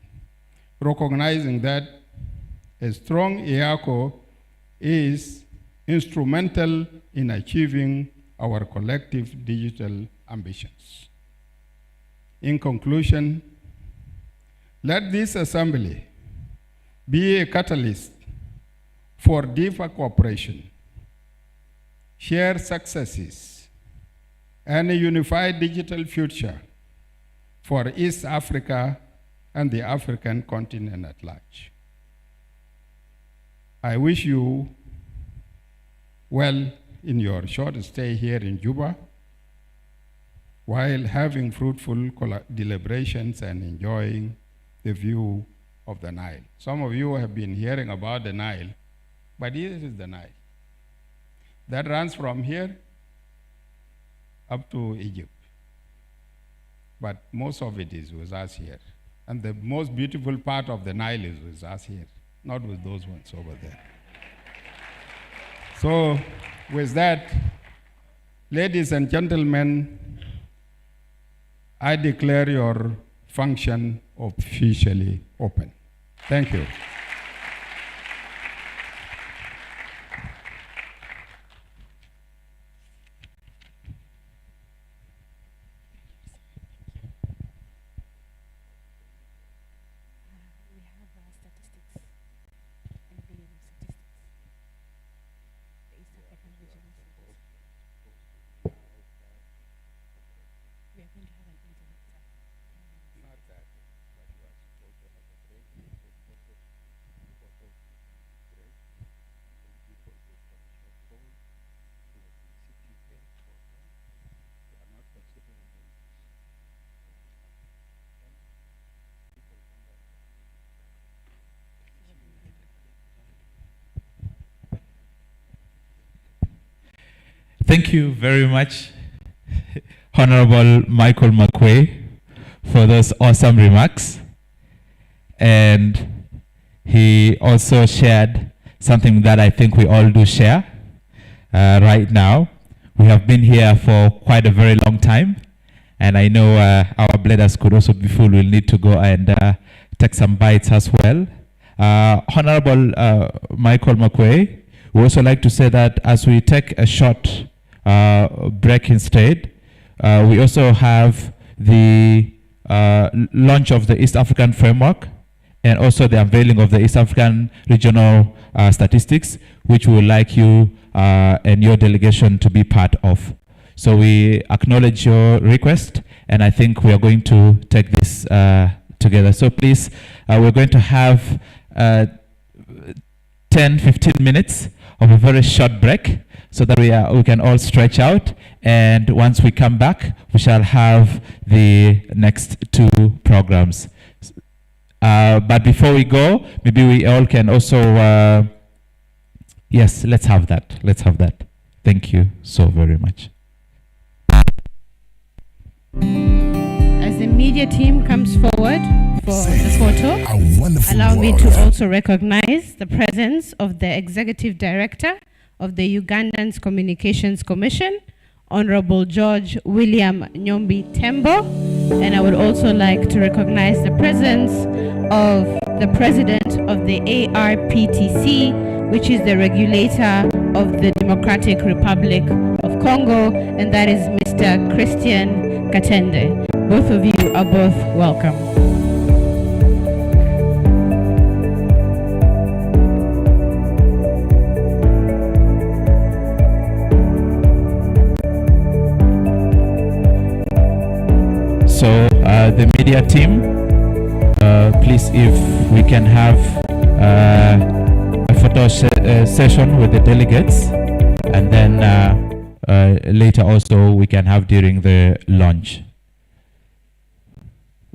recognizing that a strong EACO is instrumental in achieving our collective digital ambitions. In conclusion, let this assembly be a catalyst for deeper cooperation, shared successes, and a unified digital future for East Africa and the African continent at large. I wish you well in your short stay here in Juba, while having fruitful deliberations and enjoying the view of the Nile. Some of you have been hearing about the Nile, but this is the Nile. That runs from here up to Egypt. But most of it is with us here. And the most beautiful part of the Nile is with us here, not with those ones over there. So, with that, ladies and gentlemen, I declare your function officially open. Thank you. Thank you very much, Honorable Michael McQuay, for those awesome remarks. And he also shared something that I think we all do share right now. We have been here for quite a very long time, and I know our bladders could also be full. We'll need to go and take some bites as well. Honorable Michael McQuay, we also like to say that as we take a short break instead, we also have the launch of the East African Framework and also the unveiling of the East African Regional Statistics, which we would like you and your delegation to be part of. So we acknowledge your request, and I think we are going to take this together. So please, we're going to have 10-15 minutes of a very short break so that we can all stretch out, and once we come back, we shall have the next two programs. But before we go, maybe we all can also, yes, let's have that. Let's have that. Thank you so very much. As the media team comes forward for the photo, allow me to also recognize the presence of the Executive Director of the Ugandans Communications Commission, Honorable George William Nyombi Tembo, and I would also like to recognize the presence of the President of the ARPTC, which is the regulator of the Democratic Republic of Congo, and that is Mr. Christian Katende. Both of you are both welcome. So the media team, please, if we can have a photo session with the delegates, and then later also we can have during the lunch.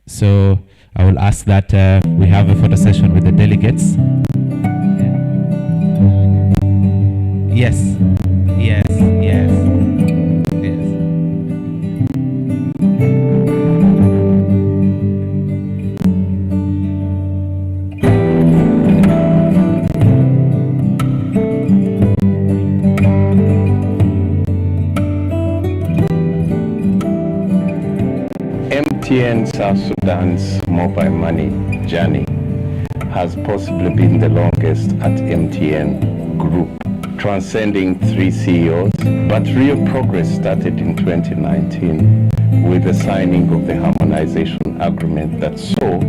So I will ask that we have a photo session with the delegates. Yes, yes, yes. MTN South Sudan's mobile money journey has possibly been the longest at MTN Group, transcending 3 CEOs, but real progress started in 2019 with the signing of the harmonization agreement that saw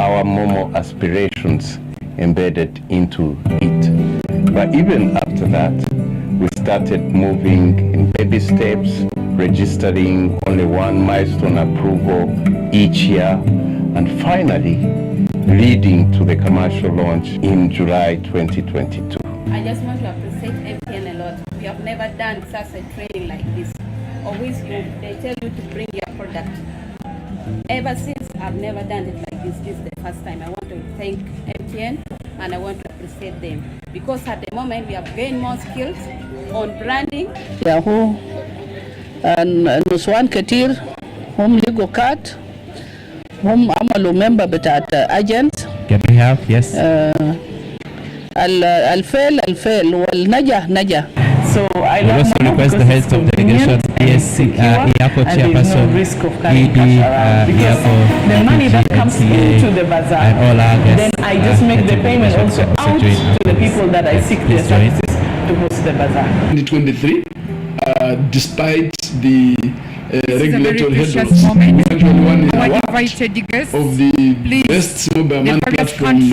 our Momo aspirations embedded into it. But even after that, we started moving in baby steps, registering only one milestone approval each year, and finally leading to the commercial launch in July 2022. I just want to appreciate MTN a lot. We have never done such a training like this. Always they tell you to bring your product. Ever since, I've never done it like this. This is the first time. I want to thank MTN and I want to appreciate them because at the moment we have gained more skills on branding. Yahoo and Nuswan Katir, home legal card, home Amalu member but at agent. Can we have, yes? Al-Fail, Wal Naja. So I also request the heads of delegation, EACO chairperson, ED, EACO, the money that comes into the bazaar, and all our guests. Then I just make the payment also out to the people that I seek their services to host the bazaar. 2023, despite the regulatory headlines, our invited guests, of the please, best mobile money platform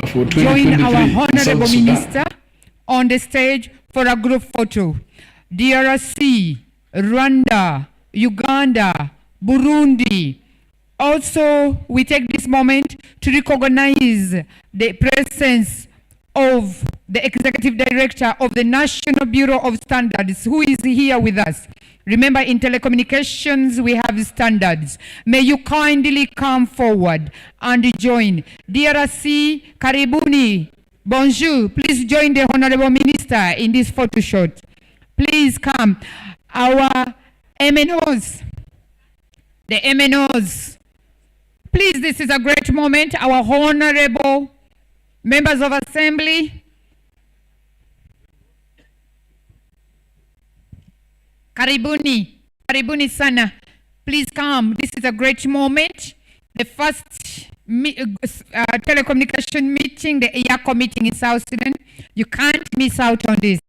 for 2023 join our Honorable South Minister on the stage for a group photo. DRC, Rwanda, Uganda, Burundi. Also, we take this moment to recognize the presence of the Executive Director of the National Bureau of Standards, who is here with us. Remember, in telecommunications, we have standards. May you kindly come forward and join. DRC, Karibuni, bonjour. Please join the Honorable Minister in this photo shot. Please come. Our MNOs, the MNOs. Please, this is a great moment. Our honorable members of Assembly, Karibuni, Karibuni sana. Please come. This is a great moment. The first telecommunication meeting, the EACO meeting in South Sudan. You can't miss out on this.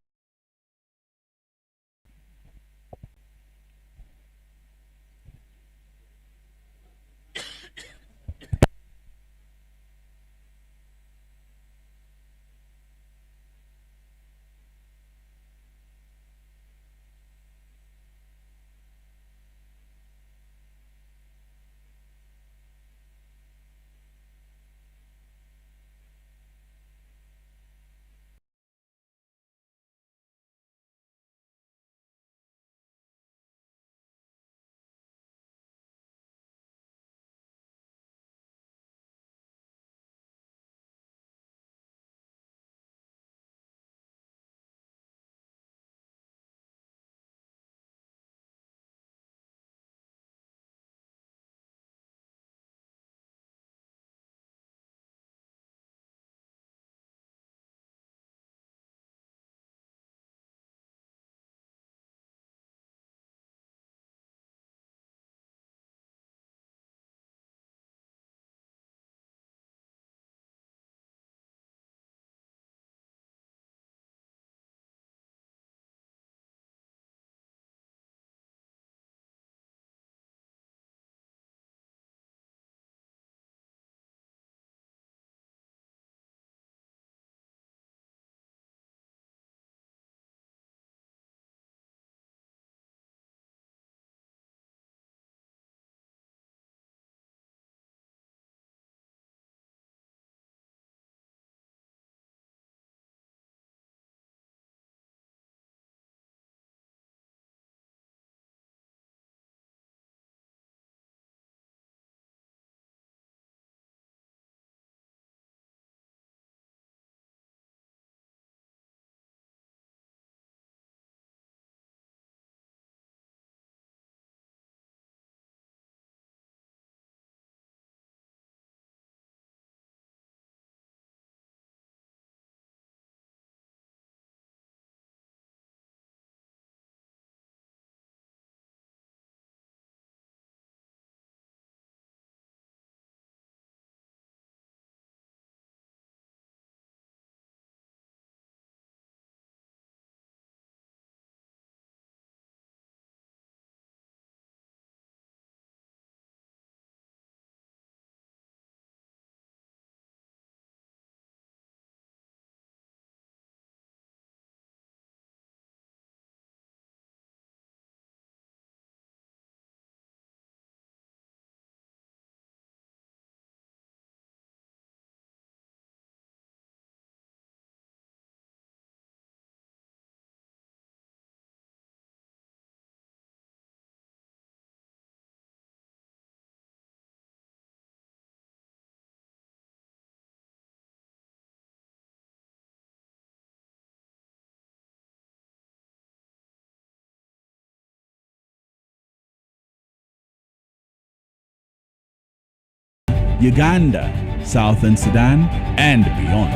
Uganda, Southern Sudan, and beyond.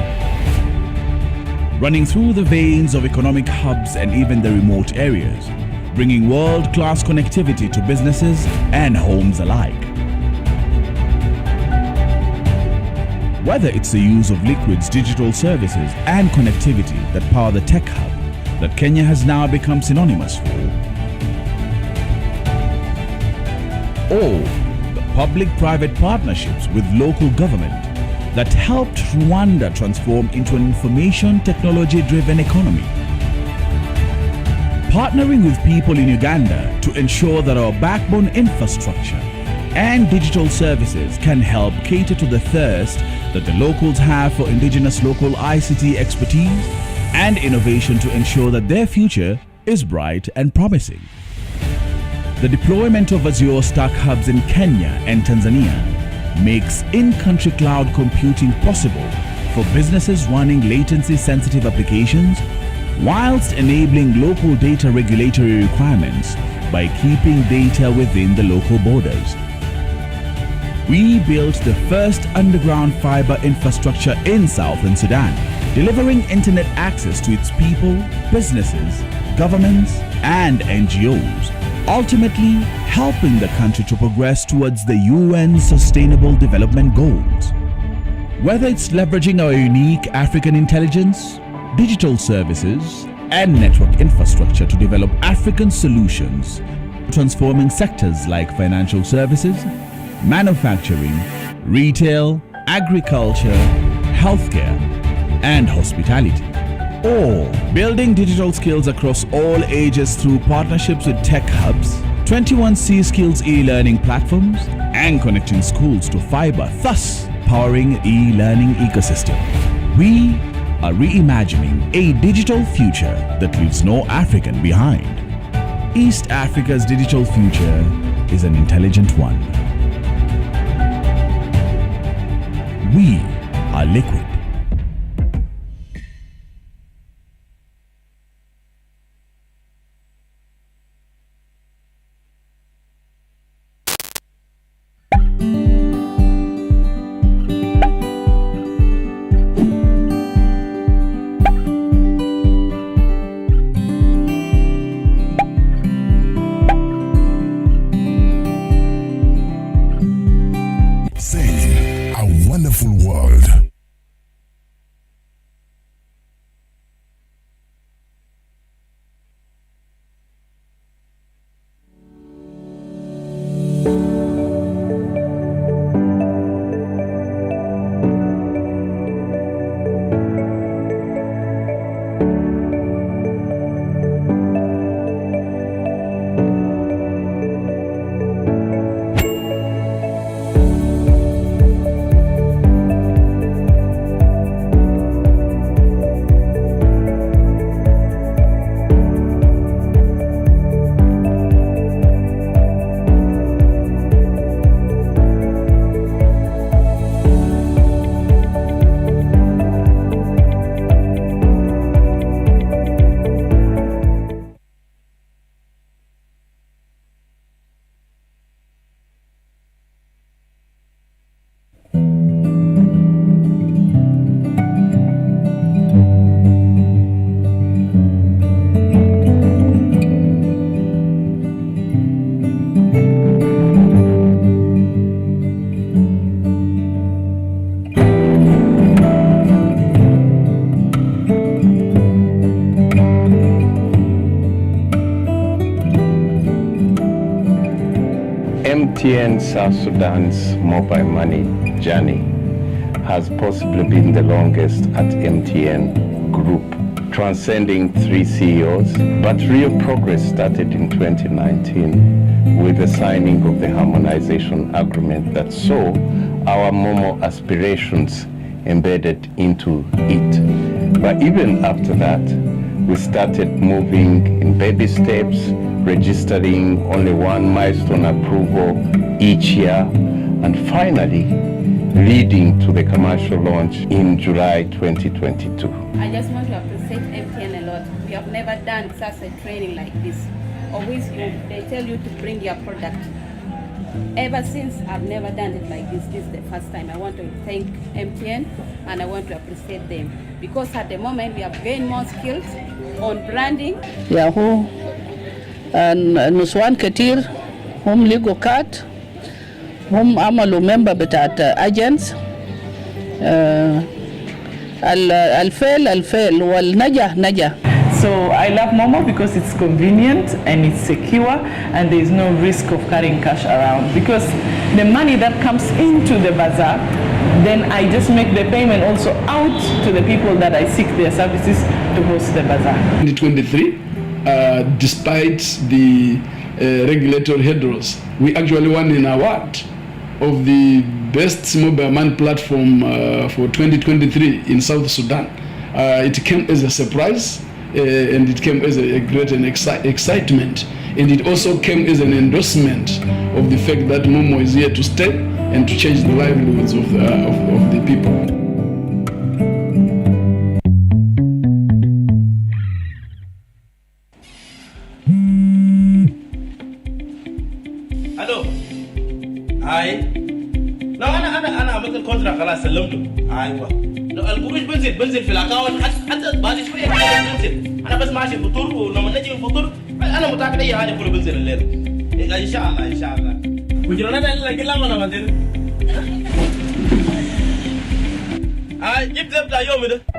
Running through the veins of economic hubs and even the remote areas, bringing world-class connectivity to businesses and homes alike. Whether it's the use of Liquid's digital services and connectivity that power the tech hub that Kenya has now become synonymous for, or the public-private partnerships with local government that helped Rwanda transform into an information technology-driven economy. Partnering with people in Uganda to ensure that our backbone infrastructure and digital services can help cater to the thirst that the locals have for indigenous local ICT expertise and innovation to ensure that their future is bright and promising. The deployment of Azure Stack hubs in Kenya and Tanzania makes in-country cloud computing possible for businesses running latency-sensitive applications whilst enabling local data regulatory requirements by keeping data within the local borders. We built the first underground fiber infrastructure in Southern Sudan, delivering internet access to its people, businesses, governments, and NGOs, ultimately helping the country to progress towards the UN Sustainable Development Goals. Whether it's leveraging our unique African intelligence, digital services, and network infrastructure to develop African solutions, transforming sectors like financial services, manufacturing, retail, agriculture, healthcare, and hospitality. Or building digital skills across all ages through partnerships with tech hubs, 21C Skills e-learning platforms, and connecting schools to fiber, thus powering e-learning ecosystem. We are reimagining a digital future that leaves no African behind. East Africa's digital future is an intelligent one. We are Liquid. MTN South Sudan's mobile money journey has possibly been the longest at MTN Group, transcending 3 CEOs, but real progress started in 2019 with the signing of the harmonization agreement that saw our Momo aspirations embedded into it. But even after that, we started moving in baby steps, registering only one milestone approval each year, and finally leading to the commercial launch in July 2022. I just want to appreciate MTN a lot. We have never done such a training like this. Always they tell you to bring your product. ever since I've never done it like this. This is the first time. I want to thank MTN and I want to appreciate them because at the moment we have gained more skills on branding. Yahoo and Nuswan Katir, هم لقوا كات هم عملوا member بتاعت agents الفيل والنجاح نجاح. So I love Momo because it's convenient and it's secure and there is no risk of carrying cash around because the money that comes into the bazaar, then I just make the payment also out to the people that I seek their services to host the bazaar. 2023, despite the regulatory hurdles, we actually won an award of the best mobile money platform for 2023 in South Sudan. It came as a surprise and it came as a great and excitement, and it also came as an endorsement of the fact that Momo is here to stay and to change the livelihoods of the people. Hello. Hi. No, أنا مثل كونترا خلاص سلمته. أيوة. القروش بنزل في الأكاونت حتى بعد شوية بنزل. أنا بس ماشي فطور ولما نجي الفطور أنا متأكد أي حاجة كله بنزل الليلة. إن شاء الله إن شاء الله. وجرنا ده اللي كلام أنا بنزل. جبت زبدة يومي ده.